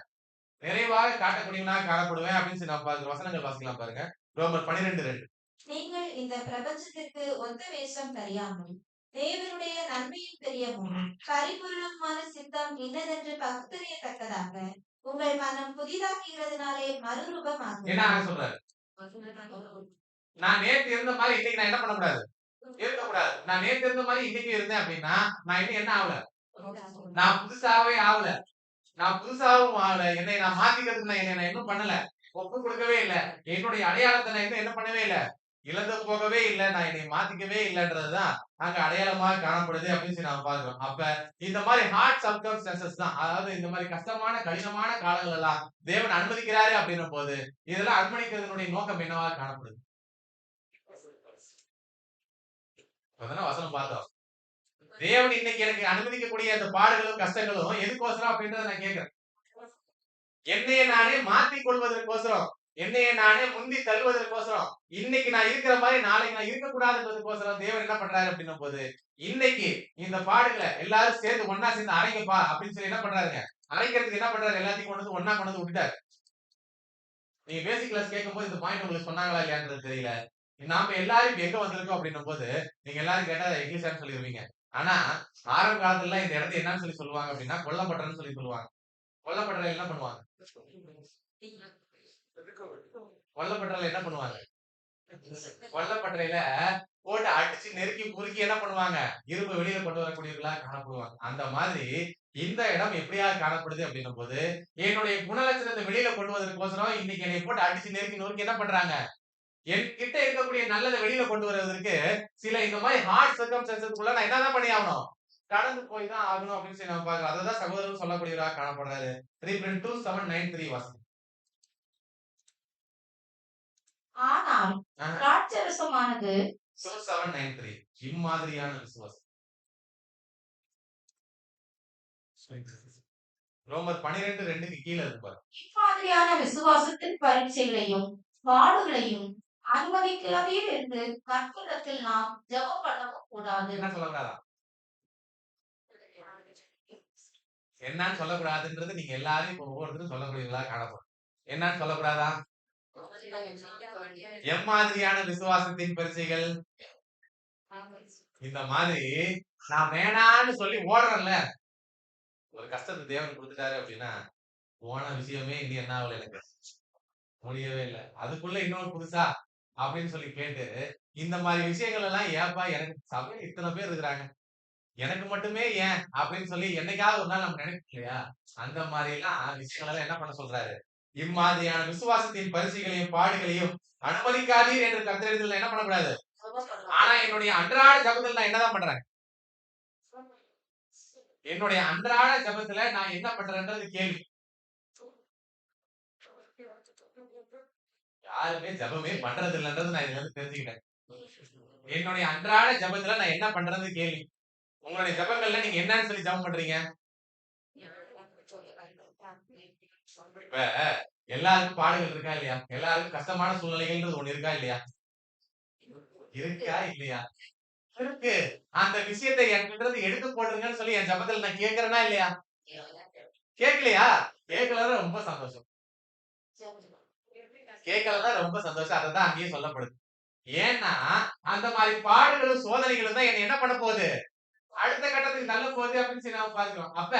நிறைவாக காட்டக்கூடியவனாக காணப்படுவேன் அப்படின்னு சொல்லி நான் பார்க்கிறோம். வசனங்கள் வாசிக்கலாம் பாருங்க. ரோமர் 12:2. நீங்கள் இந்த பிரபஞ்சத்திற்கு ஒத்த வேஷம் தெரியாமல் தேவனுடைய நன்மையும் தெரியவும் பரிபூரணமான சித்தம் இன்னதென்று பகுத்தறியத்தக்கதாக உங்கள் மனம் புதிதாக்குகிறதுனாலே என்ன மறுரூபமாகும். சொல்றாரு? நான் நேத்து இருந்த மாதிரி இன்னைக்கு நான் என்ன பண்ணக்கூடாது? இருக்கக்கூடாது. நான் நேத்து இருந்த மாதிரி இன்னைக்கு இருந்தேன் அப்படின்னா நான் இன்னும் என்ன ஆகல? நான் புதுசாவே ஆகல. நான் புதுசாவும் ஆகல. என்னை நான் மாத்திக்கிறதுக்கு நான் இன்னும் பண்ணல. ஒப்பு கொடுக்கவே இல்ல. என்னுடைய அடையாளத்தை நான் இன்னும் என்ன பண்ணவே இல்ல. இழந்து போகவே இல்ல. நான் என்னை மாத்திக்கவே இல்லன்றதுதான் அங்க அடையாளமாக காணப்படுது அப்படின்னு சொல்லி நாம பார்க்கிறோம். அப்ப இந்த மாதிரி ஹார்ட் சர்க்கம்ஸ்டன்சஸ் தான். அதாவது இந்த மாதிரி கஷ்டமான, கடினமான காலங்கள் எல்லாம் தேவன் அனுமதிக்கிறாரு அப்படின்னும் போது இதெல்லாம் அர்ப்பணிக்கிறதனுடைய நோக்கம் என்னவா காணப்படுது? இப்பதானே வசனம் பார்த்தோம். தேவன் இன்னைக்கு எனக்கு அனுமதிக்கக்கூடிய அந்த பாடுகளும் கஷ்டங்களும் எதுக்கோசரம் அப்படின்றத நான் கேட்கிறேன். என்னைய நானே மாற்றிக் கொள்வதற்கோசரம், என்னைய நானே முந்தி தள்ளுவதற்கோசரம், இன்னைக்கு நான் இருக்கிற மாதிரி நாளைக்கு நான் இருக்கக்கூடாதுன்றதுக்கோசரம் தேவன் என்ன பண்றாரு அப்படின்னும் போது இன்னைக்கு இந்த பாடுகளை எல்லாரும் சேர்ந்து ஒன்னா சேர்ந்து அரைங்கப்பா அப்படின்னு சொல்லி என்ன பண்றாருங்க? அரைக்கிறதுக்கு என்ன பண்றாரு? எல்லாத்தையும் கொண்டு வந்து ஒன்னா கொண்டு வந்து விட்டுட்டாரு. நீங்க பேசிக் கிளாஸ் கேட்கும் போது இந்த பாயிண்ட் உங்களுக்கு சொன்னாங்களா இல்லையான்றது தெரியல. நாம எல்லாரும் இப்ப எங்க வந்திருக்கோம் அப்படின்னும் போது நீங்க எல்லாரும் கேட்டா இங்கிலீஷான்னு சொல்லிடுவீங்க. ஆனா ஆரம்ப காலத்துல இந்த இடத்தை என்னன்னு சொல்லி சொல்லுவாங்க அப்படின்னா கொல்லப்பட்டன்னு சொல்லி சொல்லுவாங்க. கொல்லப்பட்டல என்ன பண்ணுவாங்க? கொல்லப்பட்டல என்ன பண்ணுவாங்க? கொல்லப்பட்டறையில போட்டு அடிச்சு நெருக்கி குறுக்கி என்ன பண்ணுவாங்க? இரும்பு வெளியில கொண்டு வரக்கூடியவர்களா காணப்படுவாங்க. அந்த மாதிரி இந்த இடம் எப்படியா காணப்படுது அப்படின்னும் போது என்னுடைய குணலட்சணத்தை வெளியில கொண்டு வருவதற்கோசரம் இன்னைக்கு என்னை போட்டு அடிச்சு நெருக்கி நொறுக்கி என்ன பண்றாங்க? என்கிட்ட இருக்கக்கூடிய நல்லதை வெளியில கொண்டு வருவதற்கு சில இந்த மாதிரி ஹார்ட் சர்க்கம்ஸ்டன்சஸ்க்குள்ள நான் என்னதான் பண்ணி ஆகணும்? கடந்து போய் தான் ஆகணும் அப்படின்னு சொல்லி நம்ம பார்க்கிறோம். அததான் சகோதரர் சொல்லக்கூடியவராக காணப்படுறாரு. 3:2-7:9:3 வாசம். ஆனால் திராட்சரசமானது So 793 இம்மாதிரியான விசுவாசம். ரோமர் 12:2க்கு கீழ இருக்கு பாருங்க. இம்மாதிரியான விசுவாசத்தின் பரீட்சைகளையும் பாடுகளையும் அனுமதிக்காதீர் என்று கர்த்தரிடத்தில் நாம் ஜெபம் பண்ணவும் கூடாது. என்ன சொல்லக்கூடாதா? என்னன்னு சொல்லக்கூடாதுன்றது நீங்க எல்லாரும் இப்ப ஒவ்வொருத்தரும் சொல்லக்கூடியவங்களா காணப்படும். என்னன்னு சொல்லக்கூடாதா? எம்மாதிரியான விசுவாசத்தின் பரீட்சைகள். இந்த மாதிரி நான் வேணான்னு சொல்லி ஓடுறேன்ல, ஒரு கஷ்டத்தை தேவன் கொடுத்துட்டாரு அப்படின்னா போன விஷயமே இன்னும் என்ன ஆகல, எனக்கு முடியவே இல்லை, அதுக்குள்ள இன்னொரு புதுசா அப்படின்னு சொல்லி கேட்டு இந்த மாதிரி விஷயங்கள் எல்லாம் ஏப்பா எனக்கு சபையில இத்தனை பேர் இருக்கிறாங்க, எனக்கு மட்டுமே ஏன் அப்படின்னு சொல்லி என்னைக்காவது ஒரு நாள் நம்ம நினைக்கணும் இல்லையா? அந்த மாதிரி எல்லாம் விஷயங்கள் எல்லாம் என்ன பண்ண சொல்றாரு? இம்மாதிரியான விசுவாசத்தின் பரிசுகளையும் பாடுகளையும் அனுமதிக்காதீர் என்று கர்த்தரிடத்தில் என்ன பண்ணக்கூடாது. ஆனா என்னுடைய அன்றாட ஜபத்தில் நான் என்னதான் பண்றேன்? என்னுடைய அன்றாட ஜபத்துல நான் என்ன பண்றேன்றது கேள்வி. யாருமே ஜபமே பண்றது இல்லைன்றது நான் இதுல இருந்து தெரிஞ்சுக்கிட்டேன். என்னுடைய அன்றாட ஜபத்துல நான் என்ன பண்றது கேள்வி. உங்களுடைய ஜபங்கள்ல நீங்க என்னன்னு சொல்லி ஜபம் பண்றீங்க? இப்ப எல்லாருக்கும் பாடுகள் இருக்கா இல்லையா? எல்லாருக்கும் கஷ்டமான சூழ்நிலைகள்ன்றது ஒண்ணு இருக்கா இல்லையா? இருக்கா இல்லையா? இருக்கு. அந்த விஷயத்தை என்கிட்ட எடுத்து போட்டுருங்கன்னு சொல்லி என் ஜபத்துல நான் கேட்கிறேனா இல்லையா? கேட்கலையா? கேட்கலன்னா ரொம்ப சந்தோஷம். கேட்கலன்னா ரொம்ப சந்தோஷம். அததான் அங்கேயே சொல்லப்படுது. ஏன்னா அந்த மாதிரி பாடுகளும் சோதனைகளும் தான் என்ன பண்ண போகுது, அடுத்த கட்டத்துக்கு தள்ள போகுது அப்படின்னு சொல்லி நாம பார்க்கிறோம். அப்ப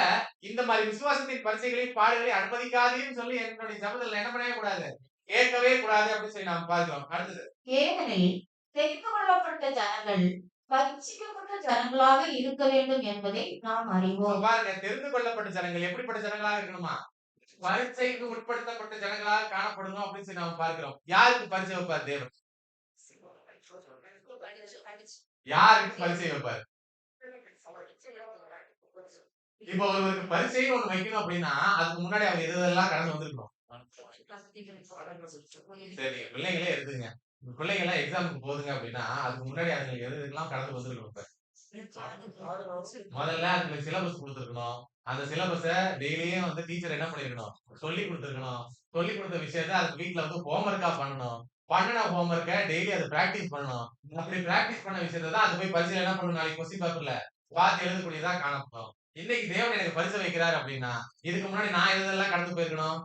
இந்த மாதிரி விசுவாசத்தின் பரீட்சைகளையும் பாடுகளை அனுமதிக்காதீன்னு சொல்லி என்னுடைய ஜபத்துல என்ன பண்ணவே கூடாது, கேட்கவே கூடாது அப்படின்னு சொல்லி நாம பார்க்கிறோம். அடுத்தது, ஏனெனில் தெரிந்து கொள்ளப்பட்ட ஜனங்கள் பரீட்சிக்கப்பட்ட ஜனங்களாக இருக்க வேண்டும் என்பதை நாம் அறிவோம். பாருங்க, தெரிந்து கொள்ளப்பட்ட ஜனங்கள் எப்படிப்பட்ட ஜனங்களாக இருக்கணுமா? பரீட்சைக்கு உட்படுத்தப்பட்ட ஜனங்களாக காணப்படணும் அப்படின்னு சொல்லி நாம பார்க்கிறோம். யாருக்கு பரிச்சை வைப்பார் தேவன்? யாருக்கு பரிச்சை வைப்பார்? இப்ப ஒருவருக்கு பரிச்சைன்னு ஒண்ணு வைக்கணும் அப்படின்னா அதுக்கு முன்னாடி அவர் எதெல்லாம் கடந்து வந்திருக்கணும். சரி, பிள்ளைங்களே இருக்குங்க, பிள்ளைங்க எல்லாம் எக்ஸாமுக்கு போகுதுங்க அப்படின்னா அதுக்கு முன்னாடி அதுங்களுக்கு எதெல்லாம் கடந்து வந்திருக்கணும். முதல்ல அதுங்களுக்கு சிலபஸ் கொடுத்துருக்கணும். அந்த சிலபஸ டெய்லியும் வந்து டீச்சர் என்ன பண்ணிருக்கணும், சொல்லி கொடுத்துருக்கணும். சொல்லி கொடுத்த விஷயத்த அதுக்கு வீட்டுல வந்து ஹோம்ஒர்க்கா பண்ணணும். பண்ணின ஹோம்ஒர்க்க டெய்லி அதை பிராக்டிஸ் பண்ணணும். அப்படி பிராக்டிஸ் பண்ண விஷயத்த தான் அது போய் பரிசையில என்ன பண்ணணும், நாளைக்கு கொஸ்டின் பேப்பர்ல பார்த்து எழுதக்கூடியதா காணப்படும். இன்னைக்கு தேவன் எனக்கு பரிசை வைக்கிறாரு அப்படின்னா இதுக்கு முன்னாடி நான் எதெல்லாம் கடந்து போயிருக்கணும்.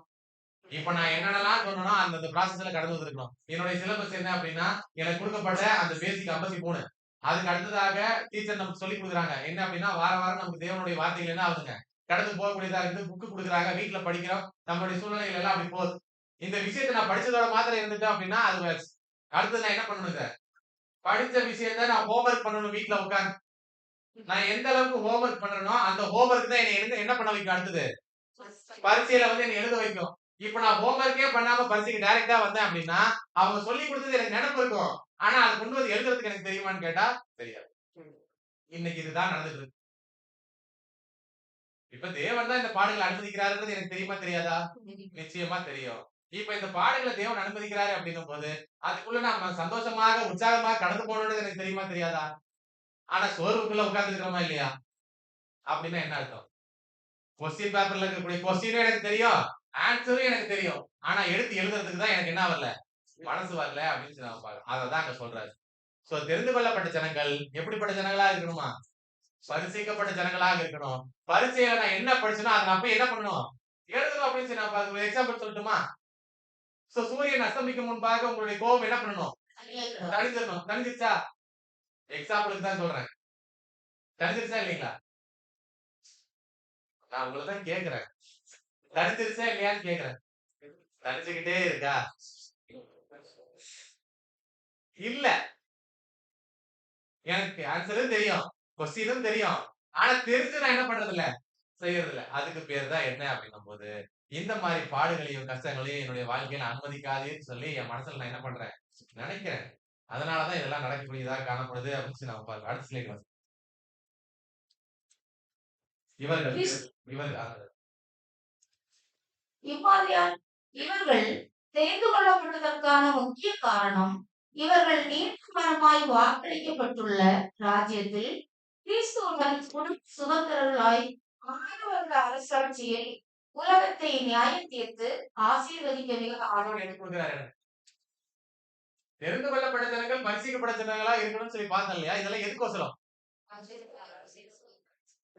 இப்ப நான் என்னென்னலாம் சொன்னனோ அந்த ப்ராசஸ்ல கடந்து வந்திருக்கணும். என்னுடைய சிலபஸ் என்ன அப்படின்னா எனக்கு கொடுக்கப்பட்ட அந்த பேசிக் 53. அதுக்கு அடுத்ததாக டீச்சர் நமக்கு சொல்லி கொடுக்குறாங்க என்ன அப்படின்னா வாரம் வாரம் நமக்கு தேவனுடைய வார்த்தைகள் என்ன ஆகுதுங்க கடந்து போகக்கூடியதா இருந்து புக்கு கொடுக்குறாங்க, வீட்டுல படிக்கிறோம், நம்மளுடைய சூழ்நிலைகள் எல்லாம் அப்படி போகுது. இந்த விஷயத்தை நான் படிச்சதோட மாத்திரம் இருந்துட்டேன் அப்படின்னா அது அடுத்தது நான் என்ன பண்ணணுங்க, படிச்ச விஷயத்த நான் ஹோம்ஒர்க் பண்ணணும். வீட்டுல உட்காந்து நான் எந்த அளவுக்கு ஹோம்ஒர்க் பண்றேனோ அந்த ஹோம்ஒர்க் தான் என்ன பண்ண வைக்கும், அடுத்தது பரீட்சையில வந்து என்ன எழுத வைக்கும். இப்ப நான் ஹோம்ஒர்க்கே பண்ணாம பரீட்சைக்கு டைரக்டா வந்தேன் அப்படின்னா அவங்க சொல்லி கொடுத்தது எனக்கு நினைப்பு இருக்கும், ஆனா அதை கொண்டு வந்து எழுதுறதுக்கு எனக்கு தெரியுமான்னு கேட்டா தெரியாது. இன்னைக்கு இதுதான் நடந்துட்டு இருக்கு. இப்ப தேவன் தான் இந்த பாடுகளை அனுமதிக்கிறாருன்றது எனக்கு தெரியுமா தெரியாதா? நிச்சயமா தெரியும். இப்ப இந்த பாடுகளை தேவன் அனுமதிக்கிறாரு அப்படின்னும் போது அதுக்குள்ள நம்ம சந்தோஷமாக உற்சாகமாக கடந்து போகணுன்றது எனக்கு தெரியுமா தெரியாதா? ஆனா சோர்வுக்குள்ள உட்கார்ந்து இருக்கிறோமா இல்லையா? அப்படின்னா என்ன அர்த்தம்? கொஸ்டின் பேப்பர்ல இருக்கக்கூடிய கொஸ்டினும் எனக்கு தெரியும், ஆன்சரும் எனக்கு தெரியும், ஆனா எடுத்து எழுதுறதுக்கு தான் எனக்கு என்ன வரல, மனசு வரல அப்படின்னு சொல்லி நம்ம பார்க்கிறோம். அததான் அங்க சொல்றாரு. சோ தெரிந்து கொள்ளப்பட்ட ஜனங்கள் எப்படிப்பட்ட ஜனங்களா இருக்கணுமா? பரிசீலிக்கப்பட்ட ஜனங்களாக இருக்கணும். பரீட்சையில நான் என்ன படிச்சனோ அதை நான் போய் என்ன பண்ணணும், எழுதணும் அப்படின்னு சொல்லி நான் ஒரு எக்ஸாம்பிள் சொல்லட்டுமா? சோ சூரியன் அஸ்தமிக்கும் முன்பாக உங்களுடைய கோபம் என்ன பண்ணணும், தணிஞ்சிடணும். தணிஞ்சிருச்சா? எக்ஸாம்பிளுக்கு தான் சொல்றேன். தணிஞ்சிருச்சா இல்லைங்களா? நான் உங்களை தான் கேட்கிறேன், தணிஞ்சிருச்சா இல்லையான்னு கேட்கிறேன். தணிஞ்சுக்கிட்டே இருக்கா? இல்ல. எனக்கு ஆன்சரும் தெரியும், கொஸ்டினும் தெரியும், ஆனா தெரிஞ்சு நான் என்ன பண்றது இல்ல, செய்யறது இல்ல. அதுக்கு பேர் தான் என்ன அப்படின்னும் போது இந்த மாதிரி பாடுகளையும் கஷ்டங்களையும் என்னுடைய வாழ்க்கையில அனுமதிக்காதேன்னு சொல்லி என் மனசுல நான் என்ன பண்றேன், நினைக்கிறேன். அதனாலதான் இதெல்லாம் நடக்கக்கூடியதா காணப்படுது அப்படின்னு சொல்லி நம்ம பார்க்கலாம். அடுத்த ஸ்லைட் வந்து இவர்கள் இவர்கள் இம்மாதிரியான இவர்கள் தெரிந்து கொள்ளப்பட்டதற்கான முக்கிய காரணம் இவர்கள் நீண்டகாலமாய் வாக்களிக்கப்பட்டுள்ள ராஜ்யத்தில் கிறிஸ்துவுடன் உடன் சுதந்திரர்களாய் 6 வருட அரசாட்சியில் உலகத்தை நியாயம் தீர்த்து ஆசீர்வதிக்க மிக ஆண்டவர் எடுத்து கொடுக்கிறாரு. தெரிந்து கொள்ளப்பட்ட ஜனங்கள் பரிசுக்கப்பட்ட ஜனங்களா இருக்கணும்னு சொல்லி பார்த்தோம் இல்லையா? இதெல்லாம் எதுக்கோசரம்?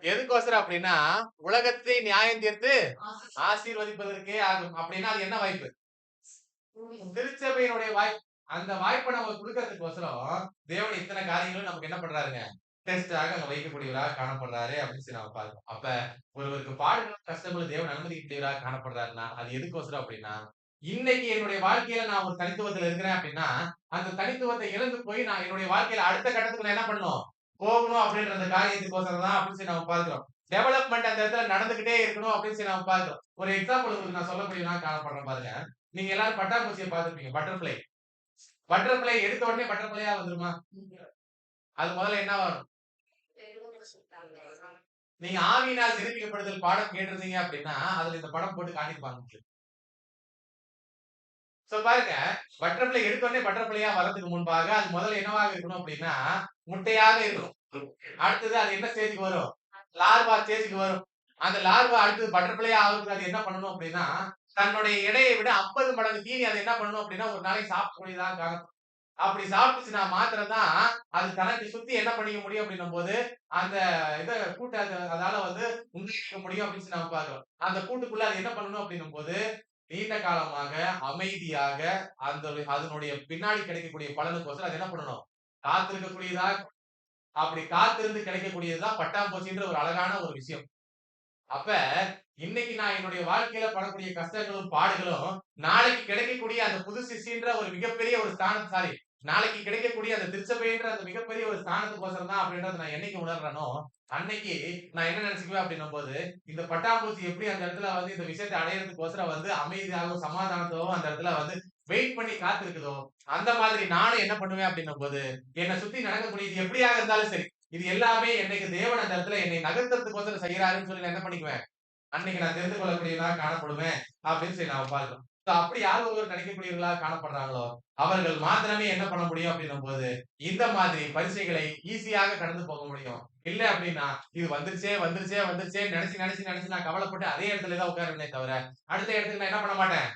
எதுக்கோசரம் அப்படின்னா உலகத்தை நியாயம் தீர்த்து ஆசீர்வதிப்பதற்கே ஆகும். அப்படின்னா அது என்ன வாய்ப்பு? திருச்சபையினுடைய வாய்ப்பு. அந்த வாய்ப்பை நம்ம கொடுக்கறதுக்கோசரம் தேவன் இத்தனை காரியங்களும் நமக்கு என்ன பண்றாருங்க? டெஸ்டாக அங்க வைக்கக்கூடியவராக காணப்படுறாரு அப்படின்னு சொல்லி நம்ம பார்க்கிறோம். அப்ப ஒருவருக்கு பாடுகளும் கஷ்டங்களும் தேவன் அனுமதிக்கக்கூடியவராக காணப்படுறாருன்னா அது எதுக்கோசரம் அப்படின்னா இன்னைக்கு என்னுடைய வாழ்க்கையில நான் ஒரு தனித்துவத்துல இருக்கிறேன் அப்படின்னா அந்த தனித்துவத்தை இழந்து போய் நான் என்னுடைய வாழ்க்கையில அடுத்த கட்டத்துக்கு நான் என்ன பண்ணணும் போகணும் அப்படின்ற அந்த காரியத்துக்கோசரம் தான் அப்படின்னு சொல்லி நம்ம பார்க்கிறோம். டெவலப்மெண்ட் அந்த இடத்துல நடந்துகிட்டே இருக்கணும் அப்படின்னு சொல்லி நம்ம பார்க்கிறோம். ஒரு எக்ஸாம்பிள் உங்களுக்கு நான் சொல்லக்கூடியவனா காணப்படுறேன் பாருங்க. நீங்க எல்லாரும் பட்டாம்பூச்சியை பார்த்திருப்பீங்க. பட்டர்ஃபிளை. பட்டர்ஃபிளை எடுத்த உடனே பட்டர்ஃபிளையா வந்துருமா? அது முதல்ல என்ன வரும்? நீங்க ஆவியினால் நிரூபிக்கப்படுதல் பாடம் கேட்டிருந்தீங்க அப்படின்னா அதுல இந்த படம் போட்டு காட்டிருப்பாங்க. சோ பாருங்க, பட்டர்ஃபிளை எடுத்தோடனே பட்டர்ஃபிளையா வரதுக்கு முன்பாக அது முதல்ல என்னவாக இருக்கணும் அப்படின்னா முட்டையாக இருக்கணும். அடுத்தது அது என்ன ஸ்டேஜுக்கு வரும்? லார்வா ஸ்டேஜுக்கு வரும். அந்த லார்வா அடுத்தது பட்டர்ஃபிளையா ஆகுறதுக்கு அது என்ன பண்ணணும் அப்படின்னா தன்னுடைய எடையை விட 50 மடங்கு தீனி அது என்ன பண்ணணும் அப்படின்னா ஒரு நாளைக்கு சாப்பிடக்கூடியதாக காணும். அப்படி சாப்பிட்டுச்சுன்னா மாத்திரம் தான் அது தனக்கு சுத்தி என்ன பண்ணிக்க முடியும் அப்படின்னும் போது அந்த இத கூட்ட அதால வந்து உண்டாக்க முடியும் அப்படின்னு சொல்லி நம்ம பார்க்கிறோம். அந்த கூட்டுக்குள்ள அது என்ன பண்ணணும் அப்படின்னும் போது நீண்ட காலமாக அமைதியாக அந்த அதனுடைய பின்னாடி கிடைக்கக்கூடிய பலனுக்கோசரம் அது என்ன பண்ணணும்? காத்திருக்கக்கூடியதா. அப்படி காத்திருந்து கிடைக்கக்கூடியதுதான் பட்டாம்பூச்சின்ற ஒரு அழகான ஒரு விஷயம். அப்ப இன்னைக்கு நான் என்னுடைய வாழ்க்கையில படக்கூடிய கஷ்டங்களும் பாடுகளும் நாளைக்கு கிடைக்கக்கூடிய அந்த புது சிஷ்யன்ற ஒரு மிகப்பெரிய ஒரு ஸ்தானம் சாரி நாளைக்கு கிடைக்கக்கூடிய அந்த திருச்சபைன்ற அந்த மிகப்பெரிய ஒரு ஸ்தானத்துக்கோசரம் தான் அப்படின்றத நான் என்னைக்கு உணர்றேனோ அன்னைக்கு நான் என்ன நினைச்சுக்குவேன் அப்படின்னும் போது இந்த பட்டாம்பூச்சி எப்படி அந்த இடத்துல வந்து இந்த விஷயத்தை அடையறதுக்கோசரம் வந்து அமைதியாகவும் சமாதானத்தோவும் அந்த இடத்துல வந்து வெயிட் பண்ணி காத்திருக்குதோ அந்த மாதிரி நானும் என்ன பண்ணுவேன் அப்படின்னும் போது என்னை சுத்தி நடக்கக்கூடியது எப்படியாக இருந்தாலும் சரி இது எல்லாமே என்னைக்கு தேவன் அந்த இடத்துல என்னை நகர்த்துறதுக்கோசரம் செய்யறாருன்னு சொல்லி நான் என்ன பண்ணிக்குவேன் அன்னைக்கு நான் தெரிந்து கொள்ளக்கூடியவர்களாக காணப்படுவேன் அப்படின்னு சொல்லி நாம பார்க்கிறோம். அப்படி யார் ஒருவர் நினைக்கக்கூடியவர்களாக காணப்படுறாங்களோ அவர்கள் மாத்திரமே என்ன பண்ண முடியும் அப்படின்னும் போது இந்த மாதிரி பரீட்சைகளை ஈஸியாக கடந்து போக முடியும். இல்ல அப்படின்னா இது வந்துருச்சே வந்துருச்சே வந்துருச்சே நினைச்சு நினைச்சு நினைச்சு நான் கவலைப்பட்டு அதே இடத்துல தான் உட்காருவேனே தவிர அடுத்த இடத்துக்கு நான் என்ன பண்ண மாட்டேன்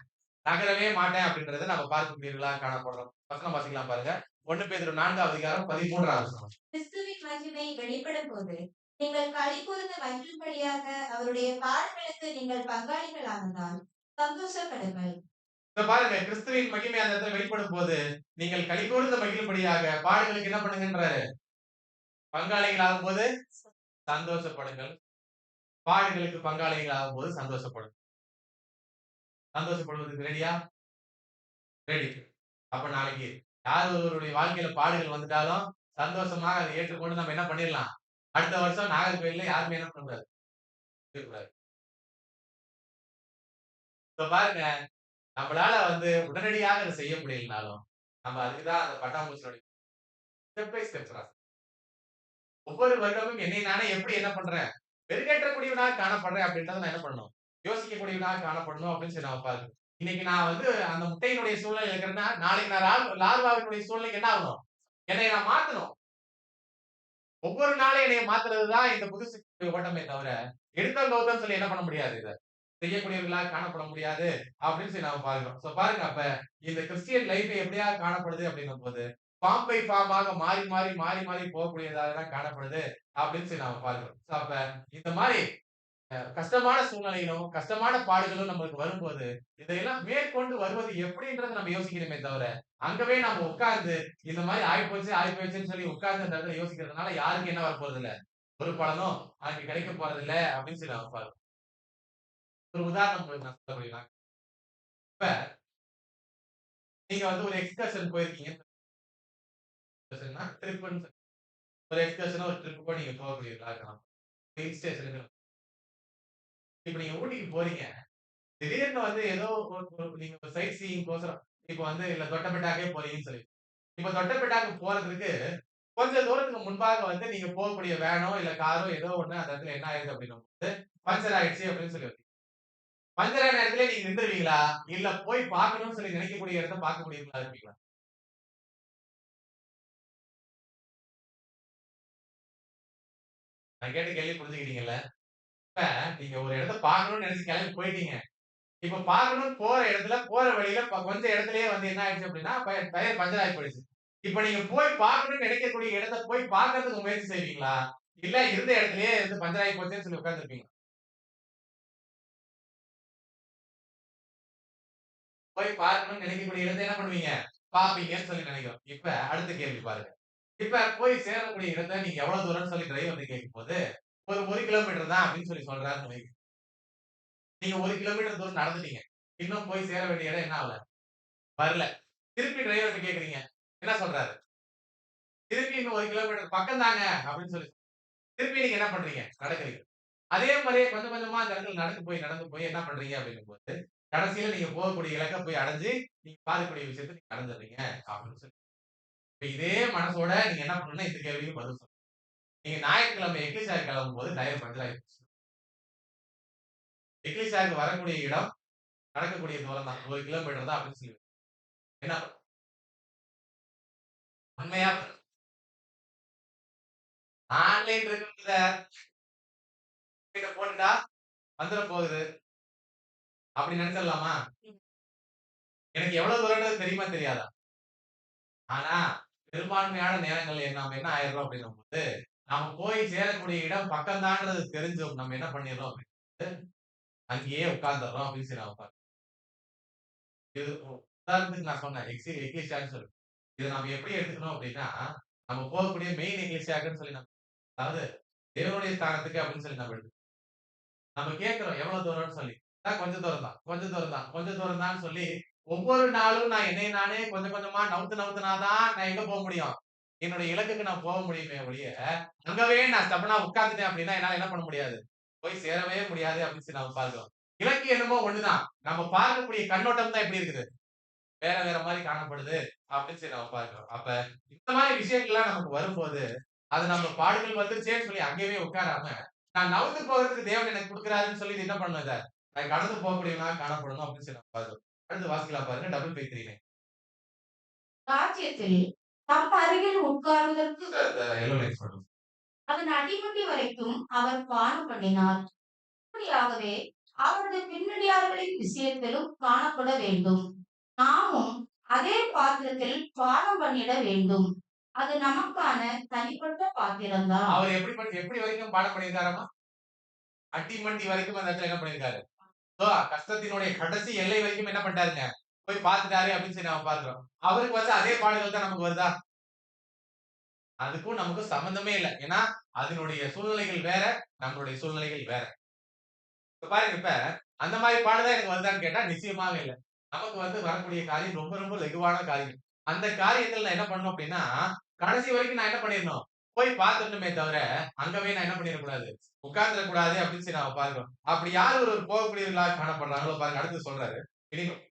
நகரவே மாட்டேன் அப்படின்றத நம்ம பார்க்கக்கூடியவர்களாக காணப்படுறோம். வசனம் வாசிக்கலாம் பாருங்க. 1 பேதுரு 4வது அதிகாரம் 13வது வசனம். கிறிஸ்துவின் மகிமை வெளிப்படும் போது நீங்கள் களிகூர்ந்து மகிழும்படியாக அவருடைய பாடுகளுக்கு நீங்கள் பங்காளிகளானதால் சந்தோஷப்படுங்கள். இப்ப பாருங்க கிறிஸ்துவின் மகிமை அந்த இடத்துல வெளிப்படும் போது நீங்கள் களிகூர்ந்து மகிழும்படியாக பாடுகளுக்கு என்ன பண்ணுங்கன்றாரு? பங்காளிகள் ஆகும் போது சந்தோஷப்படுங்கள். பாடுகளுக்கு பங்காளிகள் ஆகும் போது சந்தோஷப்படுங்க. சந்தோஷப்படுவதற்கு ரெடியா? ரெடி. அப்ப நாளைக்கு யார் ஒருவருடைய வாழ்க்கையில பாடுகள் வந்துட்டாலும் சந்தோஷமாக அதை ஏற்றுக்கொண்டு நம்ம என்ன பண்ணிடலாம்? அடுத்த வருஷம் நாகர்கோயில்ல யாருமே என்ன பண்ணக்கூடாது? இருக்கக்கூடாது. இப்ப பாருங்க நம்மளால வந்து உடனடியாக அதை செய்ய முடியலனாலும் நம்ம அதுக்குதான் அந்த பட்டாம்பூச்சியோட ஸ்டெப் பை ஸ்டெப் ப்ராசஸ். ஒவ்வொரு வருடமும் என்னை நானே எப்படி என்ன பண்றேன்? மெருகேற்றக்கூடியவனாக காணப்படுறேன் அப்படின்றத நான் என்ன பண்ணணும்? யோசிக்கக்கூடியவனாக காணப்படணும் அப்படின்னு சொல்லி நான் பாருங்க. இன்னைக்கு நான் வந்து அந்த முட்டையினுடைய சூழ்நிலை இருக்கிறேன்னா நாளைக்கு நான் லார்வாவினுடைய சூழ்நிலைக்கு என்ன ஆகணும்? என்னை நான் மாத்தணும். ஒவ்வொரு நாளும் என்னைய மாத்துறதுதான் இந்த புதுசு ஓட்டமே தவிர எடுத்த கௌதம் சொல்லி என்ன பண்ண முடியாது இத செய்யக்கூடியவர்களாக காணப்பட முடியாது அப்படின்னு சொல்லி நாம பாக்குறோம். சோ பாருங்க அப்ப இந்த கிறிஸ்டியன் லைஃப் எப்படியா காணப்படுது அப்படின்னும் போது ஃபார்ம் பை ஃபார்மாக மாறி மாறி மாறி மாறி போகக்கூடியதாக தான் காணப்படுது அப்படின்னு சொல்லி நாம பாக்குறோம். சோ அப்ப இந்த மாதிரி கஷ்டமான சூழ்நிலைகளும் கஷ்டமான பாடுகளும் நம்மளுக்கு வரும்போது இதையெல்லாம் மேற்கொண்டு வருவது எப்படின்றத நம்ம யோசிக்கிறோமே தவிர அங்கவே நம்ம உட்கார்ந்து இந்த மாதிரி ஆயிப்போச்சுன்னு சொல்லி உட்கார்ந்து அந்த இடத்துல யோசிக்கிறதுனால யாருக்கு என்ன வர போறது இல்ல ஒரு பலனும் அங்க கிடைக்க போறது இல்ல அப்படின்னு சொல்லி நம்ம பாருங்க. ஒரு உதாரணம் உங்களுக்கு நான் சொல்ல முடியுமா? இப்ப நீங்க வந்து ஒரு எக்ஸ்கர்ஷன் போயிருக்கீங்க. ட்ரிப்னு ஒரு எக்ஸ்கர்ஷனோ ஒரு ட்ரிப்புக்கோ நீங்க போகக்கூடியவர்களா இருக்கலாம். ஹில் ஸ்டேஷனுக்கு இப்ப நீங்க ஊட்டிக்கு போறீங்க. திடீர்னு வந்து ஏதோ நீங்க ஒரு சைட் சீயிங்க்கோசரம் இப்ப வந்து இல்ல தொட்டபெட்டாக்கே போறீங்கன்னு சொல்லி. இப்ப தொட்டபெட்டாக்கு போறதுக்கு கொஞ்சம் தூரத்துக்கு முன்பாக வந்து நீங்க போகக்கூடிய வேனோ இல்ல காரோ ஏதோ ஒண்ணு அந்த இடத்துல என்ன ஆயிடுது அப்படின்னும்போது பஞ்சர் ஆயிடுச்சு அப்படின்னு சொல்லி பஞ்சர் ஆன இடத்துல நீங்க நின்றுவீங்களா? இல்ல போய் பார்க்கணும்னு சொல்லி நினைக்கக்கூடிய இடத்த பார்க்கக்கூடியவங்களா இருப்பீங்களா? நான் கேட்ட கேள்வி புரிஞ்சுக்கிட்டீங்கல்ல? இப்ப நீங்க ஒரு இடத்த பார்க்கணும்னு நெனச்சு கெளம்பி போயிட்டீங்க. இப்ப பார்க்கணும்னு போற இடத்துல, போற வழியில கொஞ்ச இடத்திலேயே வந்து என்ன ஆயிடுச்சு அப்டின்னா, டயர் பஞ்சர் ஆயி போயிடுச்சு. இப்ப நீங்க போய் பார்க்கணும்னு நினைக்கக்கூடிய இடத்த போய் பார்க்கறதுக்கு முயற்சி செய்வீங்களா? இல்ல இருந்த இடத்திலேயே இருந்து பஞ்சர் ஆயி போச்சேன்னு சொல்லி உட்கார்ந்திருப்பீங்களா? போய் பார்க்கணும்னு நினைக்கக்கூடிய இடத்த என்ன பண்ணுவீங்க? பார்ப்பீங்கன்னு சொல்லி நினைக்கிறோம். இப்ப அடுத்த கேள்வி பாருங்க. இப்ப போய் சேரக்கூடிய இடத்த நீங்க எவ்வளவு தூரம்னு சொல்லி டிரைவர்ட்ட கேட்கும்போது, ஒரு 1 கிலோமீட்டர் தான் அப்படின்னு சொல்லி சொல்றாருன்னு வைங்க. நீங்க 1 கிலோமீட்டர் தூரம் நடந்துட்டீங்க. இன்னும் போய் சேர வேண்டிய இடம் என்ன ஆகல? வரல. திருப்பி டிரைவர்ட்ட கேட்கிறீங்க. என்ன சொல்றாரு? திருப்பி இன்னும் 1 கிலோமீட்டர் பக்கம் தாங்க அப்படின்னு சொல்லி திருப்பி நீங்க என்ன பண்றீங்க? நடக்கிறீங்க. அதே மாரியே கொஞ்சம் கொஞ்சமா அந்த இடத்துல நடந்து போய் என்ன பண்றீங்க அப்படின்னும்போது, கடைசியில நீங்க போகக்கூடிய இலக்க போய் அடைஞ்சு, நீங்க பார்க்கக்கூடிய விஷயத்த நீங்க அடைஞ்சிடுறீங்க அப்படின்னு சொல்லி. இப்ப இதே மனசோட நீங்க என்ன பண்ணணும்னா இந்த கேள்விக்கு பதில் சொல்லணும். நீங்க ஞாயிற்றுக்கிழமை எக்லிஷியாக்கு கிளம்பும்போது டயர் பஞ்சர் ஆயிடுச்சு. எக்லிஷியாக்கு வரக்கூடிய இடம் நடக்கக்கூடிய தூரம் தான். 1 கிலோமீட்டர் தான் அப்படின்னு சொல்லி. என்ன உண்மையா ஆன்லைன் இருக்குல்ல இத போட்டுட்டா வந்துற போகுது. அப்படி நினைச்சிடலாமா? எனக்கு எவ்வளவு தூரம்ன்றது தெரியுமா தெரியாதா? ஆனா, பெரும்பான்மையான நேரங்கள்ல நாம என்ன ஆயிடுறோம் அப்படின்னும்போது, நாம போய் சேரக்கூடிய இடம் பக்கம் தான்ன்றது தெரிஞ்சும் நம்ம என்ன பண்ணிடுறோம் அப்படின்னும்போது, அங்கேயே உட்கார்ந்துடுறோம் அப்படின்னு சொல்லி நாம இது உதாரணத்துக்கு நான் சொன்னேன். எக்லிசியான்னு சொல்லி. இத நம்ம எப்படி எடுத்துக்கணும் அப்படின்னா, நம்ம போகக்கூடிய மெயின் எக்லிசியாக்குன்னு சொல்லி அதாவது தேவனுடைய ஸ்தானத்துக்கு அப்படின்னு சொல்லி நம்ம எடுத்துக்கணும். நம்ம கேட்கிறோம் எவ்வளவு தூரம்னு சொல்லி. கொஞ்சம் தூரம் தான், கொஞ்சம் தூரம் தான், கொஞ்சம் தூரம் தான்னு சொல்லி, ஒவ்வொரு நாளும் நான் என்னைய நானே கொஞ்சம் கொஞ்சமா நவுத்துனா தான் நான் எங்க போ முடியும்? என்னுடைய இலக்குக்கு நான் போக முடியுமே ஒழிய, அங்கவே நான் ஸ்டெப்பனா உட்கார்ந்துட்டேன் அப்படின்னா, என்னால என்ன பண்ண முடியாது? போய் சேரவே முடியாது அப்படின்னு சொல்லி நம்ம பார்க்கிறோம். இலக்கு என்னமோ ஒண்ணுதான். நம்ம பார்க்கக்கூடிய கண்ணோட்டம் தான் எப்படி இருக்குது? வேற வேற மாரி காணப்படுது அப்படின்னு சொல்லி நம்ம பார்க்கிறோம். அப்ப இந்த மாரி விஷயங்கள்லாம் நமக்கு வரும்போது, அது நம்ம பாடுகள் வந்துருச்சேன்னு சொல்லி அங்கேயே உட்காராம, நான் நவுந்து போகறதுக்கு தேவன் எனக்கு குடுக்குறாருன்னு சொல்லி இது என்ன பண்ணணும் இத? நான் கடந்து போகக்கூடியவனா காணப்படணும் அப்படின்னு சொல்லி நம்ம பார்க்கிறோம். அடுத்து வாசிக்கலாம் பாருங்க. டபுள் பை 3 ராஜ்யத்தில் தம் அருகில் உட்காருவதற்கு இந்த எல்லோ லைன்ஸ் மட்டும். அதன் அடிமுடி வரைக்கும் அவர் பானம் பண்ணினார். இப்படியாகவே அவரது பின்னடியார்களின் விஷயத்திலும் காணப்பட வேண்டும். நாமும் அதே பாத்திரத்தில் பானம் பண்ணிட வேண்டும். அது நமக்கான தனிப்பட்ட பாத்திரம்தான். அவர் எப்படி வரைக்கும் பாடம் பண்ணியிருக்காராமா? அடிமண்டி வரைக்கும் அந்த இடத்துல என்ன பண்ணியிருக்காரு? சோ கஷ்டத்தினுடைய கடைசி எல்லை வரைக்கும் என்ன பண்ணிட்டாருங்க? போய் பார்த்துட்டாரு அப்படின்னு சொல்லி நம்ம பார்க்கிறோம். அவருக்கு வந்து அதே பாடுகள் தான் நமக்கு வருதா? அதுக்கும் நமக்கும் சம்மந்தமே இல்ல. ஏன்னா, அதனுடைய சூழ்நிலைகள் வேற, நம்மளுடைய சூழ்நிலைகள் வேற. இப்ப பாருங்க அந்த மாரி பாடுதான் எனக்கு வருதான்னு கேட்டா நிச்சயமாக இல்ல. நமக்கு வந்து வரக்கூடிய காரியம் ரொம்ப ரொம்ப லெகுவான காரியம். அந்த காரியத்துல நான் என்ன பண்ணணும் அப்டின்னா, கடைசி வரைக்கும் நான் என்ன பண்ணிறணும்? போய் பார்த்துடணுமே தவிர, அங்கவே நான் என்ன பண்ணிறக்கூடாது? உட்கார்ந்துறக் கூடாது அப்டின்னு சொல்லி நாம பார்க்கிறோம். அப்படி யார் ஒருவர் போகக்கூடியவர்களாக காணப்படுறாங்களோ பாருங்க அடுத்து சொல்றாரு. எனினும்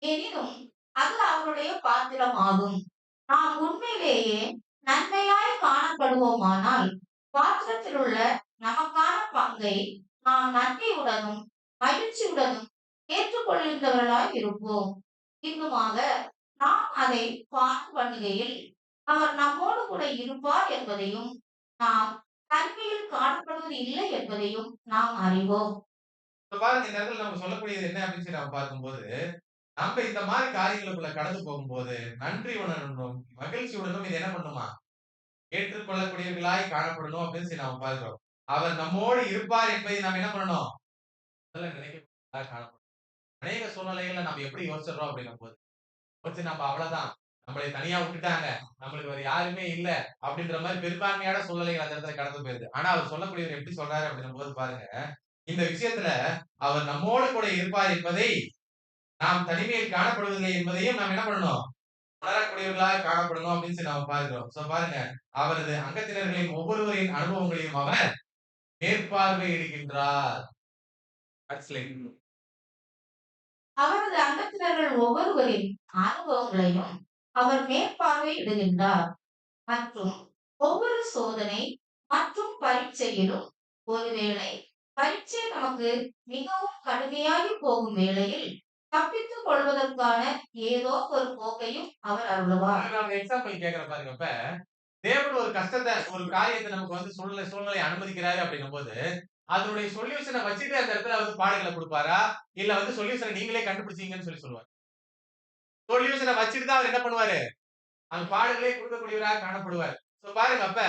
எனினும் அது அவருடைய பாத்திரமாகும். நாம் உண்மையிலேயே நன்மையாய் காணப்படுவோமானால், பாத்திரத்தில் உள்ள நமக்கான பங்கை நாம் நன்றியுடனும், மகிழ்ச்சியுடனும் ஏற்றுக்கொள்கின்றவர்களாய் இருப்போம். இன்னுமாக நாம் அதை பானம் பண்ணுகையில், அவர் நம்மோடு கூட இருப்பார் என்பதையும், நாம் தனிமையில் காணப்படுவது இல்லை என்பதையும் நாம் அறிவோம். இப்ப பாருங்க இந்த இடத்துல நம்ம சொல்லக்கூடியது என்ன அப்டின்னு சொல்லி நம்ம பார்க்கும்போது, நம்ம இந்த மாரி காரியங்களுக்குள்ள கடந்து போகும்போது, நன்றி உணரணும், மகிழ்ச்சியுடனும் இத என்ன பண்ணுமா? ஏற்றுக்கொள்ளக்கூடியவர்களாய் காணப்படணும் அப்படின்னு சொல்லி நாம பார்க்கிறோம். அவர் நம்மோடு இருப்பார் என்பதை நாம் என்ன பண்ணணும்? முதல்ல நினைக்கக்கூடியவர்களா காணப்படணும். அநேக சூழ்நிலைகள்ல நம்ம எப்படி யோசிச்சுடுறோம் அப்படின்னும்போது, யோசிச்சு நம்ம அவ்வளவுதான். நம்மளை தனியா விட்டுட்டாங்க. நம்மளுக்கு வேற யாருமே இல்ல. அப்படின்ற மாரி பெரும்பான்மையான சூழ்நிலைகள் அந்த இடத்துல கடந்து போயிருது. ஆனா அவர் சொல்லக்கூடியவர் எப்படி சொல்றாரு அப்படின்னும்போது பாருங்க, இந்த விஷயத்துல அவர் நம்மோடு கூட இருப்பார் என்பதை, நாம் தனிமையில் காணப்படுவதில்லை என்பதையும் நாம் என்ன பண்ணணும்? உணரக்கூடியவர்களாக காணப்படணும் அப்படின்னு சொல்லி நாம பார்க்கிறோம். சோ பாருங்க, அவரது அங்கத்தினர்களின் ஒவ்வொருவரின் அனுபவங்களையும் அவர் மேற்பார்வையிடுகின்றார். எக்ஸலென்ட். அவரது அங்கத்தினர்கள் ஒவ்வொருவரின் அனுபவங்களையும் அவர் மேற்பார்வையிடுகின்றார். மற்றும் ஒவ்வொரு சோதனை மற்றும் பரீட்சையிலும் ஒருவேளை பரீட்சை நமக்கு மிகவும் கடுமையாகி போகும் வேளையில் தப்பித்துக் கொள்வதற்கான ஏதோ ஒரு போக்கையும் அவர் அருளுவார். நான் எக்ஸாம்பிள் கேட்கிறேன் பாருங்க. தேவன் ஒரு கஷ்டத்த, ஒரு காரியத்த நமக்கு வந்து சூழ்நிலை அனுமதிக்கிறாரு அப்படின்னும்போது, அதனுடைய சொல்யூஷன வச்சுட்டு அந்த இடத்துல வந்து பாடுகள குடுப்பாரா? இல்ல வந்து சொல்யூஷன நீங்களே கண்டுபிடிச்சீங்கன்னு சொல்லுவாரா? சொல்யூஷன வச்சுட்டு தான் அவர் என்ன பண்ணுவாரு? அந்த பாடல்களே கொடுக்கக்கூடியவராக காணப்படுவார். சோ பாருங்க அப்ப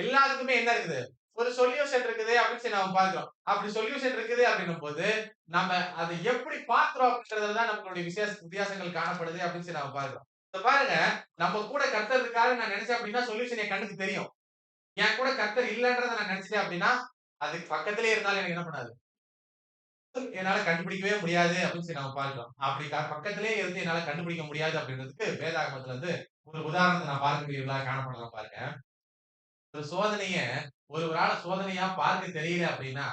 எல்லாத்துக்குமே என்ன இருக்குது? ஒரு சொல்யூஷன் இருக்குது அப்படின்னு சொல்லி நாம பார்க்கிறோம். அப்படி சொல்யூஷன் இருக்குது அப்படின்னும்போது, நம்ம அத எப்படி பார்க்கிறோம் அப்படின்றதுல தான் நம்மளுடைய வித்தியாசங்கள் காணப்படுது அப்படின்னு சொல்லி நாம பார்க்கிறோம். இப்ப பாருங்க, நம்ம கூட கர்த்தர் இருக்காருன்னு நான் நினைச்சேன் அப்படின்னா, சொல்யூஷன் என் கண்ணுக்கு தெரியும். என் கூட கர்த்தர் இல்லன்றத நான் நினைச்சுட்டேன் அப்படின்னா, அதுக்கு பக்கத்திலேயே இருந்தாலும் எனக்கு என்ன பண்ணாது? என்னால கண்டுபிடிக்கவே முடியாது அப்படின்னு சொல்லி நம்ம பார்க்கிறோம். அப்படி பக்கத்திலேயே இருந்து என்னால கண்டுபிடிக்க முடியாது அப்படின்றதுக்கு வேதாகமத்துல இருந்து ஒரு உதாரணத்த நான் பார்க்கக்கூடியவர்களா காணப்படலாம் பாருங்க. ஒரு சோதனைய ஒருவரால சோதனையா பார்க்க தெரியல அப்படின்னா,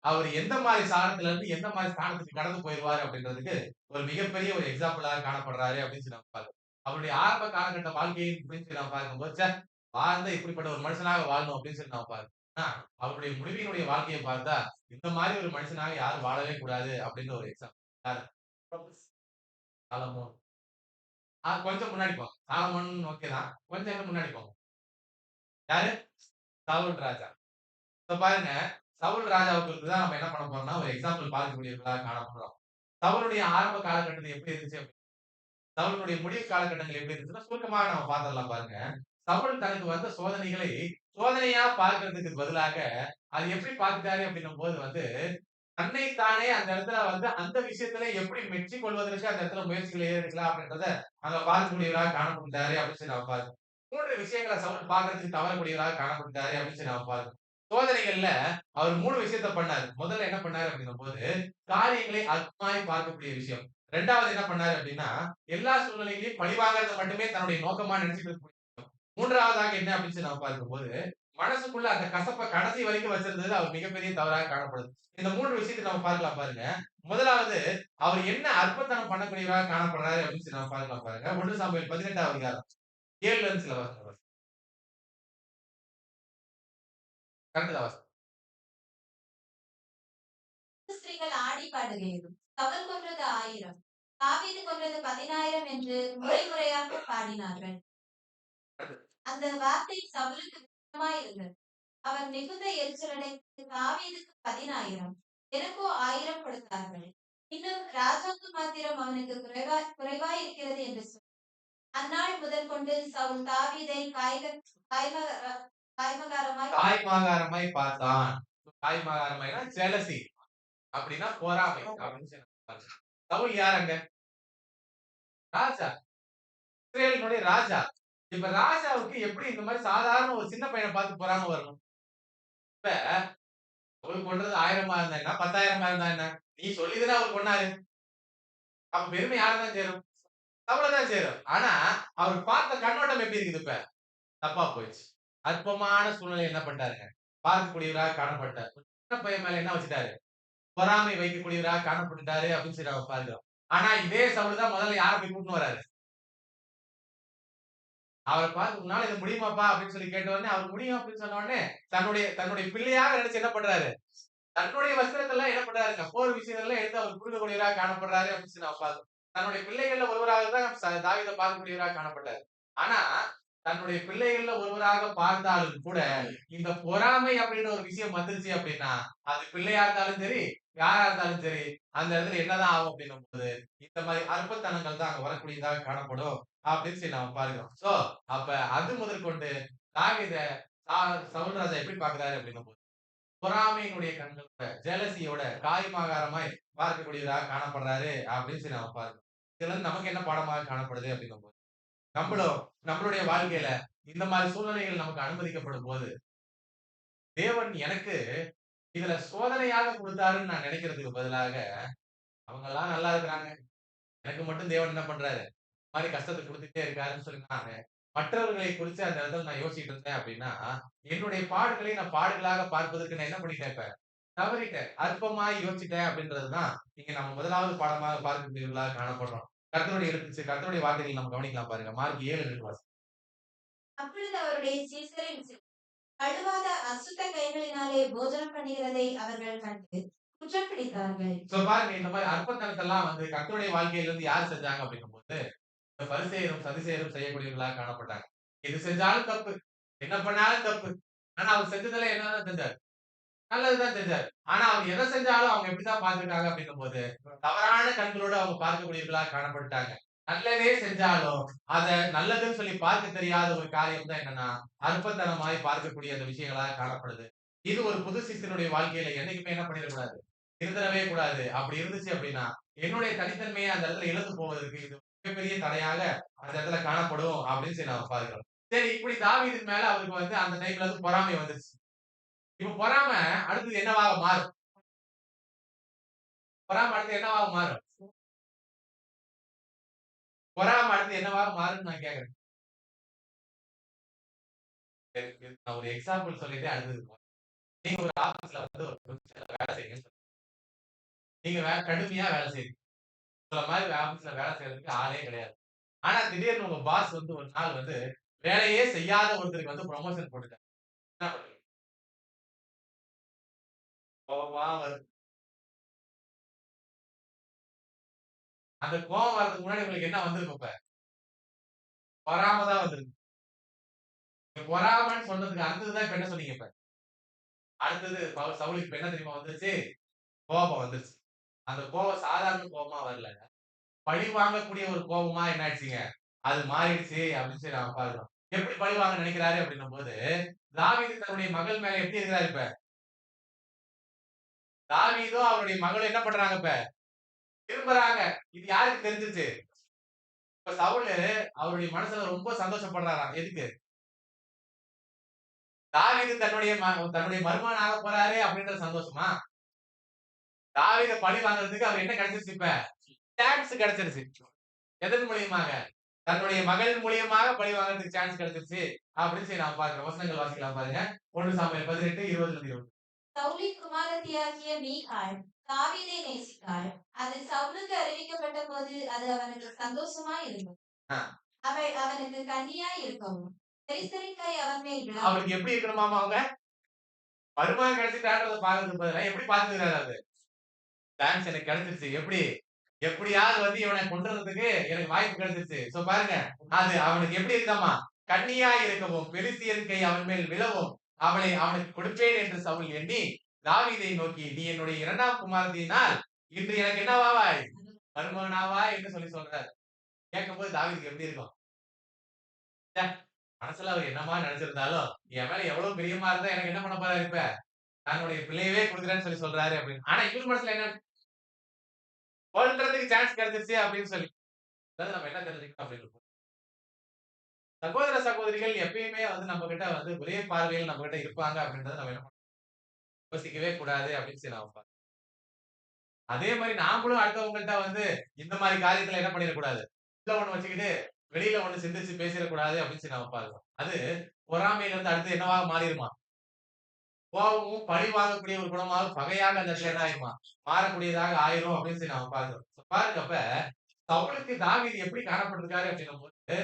அவர் எந்த மாரி சாரத்துல இருந்து எந்த மாரி ஸ்தானத்துக்கு கடந்து போயிருவாரு அப்படின்றதுக்கு ஒரு மிகப்பெரிய ஒரு எக்ஸாம்பிளா காணப்படுறாரு அப்படின்னு சொல்லி நம்ம பார்க்கிறோம். அவருடைய ஆரம்ப காலகட்ட வாழ்க்கையை அப்படின்னு சொல்லி நம்ம பார்க்கும்போது, வாழ்ந்த இப்படிப்பட்ட ஒரு மனுஷனாக வாழணும் அப்படின்னு சொல்லி நம்ம பார்க்கிறோம். ஆனா, அவருடைய முடிவினுடைய வாழ்க்கைய பார்த்தா, இந்த மாரி ஒரு மனுஷனாக யாரும் வாழவே கூடாது அப்படின்னு ஒரு எக்ஸாம்பிள். யாரு? சாலமோன். கொஞ்சம் முன்னாடி போங்க. சாலமோன் ஓகே தான். கொஞ்சம் இன்னும் முன்னாடி போங்க. யாரு? சவுல் ராஜா. இப்ப பாருங்க, சவுல் ராஜாவுக்கு தான் நம்ம என்ன பண்ண போறோம்னா, ஒரு எக்ஸாம்பிள் பார்க்கக்கூடியவர்களாக காணப்படுறோம். சவுலுடைய ஆரம்ப காலகட்டத்துல எப்படி இருந்துச்சு? சவுலுடைய முடிவு காலகட்டங்கள் எப்படி இருந்துச்சுன்னா, சுருக்கமாக நம்ம பார்த்துடலாம் பாருங்க. சவுல் தனக்கு வந்த சோதனைகளை, சோதனையா பார்க்கிறதுக்கு பதிலாக, அது எப்படி பார்த்துட்டாரு அப்படின்னும்போது வந்து, தன்னை தானே அந்த இடத்துல வந்து அந்த விஷயத்துல எப்படி மெச்சிக் கொள்வதற்கு அந்த இடத்துல முயற்சிகள் எடுக்கலாம் அப்படின்றத அங்க பார்க்கக்கூடியவராக காணப்பட்டாரு அப்படின்னு சொல்லி நம்ம பார்க்கிறோம். 3 விஷயங்கள சவுல் பார்க்கறதுக்கு தவறக்கூடியவராக காணப்பட்டாரு அப்படின்னு சொல்லி நம்ம பார்க்கிறோம். சோதனைகள்ல அவர் 3 விஷயத்த பண்ணாரு. முதல்ல என்ன பண்ணாரு அப்படின்னும்போது, காரியங்களை அற்பமாய் பார்க்கக்கூடிய விஷயம். 2வது என்ன பண்ணாரு அப்படின்னா, எல்லா சூழ்நிலைகளையும் பழிவாங்கறத மட்டுமே தன்னுடைய நோக்கமா நினைச்சுட்டு இருக்கக்கூடிய விஷயம். 3வதாக என்ன அப்படின்னு சொல்லி நம்ம பார்க்கும்போது, மனசுக்குள்ள அந்த கசப்ப கடைசி வரைக்கும் வச்சிருந்தது அவர் மிகப்பெரிய தவறாக காணப்படுது. இந்த 3 விஷயத்த நம்ம பார்க்கலாம் பாருங்க. முதலாவது அவர் என்ன அற்பத்தனம் பண்ணக்கூடியவராக காணப்படுறாரு அப்படின்னு சொல்லி நம்ம பார்க்கலாம் பாருங்க. 1 சாமுவேல் 18ஆம் அதிகாரம் 7ல இருந்து சில வசனங்கள். கரெக்ட் தான் வாசி. ஸ்திரீகள் ஆடி பாடுகையிலும் சவுல் கொன்றது 1000 தாவீது கொன்றது 10,000 என்று முறைமுறையாக பாடினார்கள். அந்த வார்த்தை சவுலுக்கு விரோதமாய் இருந்தது. அவர் மிகுந்த எரிச்சலடைந்து தாவீதுக்கு 10,000 எனக்கோ 1000 கொடுத்தார்கள். இன்னும் ராஜாக்கு மாத்திரம் அவனுக்கு குறைவாய் இருக்கிறது என்று சொல்லி அந்நாள் முதல் கொண்டு சவுல் தாவீதை காய்மகாரமாய் காய்மாகாரமாய் பார்த்தான். காய்மாகாரமாய்னா ஜெலசி அப்படின்னா பொறாமை அப்படின்னு சொல்லி நம்ம பார்க்கலாம். சவுல் யார் அங்க? ராஜா. இஸ்ரேலினுடைய ராஜா. இப்ப ராஜாவுக்கு எப்படி இந்த மாதிரி சாதாரண ஒரு சின்ன பையன பார்த்து பொறாம வரணும்? இப்ப அவரு கொன்றது 1000 இருந்தா என்ன? 10,000 இருந்தா என்ன? நீ சொல்லி தானே அவரு கொன்னாரு. அப்ப பெருமை யார தான் சேரும்? சவுல தான் சேரும். ஆனா, அவர் பார்த்த கண்ணோட்டம் எப்படி இருக்குது இப்ப? தப்பா போயிடுச்சு. அற்பமான சூழ்நிலை என்ன பண்ணிட்டாருங்க? பார்க்கக்கூடியவராக காணப்பட்டார். சின்ன பையன் மேல என்ன வச்சுட்டாரு? பொறாமை வைக்கக்கூடியவராக காணப்பட்டுட்டாரு அப்படின்னு சொல்லி நம்ம பார்க்கிறோம். ஆனா, இதே சவுல் தான் முதல்ல யார போய் கூட்டின்னு வராரு? அவர பார்த்து "உன்னால இது முடியுமாப்பா?" அப்படின்னு சொல்லி கேட்ட உடனே, அவர் முடியும் அப்படின்னு சொன்ன உடனே, தன்னுடைய தன்னுடைய பிள்ளையாக நினைச்சு என்ன பண்றாரு? தன்னுடைய வஸ்திரத்தெல்லாம் என்ன பண்றாருங்க, போர் விஷயங்கள்லாம் எடுத்து அவர் குடுக்கக்கூடியவராக காணப்படுறாரு அப்படின்னு சொல்லி நம்ம பார்க்கிறோம். தன்னுடைய பிள்ளைகள்ல ஒருவராக தான் தாவீத பார்க்கக்கூடியவராக காணப்பட்டார். ஆனா, தன்னுடைய பிள்ளைகள்ல ஒருவராக பார்த்தாலும் கூட, இந்த பொறாமை அப்படின்ற ஒரு விஷயம் வந்துருச்சு அப்படின்னா, அது பிள்ளையா இருந்தாலும் சரி, யாரா இருந்தாலும் சரி, அந்த இடத்துல என்னதான் ஆகும் அப்படின்னும்போது, இந்த மாரி அற்பத்தனங்கள் தான் அங்க வரக்கூடியதாக காணப்படும் அப்படின்னு சொல்லி நம்ம பார்க்கிறோம். சோ, அப்ப அது முதற்கொண்டு தாவீத சா சவுல் ராஜா எப்படி பார்க்கிறாரு அப்படின்னும்போது பொறாமையினுடைய கண்களோட, ஜெலசியோட காய்மாகாரமாய் பார்க்கக்கூடியவராக காணப்படுறாரு அப்படின்னு சொல்லி நம்ம பார்க்கிறோம். இதுல இருந்து நமக்கு என்ன பாடமாக காணப்படுது அப்படின்னும்போது, நம்மளும் நம்மளுடைய வாழ்க்கையில இந்த மாரி சூழ்நிலைகள் நமக்கு அனுமதிக்கப்படும்போது, தேவன் எனக்கு இதுல சோதனையாக குடுத்தாருன்னு நான் நினைக்கிறதுக்கு பதிலாக, அவங்கலாம் நல்லா இருக்கிறாங்க. எனக்கு மட்டும் தேவன் என்ன பண்றாரு? இந்த மாரி கஷ்டத்த குடுத்துட்டே இருக்காருன்னு சொல்லி நானு மற்றவர்களை குறிச்சு அந்த இடத்துல நான் யோசிச்சுட்டு இருந்தேன் அப்படின்னா, என்னுடைய பாடுகளை நான் பாடுகளாக பார்ப்பதற்கு நான் என்ன பண்ணிட்டேன் இப்ப? தவறிட்டேன். அற்பமாய் யோசிச்சுட்டேன் அப்படின்றது தான், இங்க நம்ம முதலாவது பாடமாக பார்க்கக்கூடியவர்களாக காணப்படுறோம். கர்த்தருடைய வார்த்தைகளை நம்ம கவனிக்கலாம் பாருங்க. மார்க் 7:2 வாசிங்க. அப்பொழுது அவருடைய சீசரில் சிலர் கழுவாத அசுத்த கைகளினாலே போஜனம் பண்ணுகிறதை அவர்கள் கண்டு குற்றம் பிடித்தார்கள். சோ பாருங்க இந்த மாரி அற்பத்தனத்தெல்லாம் வந்து கர்த்தருடைய வாழ்க்கையில இருந்து யார் செஞ்சாங்க அப்படின்னும்போது, இந்த பரிசேயரும், சதுசேயரும் செய்யக்கூடியவர்களாக காணப்பட்டாங்க. எது செஞ்சாலும் தப்பு. என்ன பண்ணாலும் தப்பு. ஆனா அவர் செஞ்சதுல என்னதான் செஞ்சாரு? நல்லதுதான் செஞ்சாரு. ஆனா அவர் எத செஞ்சாலும் அவங்க எப்படித்தான் பார்த்துருக்காங்க அப்படின்னும்போது, தவறான கண்களோட அவங்க பார்க்கக்கூடியவர்களா காணப்பட்டுட்டாங்க. நல்லதே செஞ்சாலும், அத நல்லதுன்னு சொல்லி பார்க்க தெரியாத ஒரு காரியம் தான் என்னன்னா, அற்பத்தனமாய் பார்க்கக்கூடிய அந்த விஷயங்களா காணப்படுது. இது ஒரு புது சிஷ்யனுடைய வாழ்க்கையில என்னைக்குமே என்ன பண்ணிறக்கூடாது, இருந்துறவே கூடாது. அப்படி இருந்துச்சு அப்படின்னா, என்னுடைய தனித்தன்மையை அந்த இடத்துல இழந்து போவதற்கு இது மிகப்பெரிய தடையாக அந்த இடத்துல காணப்படும் அப்படின்னு சொல்லி நாம பார்க்கிறோம். சரி இப்படி தாவீதின் மேல அவருக்கு வந்து அந்த டைம்ல வந்து பொறாமை வந்துருச்சு. இப்ப பொறாம அடுத்தது என்னவாக மாறும்? பொறாம அடுத்து என்னவாக மாறும்? பொறாம அடுத்து என்னவாக மாறும்னு நான் கேட்கிறேன். சரி, இதுக்கு நான் ஒரு எக்ஸாம்பிள் சொல்லிட்டு அடுத்தது போறேன். நீங்க ஒரு ஆபீஸ்ல வந்து ஒரு பொசிஷன்ல வேலை செய்யுங்கன்னு நீங்க கடுமையா வேலை செய்றீங்க. உங்கள மாரி ஆபீஸ்ல வேலை செய்றதுக்கு ஆளே கிடையாது. ஆனா திடீர்னு உங்க பாஸ் வந்து ஒரு நாள் வந்து வேலையே செய்யாத ஒருத்தருக்கு வந்து புரமோஷன் போட்டுட்டாங்க. என்ன பண்ணுவீங்க? கோவமா வரும். அந்த கோவம் வரதுக்கு முன்னாடி உங்களுக்கு என்ன வந்திருக்கும் இப்ப? பொறாம தான் வந்திருக்கு. பொறாமன்னு சொன்னதுக்கு அடுத்தது தான் இப்ப என்ன சொன்னீங்க இப்ப? அடுத்தது சவுலுக்கு இப்ப என்ன தெரியுமா வந்துருச்சு? கோபம் வந்துருச்சு. அந்த கோவம் சாதாரண கோவமா வரல. பழி வாங்கக்கூடிய ஒரு கோவமா என்ன ஆயிடுச்சுங்க? அது மாறிடுச்சு அப்படின்னு சொல்லி நாம பார்க்கிறோம். எப்படி பழி வாங்க நினைக்கிறாரு அப்படின்னும்போது, தாவீது தன்னுடைய மகள் மேல எப்படி இருக்கிறாரு இப்ப? தாவீதும் அவருடைய மகளும் என்ன பண்றாங்க இப்ப? திரும்புறாங்க. இது யாருக்கு தெரிஞ்சுச்சு? இப்ப சவுலு அவருடைய மனசுல ரொம்ப சந்தோஷப்படுறாராம். எதுக்கு? தாவீது தன்னுடைய மருமகன் ஆகப் போறாரே அப்படின்ற சந்தோஷமா? தாவீத பழி வாங்குறதுக்கு அவர் என்ன கிடைச்சிருச்சு இப்ப? சான்ஸ் கிடைச்சிருச்சு. எதன் மூலியமாக? தன்னுடைய மகள் மூலியமாக பழி வாங்குறதுக்கு சான்ஸ் கிடைச்சிருச்சு. அப்படின்னு சொல்லி நாம பார்க்கிறோம். வசனங்கள் வாசிக்கலாம் பாருங்க. 1 சாமுவேல் 18, 20 20. சவுலின் குமாரத்தியாகிய மீகாள் தாவீதை நேசித்தாள். அது சவுலுக்கு அறிவிக்கப்பட்டபோது அது அவனுக்கு சந்தோஷமாய் இருந்தது. ஆ. அவள் அவனுக்கு கன்னியாய் இருக்கவும் பெலிஸ்தரின் அவன் மேல் விழவும் அவருக்கு எப்படி இருக்கணுமாமா அவங்க? மருமகன் கிடைச்சிட்டான்றத பார்க்கறதுக்கு பதிலா எப்படி பார்த்துக்கிறாரு அவரு? சான்ஸ் எனக்கு கிடைச்சிருச்சு. எப்படி? எப்படியாவது வந்து இவன கொல்றதுக்கு எனக்கு வாய்ப்பு கிடைச்சிருச்சு. சோ பாருங்க. அது அவனுக்கு எப்படி இருக்குதாமா? கண்ணியாய் இருக்கவும், பெலிஸ்தியரின் கை அவன் மேல் விழவும், அவளை அவனுக்கு கொடுப்பேன் என்று சவுல் எண்ணி, தாவீதை நோக்கி, நீ என்னுடைய 2ஆம் குமாரத்தியினால் இன்று எனக்கு என்னவாவாய்? மருமகனாவாய் என்று சொல்லி சொல்றாரு. கேட்கும்போது தாவீதுக்கு எப்படி இருக்கும்? ச்சே! மனசுல அவர் என்னமா நினைச்சிருந்தாலும், என் மேல எவ்வளவு பிரியமா இருந்தா எனக்கு என்ன பண்ண போறாரு இப்ப? தன்னுடைய பிள்ளையவே குடுக்குறேன்னு சொல்லி சொல்றாரு அப்படின்னு. ஆனா இவரு மனசுல என்ன? கொல்றதுக்கு சான்ஸ் கிடைச்சிருச்சு அப்படின்னு சொல்லி. அதாவது நம்ம என்ன தெரிஞ்சுக்கணும் அப்படின்னு சகோதர, சகோதரிகள் எப்பயுமே வந்து நம்மகிட்ட வந்து ஒரே பார்வையில் நம்மகிட்ட இருப்பாங்க அப்படின்றத நம்ம என்ன பண்ணணும்? யோசிக்கவே கூடாது அப்படின்னு சொல்லி நான் பார்க்கிறேன். அதே மாரி நாமளும் அடுத்தவங்கள்ட்ட வந்து இந்த மாரி காரியத்துல என்ன பண்ணிறக்கூடாது. உள்ள ஒண்ணு வச்சுக்கிட்டு, வெளியில ஒண்ணு சிந்திச்சு பேசிறக்கூடாது அப்படின்னு சொல்லி நம்ம பார்க்கிறோம். அது பொறாமையில இருந்து அடுத்து என்னவா மாறிருமா? கோபமும் பழி வாங்கக்கூடிய ஒரு குணமாக பகையாக அந்த இடத்துல என்ன ஆயிருமா? மாறக்கூடியதாக ஆயிரும் அப்படின்னு சொல்லி நாம பார்க்கிறோம். பாருங்க அப்ப சவுலுக்கு தாவீது எப்படி காணப்பட்டிருக்காரு அப்படின்னும்போது,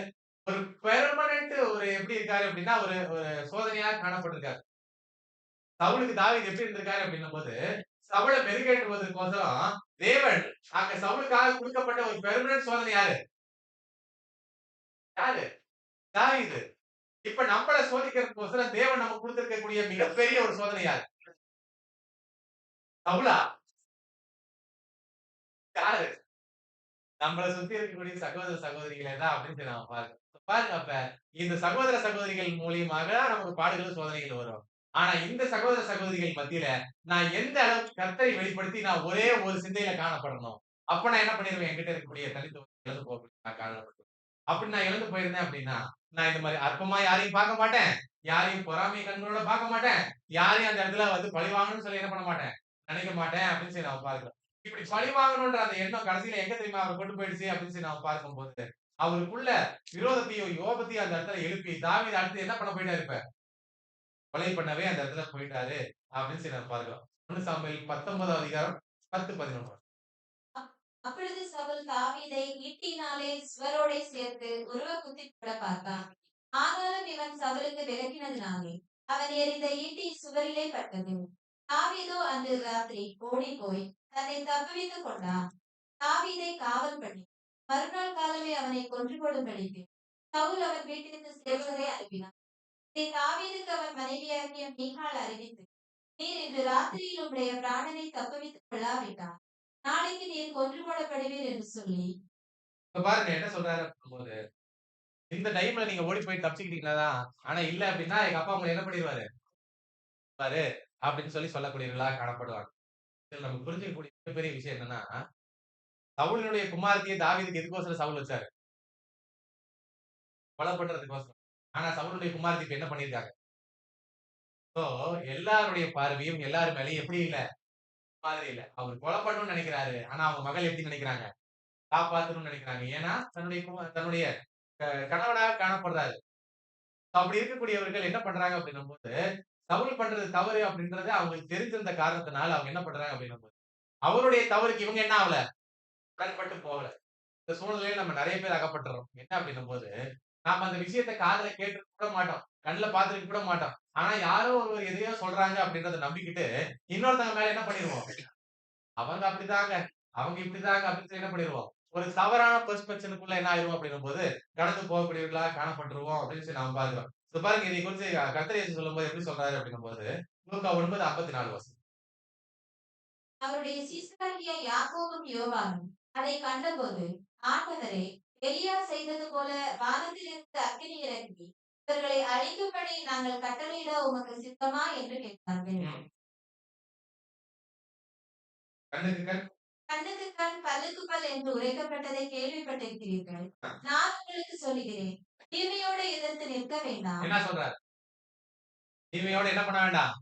ஒரு பெர்மனன்ட் ஒரு எப்படி இருக்காரு அப்படின்னா, ஒரு ஒரு சோதனையாக காணப்பட்டிருக்காரு. சவுலுக்கு தாவீது எப்படி இருந்திருக்காரு அப்படின்னும்போது, சவுல மெருகேற்றுவதற்கோசரம் தேவன் அங்க சவுலுக்காக குடுக்கப்பட்ட ஒரு பெர்மனன்ட் சோதனை யாரு? யாரு? தாவீது. இப்ப நம்மள சோதிக்கிறதுக்கோசரம் தேவன் நமக்கு குடுத்திருக்கக்கூடிய மிகப்பெரிய ஒரு சோதனை யாரு? சவுலா? யாரு? நம்மள சுத்தி இருக்கக்கூடிய சகோதர சகோதரிகளே தான் அப்படின்னு சொல்லி நாம பார்க்கிறோம். பாருங்க அப்ப, இந்த சகோதர சகோதரிகள் மூலியமாக நமக்கு பாடுகளும், சோதனைகள் வரும். ஆனா இந்த சகோதர சகோதரிகள் மத்தியில, நான் எந்த அளவுக்கு கர்த்தரை வெளிப்படுத்தி நான் ஒரே ஒரு சிந்தையில காணப்படணும். அப்ப நான் என்ன பண்ணிருவேன், என்கிட்ட இருக்கக்கூடிய தனித்துவம் இழந்து போகக்கூடிய நான் காணப்பட்டுருவேன். அப்படி நான் இழந்து போயிருந்தேன் அப்படின்னா, நான் இந்த மாரி அற்பமா யாரையும் பார்க்க மாட்டேன். யாரையும் பொறாமை கண்களோட பார்க்க மாட்டேன். யாரையும் அந்த இடத்துல வந்து பழிவாங்கணும்னு சொல்லி என்ன பண்ண மாட்டேன். நினைக்க மாட்டேன் அப்படின்னு சொல்லி நம்ம பார்க்கிறோம். இப்படி பழி வாங்கணும்ன்ற அந்த எண்ணம் கடைசியில எங்க தெரியுமா அவர கொண்டு போயிடுச்சு அப்படின்னு சொல்லி நாம பார்க்கும்போது, அவருக்குள்ள விரோதத்தையும், யோகத்தையும் அந்த இடத்துல எழுப்பி, தாவீது அடுத்து என்ன பண்ண போயிட்டாரு இப்ப? கொலை பண்ணவே அந்த இடத்துல போயிட்டாரு அப்படின்னு சொல்லி நம்ம பார்க்கிறோம். 1 சாமுவேல் 19ஆம் அதிகாரம் 10, 11. அப்பொழுது சவுல் தாவீதை ஈட்டினாலே சுவரோடே சேர்த்து உருவ குத்தி போட பார்த்தான். ஆனாலும் இவன் சவுலுக்கு விலகினதினாலே அவன் எறிந்த ஈட்டி சுவரிலே பட்டது. தாவீதோ அன்று ராத்திரி ஓடிப் போய் தன்னை தப்புவித்துக் கொண்டான். தாவீதை காவல் பண்ணி மறுநாள் காலமே அவனை கொன்று போடும்படிக்கு சவுல் அவன் வீட்டிற்கு சேவகரை அனுப்பினான். இதை தாவீதுக்கு அவன் மனைவியாகிய மீகாள் அறிவித்து, நீர் இன்று ராத்திரியில் உம்முடைய பிராணனை தப்புவித்துக் கொள்ளாவிட்டால் நாளைக்கு நீர் கொன்று போடப்படுவீர் என்று சொல்லி இப்ப பாருங்க என்ன சொல்றாரு அப்படிங்கும்போது, இந்த டைம்ல நீங்க ஓடி போய் தப்பிச்சுக்கிட்டீங்கன்னா தான், ஆனா இல்ல அப்படின்னா எங்க அப்பா உங்கள என்ன பண்ணிருவாரு பாரு அப்படின்னு சொல்லி சொல்லக்கூடியவர்களா காணப்படுவாங்க. இதுல நம்ம புரிஞ்சுக்கக்கூடிய மிகப்பெரிய விஷயம் என்னன்னா, சவுலினுடைய குமாரத்திய தாவீதுக்கு எதுக்கோசரம் சவுல் வச்சாரு? கொலை பண்றதுக்கோசரம். ஆனா சவுலுடைய குமாரத்தி இப்ப என்ன பண்ணியிருக்காங்க? சோ எல்லாருடைய பார்வையும் எல்லார் மேலயும் எப்படி இல்ல? மாதிரி இல்ல. அவர் கொலை பண்ணணும்னு நெனைக்கிறாரு. ஆனா அவங்க மகள் எப்படி நெனைக்கிறாங்க? காப்பாத்தணும்னு நெனைக்கிறாங்க. ஏன்னா தன்னுடைய கணவனாக காணப்படுறாரு. அப்படி இருக்கக்கூடியவர்கள் என்ன பண்றாங்க அப்படின்னும்போது, சவுல் பண்றது தவறு அப்படின்றது அவங்களுக்கு தெரிந்திருந்த காரணத்தினால அவங்க என்ன பண்றாங்க அப்படின்னும்போது, அவருடைய தவறுக்கு இவங்க என்ன ஆவல? உடன்பட்டு போகல. இந்த சூழ்நிலையில நம்ம நெறைய பேர் அகப்பட்டுறோம். என்ன அப்படின்னும்போது, நாம அந்த விஷயத்த காதுல கேட்டுருக்க கூட மாட்டோம். கண்ல பார்த்திருக்க கூட மாட்டோம். ஆனா யாரோ ஒருவர் எதையோ சொல்றாங்க அப்படின்றத நம்பிக்கிட்டு, இன்னொருத்தங்க மேல என்ன பண்ணிருவோம்? அவங்க அப்படிதாங்க, அவங்க இப்படிதாங்க அப்படின்னு சொல்லி என்ன பண்ணிருவோம்? ஒரு தவறான பெர்ஸ்பெக்ஷனுக்குள்ள என்ன ஆயிருவோம் அப்படின்னும்போது, கடந்து போகக்கூடியவர்களா காணப்பட்டுருவோம் அப்படின்னு சொல்லி நாம பார்க்கிறோம். இப்ப பாருங்க இதை குறிச்சு கர்த்தர் இயேசு சொல்லும்போது எப்படி சொல்றாரு அப்படின்னும்போது, லூக்கா 9:54 அவருடைய சீசராகிய யாக்கோபும் யோவானும் அதை கண்டபோது, ஆண்டவரே, எலியா செய்தது போல வானத்திலிருந்து அக்கினி இறங்கி இவர்களை அழிக்கும்படி நாங்கள் கட்டளையிட உமக்கு சித்தமா என்று கேட்டார்கள். ம். கண்ணுக்கு கண். கண்ணுக்கு கண், பல்லுக்கு பல் என்று உரைக்கப்பட்டதை கேள்விப்பட்டிருக்கிறீர்கள். நான் உங்களுக்கு சொல்லுகிறேன், தீமையோடு எதிர்த்து நிற்க வேண்டாம். என்ன சொல்றாரு? தீமையோட என்ன பண்ண வேண்டாம்?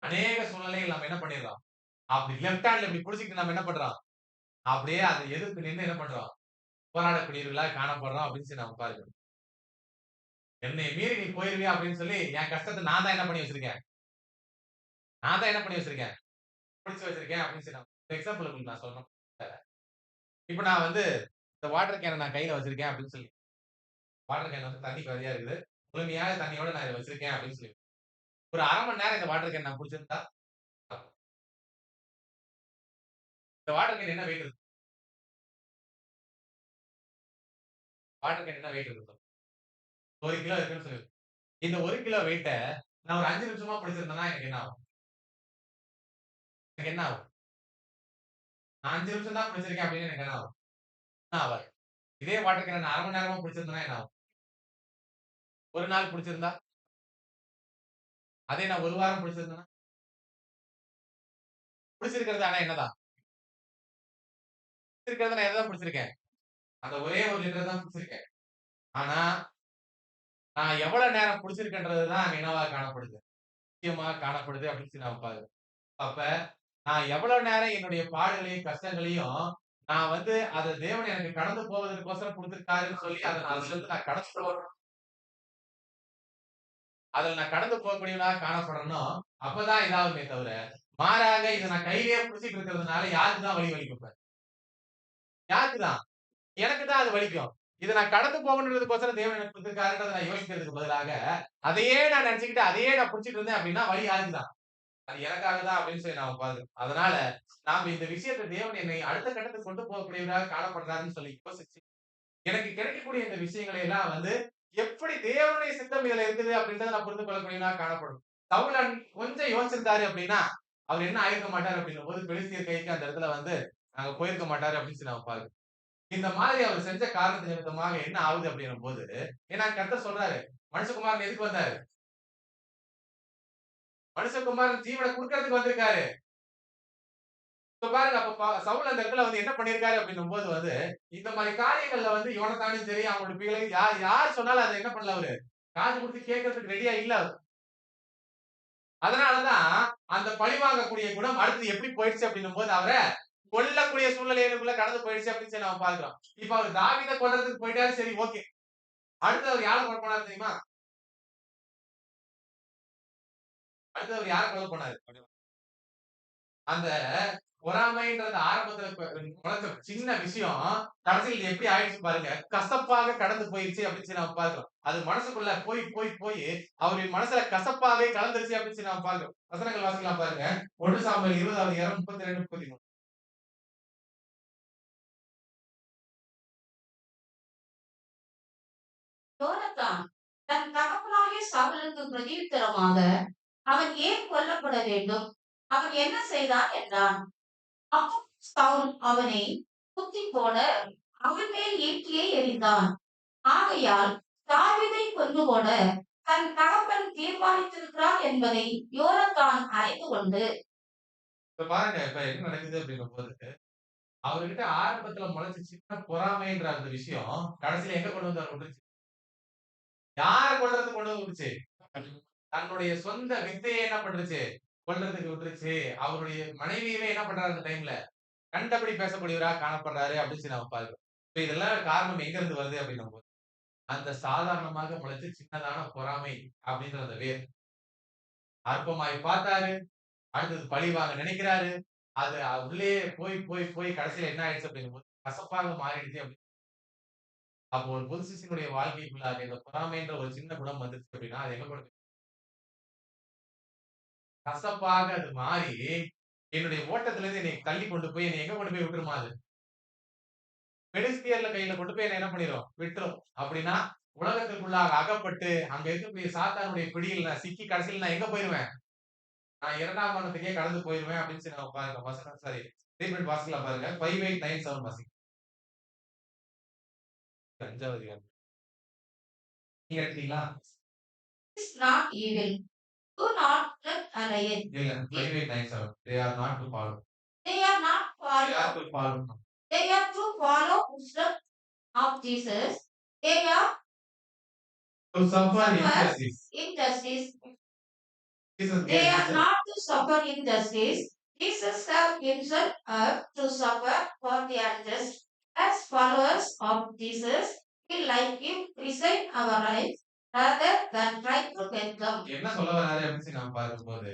அநேக சூழ்நிலைகள் நம்ம என்ன பண்ணிடுறோம்? அப்படி லெஃப்ட் ஹேண்ட்ல இப்படி புடிச்சுக்கிட்டு நம்ம என்ன பண்றோம்? அப்படியே அதை எதிர்த்து நின்னு என்ன பண்றோம்? போராடக்கூடியவர்களா காணப்படுறோம் அப்படின்னு சொல்லி நம்ம பார்க்கிறோம். என்னை மீறி நீ போயிருவியா அப்படின்னு சொல்லி என் கஷ்டத்த நான் தான் என்ன பண்ணி வச்சிருக்கேன்? நான் தான் என்ன பண்ணி வச்சிருக்கேன்? புடிச்சு வச்சிருக்கேன் அப்படின்னு சொல்லி எக்ஸாம்பிள் உங்களுக்கு நான் சொல்றேன். இப்ப நான் வந்து இந்த வாட்டர் கேன நான் கையில வச்சிருக்கேன் அப்படின்னு சொல்லி வாட்டர் கேன் வந்து தண்ணி நிறையா இருக்குது. முழுமையான தண்ணியோட நான் இத வச்சிருக்கேன் அப்படின்னு சொல்லி. ஒரு 1/2 மணி நேரம் இந்த வாட்டர் கேன் நான் புடிச்சிருந்தா, இந்த வாட்டர் கேன் என்ன வெயிட் இருக்கும்? வாட்டர் கேன் என்ன வெயிட் இருக்கும்? 1 கிலோ இருக்குன்னு சொல்லி. இந்த 1 கிலோ வெயிட்ட நான் ஒரு 5 நிமிஷமா பிடிச்சிருந்தேன்னா எனக்கு என்ன ஆகும்? எனக்கு என்ன ஆகும்? நான் 5 நிமிஷம் தான் பிடிச்சிருக்கேன் அப்படின்னு எனக்கு என்ன ஆகும்? ஒண்ணும் ஆவாது. இதே வாட்டர் கேன நான் 1/2 மணி நேரமா பிடிச்சிருந்தேன்னா என்ன ஆகும்? ஒரு நாள் பிடிச்சிருந்தா? அதே நான் 1 வாரம் பிடிச்சிருந்தேன்னா? பிடிச்சிருக்கிறது ஆனா என்னதான்? பிடிச்சிருக்கிறத நான் எத தான் பிடிச்சிருக்கேன்? அந்த ஒரே 1 லிட்டர் தான் பிடிச்சிருக்கேன். ஆனா, நான் எவ்வளவு நேரம் பிடிச்சிருக்கேன்றது தான் அங்க என்னவா காணப்படுது? முக்கியமா காணப்படுது அப்படின்னு சொல்லி நாம பார்க்கிறோம். அப்ப நான் எவ்வளவு நேரம் என்னுடைய பாடுகளையும், கஷ்டங்களையும் நான் வந்து அத தேவன் எனக்கு கடந்து போவதற்கோசரம் குடுத்திருக்காருன்னு சொல்லி அத நான் அதுலருந்து நான் கடந்து போகணும். அதுல நான் கடந்து போகக்கூடியவனா காணப்படணும். அப்பதான் இதாகுமே தவிர, மாறாக இத நான் கையிலேயே புடிச்சிட்டு இருக்கிறதுனால யாருக்கு தான் வலி வலிக்கும் இப்ப? யாருக்கு தான்? எனக்கு தான் அது வலிக்கும். இத நான் கடந்து போகணுன்றதுக்கோசரம் தேவன் எனக்கு குடுத்திருக்காருன்றத நான் யோசிக்கிறதுக்கு பதிலாக, அதையே நான் நெனச்சுக்கிட்டு, அதையே நான் புடிச்சிட்டு இருந்தேன் அப்படின்னா, வலி யாருக்கு தான்? அது எனக்காக தான் அப்படின்னு சொல்லி நாம பார்க்கிறோம். அதனால நாம இந்த விஷயத்த தேவன் என்னை அடுத்த கட்டத்துக்கு கொண்டு போகக்கூடியவராக காணப்படுறாருன்னு சொல்லி யோசிச்சு, எனக்கு கிடைக்கக்கூடிய இந்த விஷயங்களை எல்லாம் வந்து எப்படி தேவனுடைய சித்தம் இதுல இருக்குது அப்படின்றத நான் புரிந்து கொள்ளக்கூடியவனாக காணப்படும். சவுல் கொஞ்சம் யோசிச்சிருந்தாரு அப்படின்னா, அவர் என்ன ஆயிருக்க மாட்டாரு அப்படின்னும்போது, பெலிஸ்தியர் கைக்கு அந்த இடத்துல வந்து போயிருக்க மாட்டாரு அப்படின்னு சொல்லி நாம பார்க்கிறோம். இந்த மாதிரி அவர் செஞ்ச காரணத்து நிமித்தமாக என்ன ஆகுது அப்படின்னும்போது, ஏன்னா கர்த்தர் சொல்றாரு, மனுஷகுமாரன் எதுக்கு வந்தாரு? மனுஷகுமாரன் ஜீவன குடுக்கறதுக்கு வந்திருக்காரு. இப்ப பாருங்க அப்ப சவுல் அந்த இடத்துல வந்து என்ன பண்ணியிருக்காரு அப்படின்னும்போது வந்து, இந்த மாரி காரியங்கள்ல வந்து யோனத்தானும் சரி, அவங்களுடைய பிள்ளைகள் யார் யார் சொன்னாலும் அத என்ன பண்ணல அவரு, காது குடுத்து கேட்கறதுக்கு ரெடியா இல்ல அவரு. அதனால தான் அந்த பழிவாங்கக்கூடிய குணம் அடுத்து எப்படி போயிடுச்சு அப்படின்னும்போது, அவர கொல்லக்கூடிய சூழ்நிலைகளுக்குள்ள கடந்து போயிடுச்சு அப்படின்னு சொல்லி நாம பார்க்கிறோம். இப்ப அவர் தாவீத கொல்றதுக்கு போயிட்டாரு சரி ஓகே. அடுத்து அவர் யார கொல்ல போனாரு தெரியுமா? அடுத்து அவர் யார கொல்ல போனாரு? அந்த பொறாமைன்றது ஆரம்பத்துல முளைச்ச சின்ன விஷயம், கடைசில இது எப்படி ஆயிடுச்சு பாருங்க. கசப்பாக கடந்து போயிருச்சு அப்படின்னு சொல்லி நம்ம பார்க்கிறோம். அது மனசுக்குள்ள போய், போய், போய் அவருடைய மனசுல கசப்பாவே கலந்துருச்சு அப்படின்னு சொல்லி நம்ம பார்க்கிறோம். வசனங்கள் வாசிக்கலாம் பாருங்க. 1 சாமுவேல் 20வது அதிகாரம் 32, 33. யோனத்தான் தன் தகப்பனாகிய சவுலை அவனுக்கு பிரதியுத்தரமாக, அவன் ஏன் கொல்லப்பட வேண்டும்? அவன் என்ன செய்தான் என்றான். அப்பொழுது சவுல் அவனை குத்திப் போட அவன் மேல் ஈட்டியை எறிந்தான். ஆகையால் தாவீதை கொன்று போட தன் தகப்பன் தீர்மானித்திருக்கிறான் என்பதை யோனத்தான் அறிந்து கொண்டு, இப்ப பாருங்க, இப்ப என்ன நடக்குது அப்படின்னும்போது, அவர்கிட்ட ஆரம்பத்துல முளைச்ச சின்ன பொறாமைன்ற அந்த விஷயம், கடைசியில எங்க கொண்டு வந்து விட்டுருச்சு? யார கொல்றதுக்கு கொண்டு வந்து விட்டுச்சு? தன்னுடைய சொந்த வித்தைய என்ன பண்ணுச்சு? கொல்றதுக்கு விட்டுருச்சு. அவருடைய மனைவியவே என்ன பண்றாரு அந்த டைம்ல? கண்டபடி பேசக்கூடியவரா காணப்படுறாரு அப்படின்னு சொல்லி நம்ம பார்க்கிறோம். இப்ப இதெல்லாம் காரணம் எங்க இருந்து வருது அப்படின்னும்போது, அந்த சாதாரணமாக முளைச்ச சின்னதான பொறாமை அப்படின்ற அந்த வேர். அற்பமாய் பார்த்தாரு. அடுத்தது பழி வாங்க நினைக்கிறாரு. அது உள்ளே போய், போய், போய் கடைசியில என்ன ஆயிடுச்சு அப்படிங்கும்போது, கசப்பாக மாறிடுச்சு அப்படி. அப்போ ஒரு புது சிஷ்யனுடைய வாழ்க்கைக்குள்ளாக இந்த பொறாமைன்ற ஒரு சின்ன குணம் வந்துருச்சு அப்படின்னா, அது எங்க கொண்டு போய் கசப்பாக அது மாறி, என்னுடைய ஓட்டத்திலிருந்து என்னை தள்ளி கொண்டு போய் என்னை எங்க கொண்டு போய் விட்டுருமா அது? பெலிஸ்தியர்ல கையில கொண்டு போய் என்ன என்ன பண்ணிரும்? விட்டுரும். அப்படின்னா, உலகத்திற்குள்ளாக அகப்பட்டு, அங்க இருக்கக்கூடிய சாத்தானுடைய பிடியில் நான் சிக்கி கடைசியில நான் எங்க போயிருவேன்? நான் 2ஆம் மரணத்துக்கே கடந்து போயிருவேன் அப்படின்னு சொல்லி நம்ம பாருங்க. வசனம் சாரி ஸ்டேட்மெண்ட் வாசிக்கலாம் பாருங்க. 5897 வாசிங்க. 5வது அதிகாரம். நீங்க எடுத்தீங்களா? is not evil. Do not look alike. இல்ல 5897. They are not to follow. They are not They are follow. to follow. They are to follow footsteps of Jesus. They are To suffer suffer injustice. injustice. Jesus They gave are Jesus. not to suffer injustice. Jesus have himself to suffer for the unjust. As followers of Jesus, we like him present our rights rather than try to get them. என்ன சொல்ல வராரு அப்படின்னு சொல்லி நம்ம பார்க்கும்போது,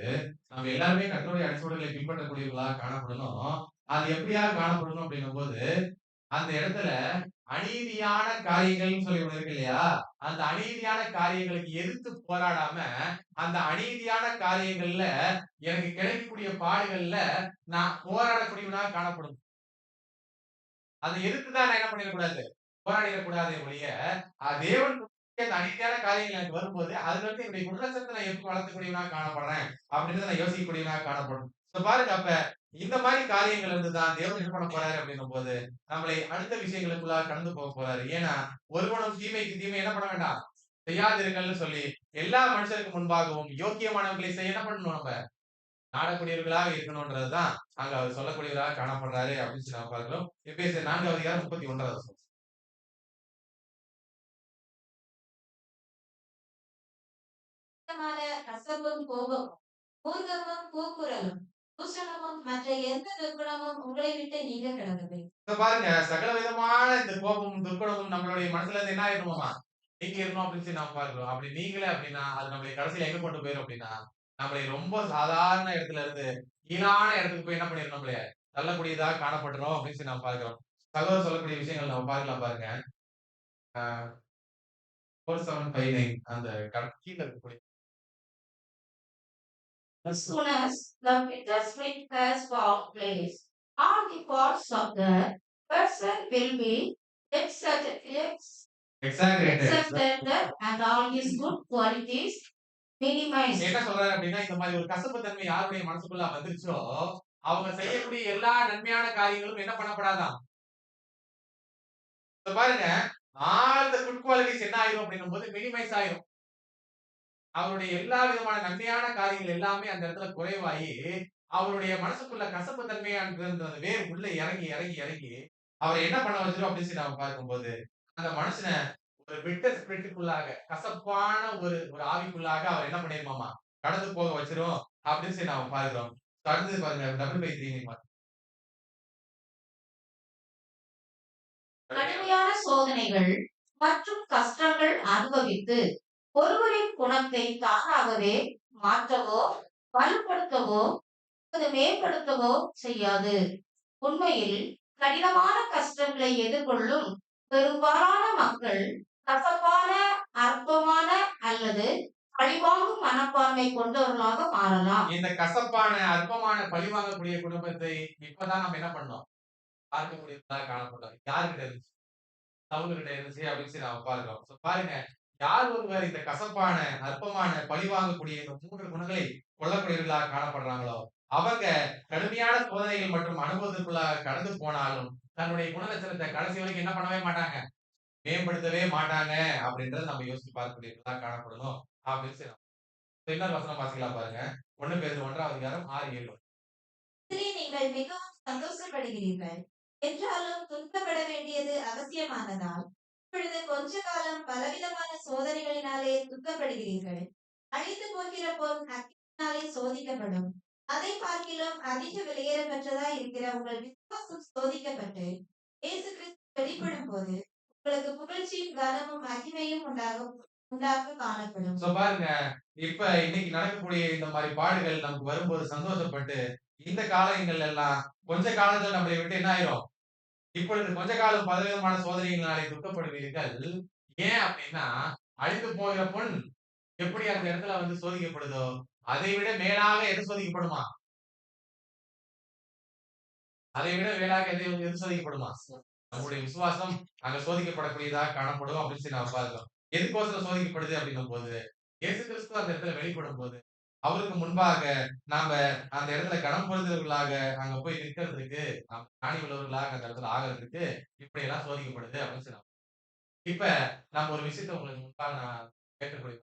நம்ம எல்லாருமே கர்த்தருடைய அடிச்சுவடுகளை பின்பற்றக்கூடியவர்களா காணப்படணும். அது எப்படியாக காணப்படணும் அப்படின்னும்போது, அந்த இடத்துல அநீதியான காரியங்கள்னு சொல்லி ஒண்ணு இருக்கு இல்லையா? அந்த அநீதியான காரியங்களுக்கு எதிர்த்து போராடாம, அந்த அநீதியான காரியங்கள்ல எனக்கு கிடைக்கக்கூடிய பாடுகள்ல நான் போராடக்கூடியவனா காணப்படணும். அத எதிர்த்து தான் நான் என்ன பண்ணிடக்கூடாது? போராடிடக்கூடாதே ஒழிய, தேவன் கொடுத்த அந்த அநீதியான காரியங்கள் எனக்கு வரும்போது, அதுலருந்து என்னுடைய குற்றச்சத்தை நான் எப்படி வளர்த்துக்கூடியவனா காணப்படுறேன், அப்படின்றத நான் யோசிக்கக்கூடியவனா காணப்படணும். இப்ப பாருங்க அப்ப, இந்த மாரி காரியங்கள் இருந்து தான் தேவன் என்ன பண்ண போறாரு அப்படின்னும்போது, நம்மளை அடுத்த விஷயங்களுக்குள்ளாக கடந்து போக போறாரு. ஏன்னா, ஒருவனும் தீமைக்கு தீமை என்ன பண்ண வேண்டாம்? செய்யாதிருங்கள்னு சொல்லி, எல்லா மனுஷருக்கு முன்பாகவும் யோக்கியமானவர்களை செய்ய என்ன பண்ணணும் நம்ம? நாடக்கூடியவர்களாக இருக்கணும்ன்றதுதான் அங்க அவர் சொல்லக்கூடியவராக காணப்படுறாரு அப்படின்னு சொல்லி நம்ம பார்க்கிறோம். எபேசியர் 4வது அதிகாரம் 31வது வசனம். சுத்தமான கசப்பும் கோபமும், மூர்க்கமும் கூக்குரலும், தூஷணமும் மற்ற எந்த துர்க்குணமும் உங்களை விட்டு நீங்க கிடந்தது. இப்ப பாருங்க, சகல விதமான இந்த கோபமும், துர்க்குணமும் நம்மளுடைய மனசுல இருந்து என்ன ஆயிடணுமாமா? நீங்கிரணும் அப்படின்னு சொல்லி நம்ம பார்க்கிறோம். அப்படி நீங்கல அப்படின்னா, அது நம்மளை கடைசியில எங்க கொண்டு போயிரும் அப்படின்னா, நம்மளை ரொம்ப சாதாரண இடத்துல இருந்து கீழான இடத்துக்கு போய் என்ன பண்ணிரும் நம்மள தள்ளக்கூடியதாக காணப்படுறோம் அப்படின்னு சொல்லி நம்ம பார்க்கிறோம். சகோதரர் சொல்லக்கூடிய விஷயங்கள் நம்ம பார்க்கலாம் பாருங்க. அ 4759 அந்த கீழ இருக்கக்கூடிய As soon as the bitter sweet has found place, all the faults of the person will be exaggerated. accepted and all his good qualities minimized. என்ன சொல்றாரு அப்படின்னா, இந்த மாதிரி ஒரு கசப்பு தன்மை யாருடைய மனசுக்குள்ள வந்துருச்சோ, அவங்க செய்யக்கூடிய எல்லா நன்மையான காரியங்களும் என்ன பண்ணப்படாதாம்? இப்ப பாருங்க, ஆல் த குட் குவாலிட்டீஸ் என்ன ஆயிரும் அப்படின்னும்போது மினிமைஸ் ஆயிரும். அவருடைய எல்லா விதமான நன்மையான காரியங்கள் எல்லாமே அந்த இடத்துல குறைவாகி, அவருடைய மனசுக்குள்ள கசப்பு தன்மையான அந்த வேர் உள்ள இறங்கி, இறங்கி, இறங்கி அவரை என்ன பண்ண வச்சிரும் அப்படின்னு சொல்லி நாம பார்க்கும்போது, அந்த மனுஷன ஒரு பிட்டர் ஸ்பிரிட்டுக்குள்ளாக, கசப்பான ஒரு ஒரு ஆவிக்குள்ளாக அவர் என்ன பண்ணிருமாமா? கடந்து போக வச்சிரும் அப்படின்னு சொல்லி நாம பார்க்கிறோம். அடுத்தது பாருங்க, டபுள் பை 3 கடுமையான சோதனைகள் மற்றும் கஷ்டங்கள் அனுபவித்து ஒருவரின் குணத்தை தானாகவே மாற்றவோ, வலுப்படுத்தவோ, அல்லது மேம்படுத்தவோ செய்யாது. உண்மையில் கடினமான கஷ்டங்களை எதிர்கொள்ளும் பெரும்பாலான மக்கள் கசப்பான, அற்பமான அல்லது பழிவாங்கும் மனப்பான்மை கொண்டவர்களாக மாறலாம். இந்த கசப்பான, அற்பமான, பழிவாங்கக்கூடிய குடும்பத்தை இப்பதான் நம்ம என்ன பண்ணோம்? பார்க்கக்கூடியதா காணப்பட்டோம். யார்கிட்ட இருந்துச்சு? சவுல்கிட்ட இருந்துச்சு அப்படின்னு சொல்லி நாம பார்க்கிறோம். பாருங்க, யார் ஒருவர் இந்த கசப்பான, அற்பமான, பழிவாங்கக்கூடிய இந்த 3 குணங்களை கொள்ளக்கூடியவர்களாக காணப்படுறாங்களோ, அவங்க கடுமையான சோதனைகள் மற்றும் அனுபவத்திற்குள்ளாக கடந்து போனாலும், தன்னுடைய குணலட்சணத்த கடைசி வரைக்கும் என்ன பண்ணவே மாட்டாங்க, மேம்படுத்தவே மாட்டாங்க அப்படின்றத நம்ம யோசிச்சு பார்க்கக்கூடியவர்களா காணப்படணும். அப்படின்னு சொல்லி இன்னொரு வசனம் வாசிக்கலாம் பாருங்க. 1 பேதுரு 1ஆம் அதிகாரம் 6, 7. இதிலே நீங்கள் மிகவும் சந்தோஷப்படுகிறீர்கள். என்றாலும் துன்பப்பட வேண்டியது அவசியமானதால், இப்பொழுது கொஞ்ச காலம் பலவிதமான சோதனைகளினாலே துன்பப்படுகிறீர்கள். அழிந்து போகிற பொன் அக்கினியினாலே சோதிக்கப்படும். அதை பார்க்கிலும் அதிக விலையேறப்பெற்றதாய் இருக்கிற உங்கள் விசுவாசம் சோதிக்கப்பட்டு, இயேசு கிறிஸ்து வெளிப்படும் போது உங்களுக்கு புகழ்ச்சியும் கனமும் மகிமையும் உண்டாக காணப்படும். சோ பாருங்க, இப்ப இன்னைக்கு நடக்கக்கூடிய இந்த மாதிரி பாடுகள் நமக்கு வரும்போது சந்தோஷப்பட்டு, இந்த காலங்கள் எல்லாம் கொஞ்ச காலத்துல நம்மளை விட்டு என்ன ஆயிரும்? இப்பொழுது கொஞ்ச காலம் பலவிதமான சோதனைகளினாலே துக்கப்படுவீர்கள். ஏன் அப்படின்னா, அழிந்து போகிற பொன் எப்படி அந்த இடத்துல வந்து சோதிக்கப்படுதோ, அதை விட மேலாக எது சோதிக்கப்படுமா? அதை விட மேலாக எது எது சோதிக்கப்படுமா? நம்முடைய விசுவாசம் அங்க சோதிக்கப்படக்கூடியதாக காணப்படும் அப்படின்னு சொல்லி நாம பார்க்கிறோம். எதுக்கோசரம் சோதிக்கப்படுது அப்படின்னும்போது, இயேசு கிறிஸ்து அந்த இடத்துல வெளிப்படும்போது, அவருக்கு முன்பாக நாம அந்த இடத்துல கனம் பொருந்துகிறவர்களாக அங்க போய் நிற்கிறதுக்கு, நாம் ஞானி உள்ளவர்களாக அந்த இடத்துல ஆகறதுக்கு இப்படியெல்லாம் சோதிக்கப்படுது அப்படின்னு சொல்லி இப்ப நம்ம ஒரு விஷயத்த உங்களுக்கு முன்பாக நான் கேட்கக்கூடிய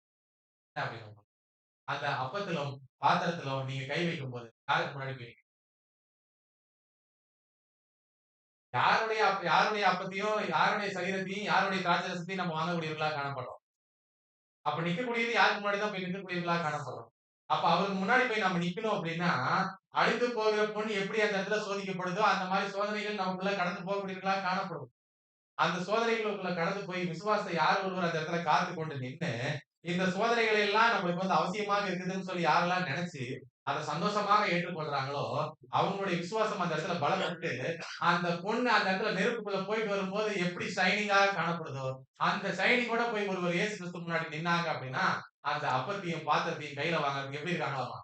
என்ன அப்படின்னா, அந்த அப்பத்திலும், பாத்திரத்திலும் நீங்க கை வைக்கும்போது யாருக்கு முன்னாடி போய் யாருடைய அப்பத்தையும், யாருடைய சரீரத்தையும், யாருடைய திராட்சரசத்தையும் நம்ம வாங்கக்கூடியவர்களா காணப்படுறோம். அப்ப நிக்கக்கூடியது யாருக்கு முன்னாடி தான் போய் நிற்கக்கூடியவர்களா காணப்படுறோம். அப்ப அவருக்கு முன்னாடி போய் நம்ம நிக்கணும் அப்படின்னா, அழிந்து போகிற பொன் எப்படி அந்த இடத்துல சோதிக்கப்படுதோ, அந்த மாரி சோதனைகள் நமக்குள்ள கடந்து போகக்கூடியவர்களா காணப்படும். அந்த சோதனைகளுக்குள்ள கடந்து போய் விசுவாசத்தை யார் ஒருவர் அந்த இடத்துல காத்துக் கொண்டு நின்னு, இந்த சோதனைகள் எல்லாம் நம்மளுக்கு வந்து அவசியமாக இருக்குதுன்னு சொல்லி யாரெல்லாம் நினைச்சு, அத சந்தோஷமாக ஏற்றுக்கொள்றாங்களோ, அவங்களுடைய விசுவாசம் அந்த இடத்துல பலப்பட்டு, அந்த பொண்ணு அந்த இடத்துல நெருப்புக்குள்ள போயிட்டு வரும்போது எப்படி ஷைனிங்காக காணப்படுதோ, அந்த ஷைனிங்கோட போய் ஒருவர் இயேசு கிறிஸ்து முன்னாடி நின்னாங்க அப்படின்னா, அந்த அப்பத்தையும், பாத்திரத்தையும் கையில வாங்குறதுக்கு எப்படி இருக்காங்களாமா?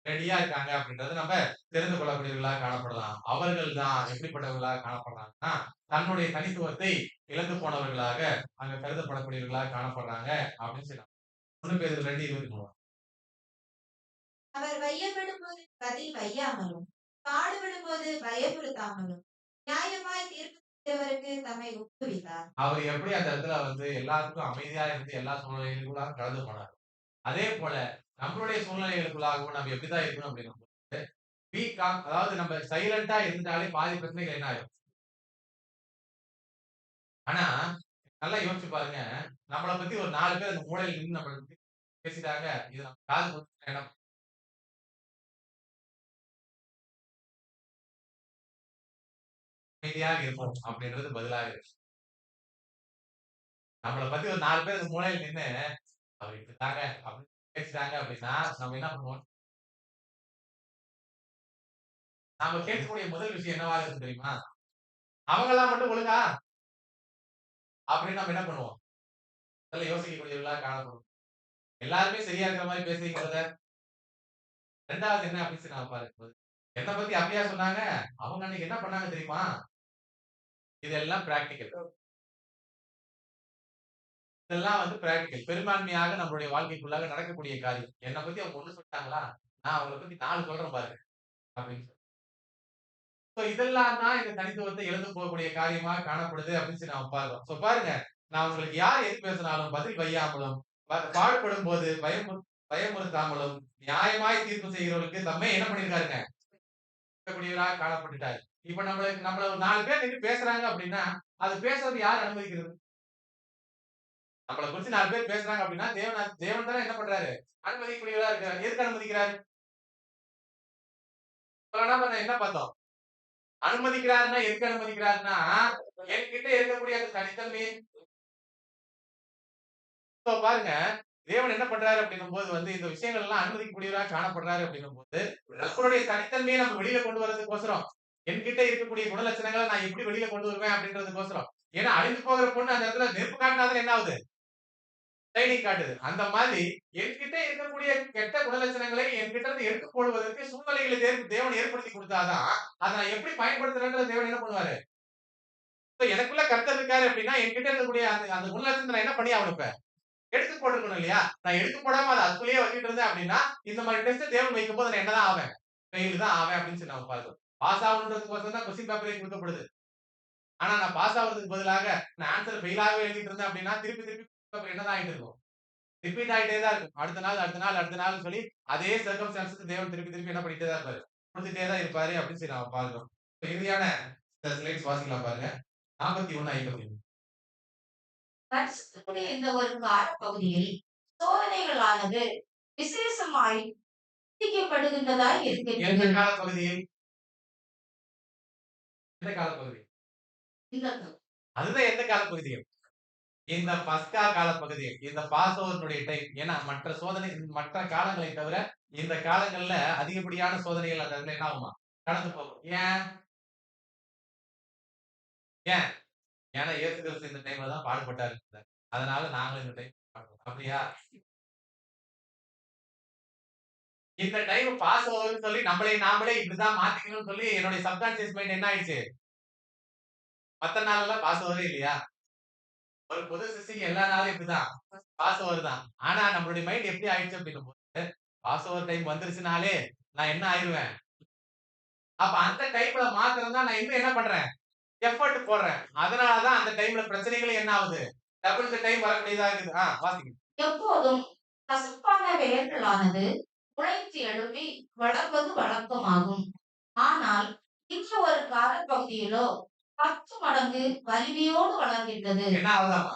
ரெடியா இருக்காங்க அப்படின்றத நம்ம தெரிந்து கொள்ளக்கூடியவர்களாக காணப்படலாம். அவர்கள் தான் எப்படிப்பட்டவர்களாக காணப்படுறாங்கன்னா, தன்னுடைய தனித்துவத்தை இழந்து போனவர்களாக அங்க கருதப்படக்கூடியவர்களாக காணப்படுறாங்க அப்படின்னு சொல்லலாம். 1 பேதுரு 2:23. அவர் வையப்படும்போது பதில் வையாமலும், பாடுபடும்போது பயமுறுத்தாமலும், நியாயமாய் தீர்ப்பு செய்கிறவருக்கு தம்மை ஒப்புவித்தார். அவர் எப்படி அந்த இடத்துல வந்து எல்லாத்துக்கும் அமைதியா இருந்து எல்லா சூழ்நிலைகளுக்குள்ளாக கடந்து போனார். அதே போல நம்மளுடைய சூழ்நிலைகளுக்குள்ளாகவும் நம்ம எப்படிதான் இருக்கணும் அப்படின்னும் போது, பி காம் அதாவது நம்ம சைலன்ட்டா இருந்துட்டாலே பாதி பிரச்சனைகள் என்ன ஆயிரும். ஆனா, நல்லா யோசிச்சு பாருங்க. நம்மள பத்தி ஒரு 4 பேர் அந்த மூலையில நின்னு நம்மள பத்தி பேசிட்டாங்க. இது நம்ம காது குடுத்துற இடம். அமைதியாக இருப்போம் அப்படின்றது பதிலாக இருக்கு. நம்மள பத்தி ஒரு 4 பேர் அந்த மூலையில நின்னு, அவர் இப்படித்தாங்க அப்படின்னு பேசிட்டாங்க அப்படின்னா, நம்ம என்ன பண்ணுவோம்? நாம கேட்கக்கூடிய முதல் விஷயம் என்னவா இருக்கும் தெரியுமா? அவங்கலாம் மட்டும் ஒழுங்கா? அப்படின்னு நம்ம என்ன பண்ணுவோம்? முதல்ல யோசிக்கக்கூடியவர்களா காணப்படும். எல்லாருமே சரியா இருக்கிற மாரி பேசுறீங்க பிரதர். 2வது என்ன அப்படின்னு சொல்லி நாம பார்க்கும்போது, என்ன பத்தி அப்படியா சொன்னாங்க? அவங்க அன்னைக்கு என்ன பண்ணாங்க தெரியுமா? இதெல்லாம் பிராக்டிகல். இதெல்லாம் வந்து பிராக்டிகல். பெரும்பான்மையாக நம்மளுடைய வாழ்க்கைக்குள்ளாக நடக்கக்கூடிய காரியம். என்ன பத்தி அவங்க 1 சொல்லிட்டாங்களா? நான் அவங்கள பத்தி 4 சொல்றேன் பாருங்க. அப்படின்னு சொல்லி. சோ இதெல்லாம் தான் இந்த தனித்துவத்தை இழந்து போகக்கூடிய காரியமா காணப்படுது அப்படின்னு சொல்லி நாம பார்க்கிறோம். சோ பாருங்க, நான் உங்களுக்கு யார் எது பேசினாலும் பதில் வையாமலும், பாடுபடும்போது பயமுறுத்தாமலும், நியாயமாய் தீர்ப்பு செய்கிறவர்களுக்கு தம்மை என்ன பண்ணியிருக்காருங்க? கூடியவராக காணப்பட்டுட்டார். இப்ப நம்மள ஒரு 4 பேர் நின்னு பேசுறாங்க அப்படின்னா, அது பேசுறது யார் அனுமதிக்கிறது? நம்மள குறிச்சு 4 பேர் பேசுறாங்க அப்படின்னா, தேவன் தானே என்ன பண்றாரு? அனுமதிக்கக்கூடியவரா இருக்கிறார். எதுக்கு அனுமதிக்கிறாரு? இவ்வளவு நேரம் நம்ம என்ன பார்த்தோம்? அனுமதிக்கிறாருன்னா எதுக்கு அனுமதிக்கிறாருன்னா, என்கிட்ட இருக்கக்கூடிய அந்த தனித்தன்மை இப்போ பாருங்க, தேவன் என்ன பண்றாரு அப்படின்னும்போது வந்து, இந்த விஷயங்கள் எல்லாம் அனுமதிக்கக்கூடியவரா காணப்படுறாரு அப்படின்னும்போது, நம்மளுடைய தனித்தன்மையை நம்ம வெளியில கொண்டு வரதுக்கோசரம், என்கிட்ட இருக்கக்கூடிய குணலட்சணங்கள நான் எப்படி வெளியில கொண்டு வருவேன் அப்படின்றதுக்கோசரம். ஏன்னா அழிந்து போகிற பொண்ணு அந்த இடத்துல நெருப்பு காட்டினா தானே என்ன ஆகுது? ஷைனிங் காட்டுது. அந்த மாதிரி என்கிட்ட இருக்கக்கூடிய கெட்ட குணலட்சணங்களை என்கிட்ட இருந்து எடுத்து போடுவதற்கு சூழ்நிலைகளை தேவன் ஏற்படுத்தி குடுத்தா தான், அத நான் எப்படி பயன்படுத்துறேன்றத தேவன் என்ன பண்ணுவாரு? எனக்குள்ள கர்த்தர் இருக்காரு அப்படின்னா, என்கிட்ட இருக்கக்கூடிய அந்த அந்த குணலட்சணத்த நான் என்ன பண்ணி ஆகணும் இப்ப? எடுத்து போட்டுருக்கணும் இல்லையா? நான் எடுத்து போடாம அத அதுக்குள்ளேயே வச்சுட்டு இருந்தேன் அப்படின்னா, இந்த மாரி டெஸ்ட்ட தேவன் வைக்கும்போது நான் என்னதான் ஆவேன்? ஃபெயில் தான் ஆவேன் அப்படின்னு சொல்லி நம்ம பார்க்கிறோம். பாஸ் ஆகணுன்றதுக்கோசரம் தான் கொஸ்டின் பேப்பரே குடுக்கப்படுது. ஆனா நான் பாஸ் ஆகுறதுக்கு பதிலாக நான் ஆன்ஸர் ஃபெயிலாவே எழுதிட்டு இருந்தேன் அப்படின்னா, திருப்பி திருப்பி பேப்பர் என்னதான் ஆயிட்டு இருக்கும்? ரிப்பீட் ஆயிட்டே தான் இருக்கும். அடுத்த நாள், அடுத்த நாள், அடுத்த நாள்னு சொல்லி அதே சர்க்கம்ஸ்டான்ஸ்க்கு தேவன் திருப்பி திருப்பி என்ன பண்ணிட்டே தான் இருப்பாரு. குடுத்துட்டே தான் இருப்பாரு அப்படின்னு சொல்லி நாம பார்க்கிறோம். இப்ப இறுதியான சில ஸ்லைட்ஸ் வாசிக்கலாம் பாருங்க. 41:50. வருஷத்துக்குரிய இந்த ஒரு காலப்பகுதியில் சோதனைகளானது விசேஷமாய் சந்திக்கப்படுகின்றதாய் எந்த இருக்கின்றது. காலப்பகுதியில்? எந்த காலப்பகுதி? இந்த அதுதான் எந்த காலப்பகுதியில்? இந்த பஸ்கா காலப்பகுதியில். இந்த பாஸோவர்னுடைய டைம். ஏன்னா மற்ற காலங்களை தவிர, இந்த காலங்கள்ல அதிகப்படியான சோதனைகள் அந்த இடத்துல என்ன ஆகுமா? கடந்து போகும். ஏன்? ஏன்? ஏன்னா இயேசு கிறிஸ்து இந்த டைம்ல தான் பாடுபட்டாரு. அதனால நாங்களும் இந்த டைம் பாடுபடுறோம். அப்படியா? இந்த டைம் பாஸ் ஓவர்ன்னு சொல்லி நாமளே இப்படிதான் மாத்திக்கணும்னு சொல்லி என்னுடைய சப்கான்ஷியஸ் மைண்ட் என்ன ஆயிடுச்சு? மத்த நாளெல்லாம் பாஸ் ஓவரே இல்லையா? ஒரு புது சிருஷ்டிக்கு எல்லா நாளும் இப்படிதான். பாஸ் ஓவர் தான். ஆனா நம்மளுடைய மைண்ட் எப்படி ஆயிடுச்சு அப்படின்னும்போது, பாஸ் ஓவர் டைம் வந்துருச்சுனாலே, நான் என்ன ஆயிருவேன்? அப்ப அந்த டைம்ல மாத்திரம் தான் நான் இன்னும் என்ன பண்றேன்? எஃபோர்ட் போடுறேன். அதனால தான் அந்த டைம்ல பிரச்சனைகளே என்ன ஆகுது? டபுள் த டைம் வரக்கூடியதா இருக்குது. வாசிங்க. எப்போதும் கசப்பான வேர்களானது முளைத்து எழும்பி வளர்வது வழக்கமாகும். ஆனால் இந்த ஒரு காலப்பகுதியிலோ 10 மடங்கு வலிமையோடு வளர்கின்றது. என்ன ஆகுதாமா?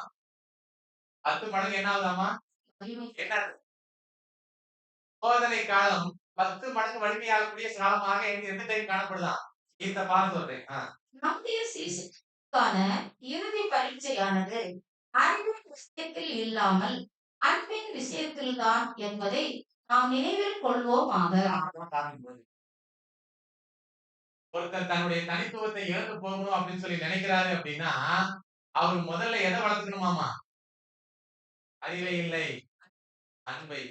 10 மடங்கு என்ன ஆகுதாமா? வலிமை என்ன சோதனை காலம் 10 மடங்கு வலிமையாகக்கூடிய காலமாக எந்த டைம் காணப்படுதாம்? இந்த பாஸ் சொல்றேன். நம்முடைய சீசனுக்கான இறுதி பரீட்சையானது அறிவின் விஷயத்தில் இல்லாமல் அன்பின் விஷயத்தில்தான் என்பதை நாம் நினைவில் கொள்வோமாக. ஒருத்தர் தன்னுடைய தனித்துவத்தை இழந்து போகணும் அப்படின்னு சொல்லி நினைக்கிறாரு அப்படின்னா, அவர் முதல்ல எதை வளர்த்துக்கணுமாமா? அறிவை இல்லை, அன்பை.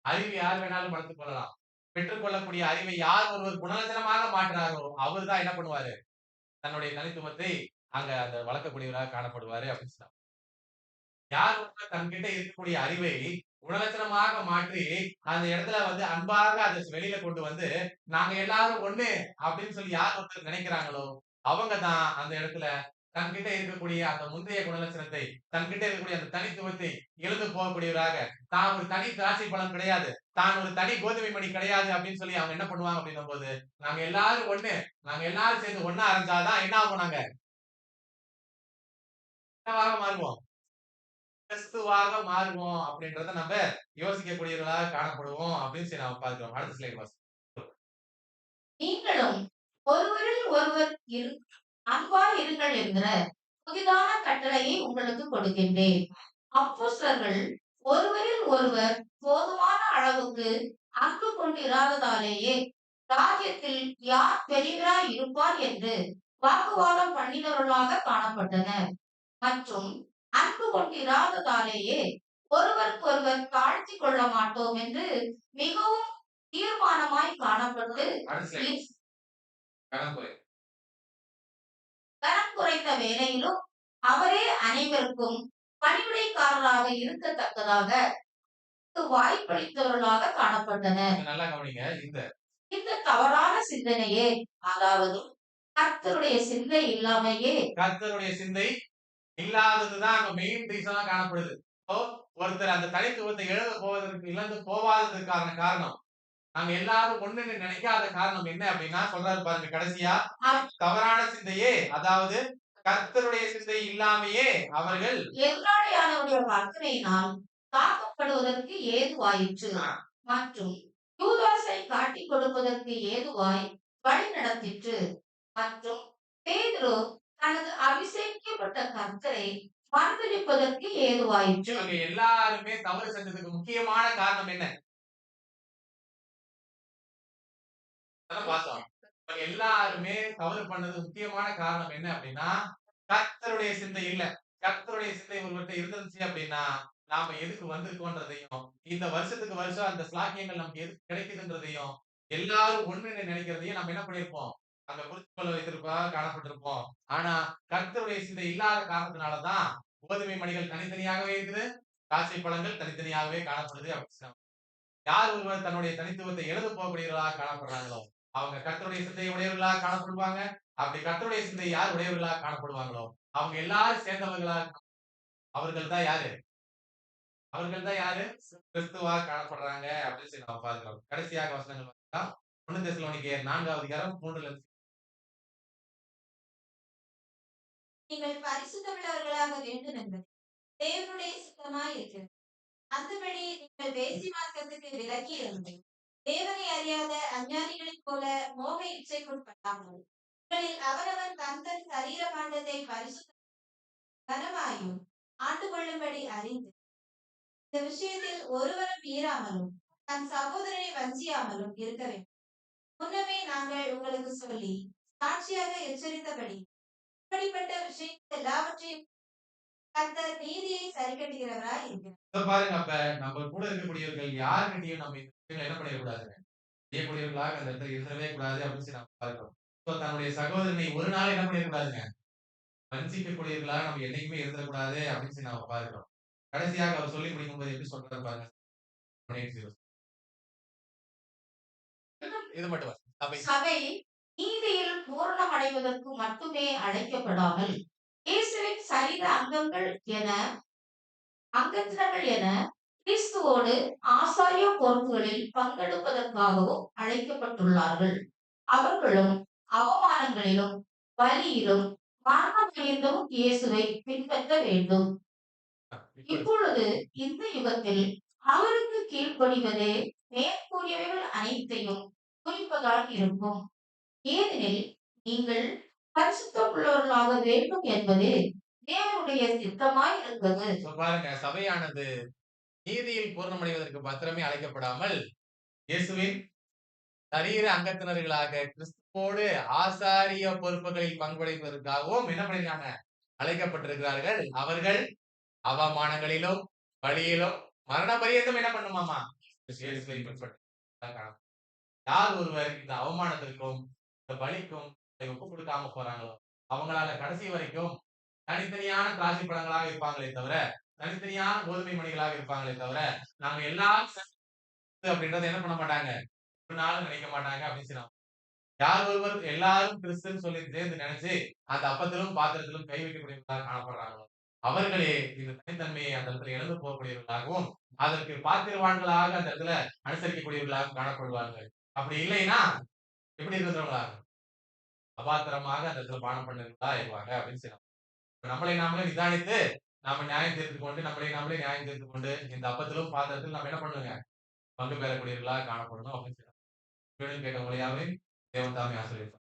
அறிவு யார் வேணாலும் வளர்த்துக் கொள்ளலாம். பெற்றுக் கொள்ளக்கூடிய அறிவை யார் ஒருவர் குணலட்சணமாக மாற்றுறாரோ, அவர் தான் என்ன பண்ணுவாரு? தன்னுடைய தனித்துவத்தை அங்க அந்த வளர்க்கக்கூடியவராக காணப்படுவாரு அப்படின்னு சொன்னார். யார் ஒருவர் தன்கிட்ட இருக்கக்கூடிய அறிவை குணலட்சணமாக மாற்றி, அந்த இடத்துல வந்து அன்பாக அத வெளியில கொண்டு வந்து, நாங்க எல்லாரும் ஒண்ணு அப்படின்னு சொல்லி யார் ஒருத்தர் நினைக்கிறாங்களோ, அவங்க தான் அந்த இடத்துல தன்கிட்ட இருக்கக்கூடிய அந்த முந்தைய குணலட்சணத்தை, தன்கிட்ட இருக்கக்கூடிய அந்த தனித்துவத்தை இழந்து போகக்கூடியவராக, தான் ஒரு தனி திராட்சை பழம் கிடையாது, தான் ஒரு தனி கோதுமை மணி கிடையாது அப்படின்னு சொல்லி அவங்க என்ன பண்ணுவாங்க அப்படின்னும்போது, நாங்க எல்லாரும் ஒண்ணு, நாங்க எல்லாரும் சேர்ந்து ஒண்ணா அரைஞ்சாதான் என்ன ஆகும் நாங்க? என்னவாக மாறுவோம்? கிறிஸ்துவாக மாறுவோம் அப்படின்றத நம்ம யோசிக்கக்கூடியவர்களாக காணப்படுவோம் அப்படின்னு சொல்லி நாம பார்க்கிறோம். அடுத்த ஸ்லைட் வாசி. நீங்களும் ஒருவரில் ஒருவர் அன்பாய் இருங்கள் என்கிற புதிதான கட்டளையை உங்களுக்கு கொடுக்கின்றேன். அப்போஸ்தலர்கள் ஒருவரில் ஒருவர் போதுமான அளவுக்கு அன்பு கொண்டிராததாலேயே ராஜ்யத்தில் யார் பெரியவராய் இருப்பார் என்று வாக்குவாதம் பண்ணினவர்களாக காணப்பட்டனர். மற்றும் அன்பு கொண்டிராததாலேயே ஒருவருக்கொருவர் தாழ்த்திக் கொள்ள மாட்டோம் என்று மிகவும் தீர்மானமாய் காணப்பட்டு அடுத்த ஸ்லைட். கணக்குறை. கனம் குறைந்த வேளையிலும் அவரே அனைவருக்கும் பணிவிடைக்காரராக இருக்கத்தக்கதாக வாய்ப்பளித்தவர்களாக காணப்பட்டனர். இங்க நல்லா கவனிங்க. இந்த தவறான சிந்தனையே, அதாவது கர்த்தருடைய சிந்தை இல்லாமையே, கர்த்தருடைய சிந்தை இல்லாததுதான் அங்க மெயின் ரீசனா காணப்படுது. இப்போ ஒருத்தர் அந்த தனித்துவத்தை இழந்து போவாததற்கான காரணம், நாங்க எல்லாரும் ஒண்ணுன்னு நினைக்காத காரணம் என்ன அப்படின்னா சொல்றாரு பாருங்க கடைசியா, தவறான சிந்தையே, அதாவது கர்த்தருடைய சிந்தை இல்லாமையே அவர்கள் எதிராளியானவருடைய வர்த்தனையினால் தாக்கப்படுவதற்கு ஏதுவாயிற்று. மற்றும் யூதாசை காட்டிக் கொடுப்பதற்கு ஏதுவாய் வழி நடத்திற்று. மற்றும் பேதுரு தனது அபிஷேகிக்கப்பட்ட கர்த்தரை மறுதலிப்பதற்கு ஏதுவாயிற்று. இவங்க எல்லாருமே தவறு செஞ்சதுக்கு முக்கியமான காரணம் என்ன? அதான் பார்த்தோம். இவங்க எல்லாருமே தவறு பண்ணது முக்கியமான காரணம் என்ன அப்படின்னா, கர்த்தருடைய சிந்தை இல்ல. கர்த்தருடைய சிந்தை ஒருவர்ட்ட இருந்துச்சு அப்படின்னா, நாம எதுக்கு வந்திருக்கோன்றதையும், இந்த வருஷத்துக்கு வருஷம் அந்த ஸ்லாக்கியங்கள் நமக்கு எதுக்கு கிடைக்குதுன்றதையும், எல்லாரும் ஒண்ணுன்னு நினைக்கிறதையும் நம்ம என்ன பண்ணியிருப்போம்? அங்க குறிக்கோள வைத்திருப்பதாக காணப்பட்டிருப்போம். ஆனா, கர்த்தருடைய சிந்தை இல்லாத காரணத்தினால தான் கோதுமை மணிகள் தனித்தனியாகவே இருக்குது. திராட்சை பழங்கள் தனித்தனியாகவே காணப்படுது அப்படின்னு சொன்னாங்க. யார் ஒருவர் தன்னுடைய தனித்துவத்தை இழந்து போகக்கூடியவர்களாக காணப்படுறாங்களோ, அவங்க கர்த்தருடைய சிந்தை உடையவர்களாக காணப்படுவாங்க. அப்படி கர்த்தருடைய சிந்தை யார் உடையவர்களாக காணப்படுவாங்களோ, அவங்க எல்லாரும் சேர்ந்தவர்களாக அவர்கள் தான் யாரு? அவர்கள் தான் யாரு? கிறிஸ்துவா காணப்படுறாங்க அப்படின்னு சொல்லி நம்ம பார்க்கிறோம். கடைசியாக வசனங்கள் பார்த்தா 1 தெசலோனிக்கேயர் 4வது அதிகாரம் 3ல இருந்து நீங்கள் பரிசுத்தமுள்ளவர்களாக வேண்டும் என்பது தேவனுடைய சித்தமாய் இருக்கிறது. அந்தபடி நீங்கள் வேசி மார்க்கத்துக்கு விலகி இருந்து தேவனை அறியாத அஞ்ஞானிகளைப் போல மோக இச்சைக்குட்படாமல் உங்களில் அவனவன் தன் தன் சரீர பாண்டத்தை பரிசுத்த கனமாயும் ஆண்டு கொள்ளும்படி அறிந்து இந்த விஷயத்தில் ஒருவரும் மீறாமலும் தன் சகோதரனை வஞ்சியாமலும் இருக்க வேண்டும். முன்னமே நாங்கள் உங்களுக்கு சொல்லி சாட்சியாக எச்சரித்தபடி இப்படிப்பட்ட விஷயங்கள் எல்லாவற்றையும் கர்த்தர் நீதியை சரிக்கட்டுகிறவராய் இருக்கிறார். இத பாருங்க அப்ப நம்ம கூட இருக்கக்கூடியவர்கள் யார்கிட்டயும் நம்ம இந்த விஷயங்களை என்ன பண்ணிடக்கூடாதுங்க. செய்யக்கூடியவர்களாக அந்த இடத்துல இருந்தவே கூடாது அப்படின்னு சொல்லி நம்ம பார்க்கிறோம். So, தன்னுடைய சகோதரனை ஒரு நாள் என்ன பண்ணிடக்கூடாதுங்க. வஞ்சிக்கக்கூடியவர்களாக நம்ம என்னைக்குமே இருந்துடக்கூடாது அப்படின்னு சொல்லி நம்ம பார்க்கிறோம். கடைசியாக அவர் சொல்லி முடிக்கும்போது எப்படி சொல்றாரு பாருங்க. 28:0. இது மட்டும் வாசி. சபை சபை நீதியில் பூரணமடைவதற்கு மட்டுமே அழைக்கப்படாமல் இயேசுவின் சரீர அங்கத்தினர்கள் என கிறிஸ்துவோடு ஆசாரிய பொறுப்புகளில் பங்கெடுப்பதற்காகவும் அழைக்கப்பட்டுள்ளார்கள். அவர்களும் அவமானங்களிலும் வலியிலும் மரணமடைந்தும் இயேசுவை பின்பற்ற வேண்டும். இப்பொழுது இப்பொழுது இந்த யுகத்தில் அவருக்கு கீழ்ப்படிவதே மேற்கூறியவைகள் அனைத்தையும் குறிப்பதாக இருக்கும். ஏனெனில் நீங்கள் பரிசுத்தமுள்ளவர்களாக வேண்டும் என்பது தேவனுடைய சித்தமாய் இருந்தது. So, பாருங்க சபையானது நீதியில் பூரணமடைவதற்கு மாத்திரமே அழைக்கப்படாமல் இயேசுவின் சரீர அங்கத்தினர்களாக கிறிஸ்துவோடு ஆசாரிய பொறுப்புகளில் பங்குபடைப்பதற்காகவும் என்ன பண்ணிருக்காங்க அழைக்கப்பட்டிருக்கிறார்கள். அவர்கள் அவமானங்களிலும் வழியிலும் மரண பரியந்தம் என்ன பண்ணுமாமா இயேசுவை பின்பற்றுகிறார்கள். யார் ஒருவர் இந்த அவமானத்திற்கும் இந்த பலிக்கும் ஒப்பு கொடுக்காம போறாங்களோ அவங்களால கடைசி வரைக்கும் தனித்தனியான திராட்சை பழங்களாக இருப்பாங்களே தவிர தனித்தனியான கோதுமை மணிகளாக இருப்பாங்களே தவிர நாங்க எல்லாரும் சேர்ந்து அப்படின்றத என்ன பண்ண மாட்டாங்க ஒரு நாளும் நினைக்க மாட்டாங்க அப்படின்னு சொன்னாங்க. யார் ஒருவர் எல்லாரும் கிறிஸ்துன்னு சொல்லி சேர்ந்து நினைச்சு அந்த அப்பத்திலும் பாத்திரத்திலும் கை வைக்கக்கூடியவர்களாக காணப்படுறாங்களோ அவர்களே இந்த தனித்தன்மையை அந்த இடத்துல இழந்து போகக்கூடியவர்களாகவும் அதற்கு பாத்திரவான்களாக அந்த இடத்துல அனுசரிக்கக்கூடியவர்களாக காணப்படுவார்கள். அப்படி இல்லைன்னா எப்படி இருக்கிறவங்களா அபாத்திரமாக அந்த இடத்துல பானம் பண்ணுறதா இருப்பாங்க அப்படின்னு சொல்லி நம்மளை நாமளே நிதானித்து நாம நியாயம் தீர்த்து கொண்டு நம்மளே நியாயம் தீர்த்து கொண்டு இந்த அப்பத்திலும் பாத்திரத்திலும் நம்ம என்ன பண்ணுங்க பங்கு பெறக்கூடியவர்களாக காணப்படணும் அப்படின்னு சொல்லி கேட்டவங்களையாவே தேவன் தாமே ஆசிரியர்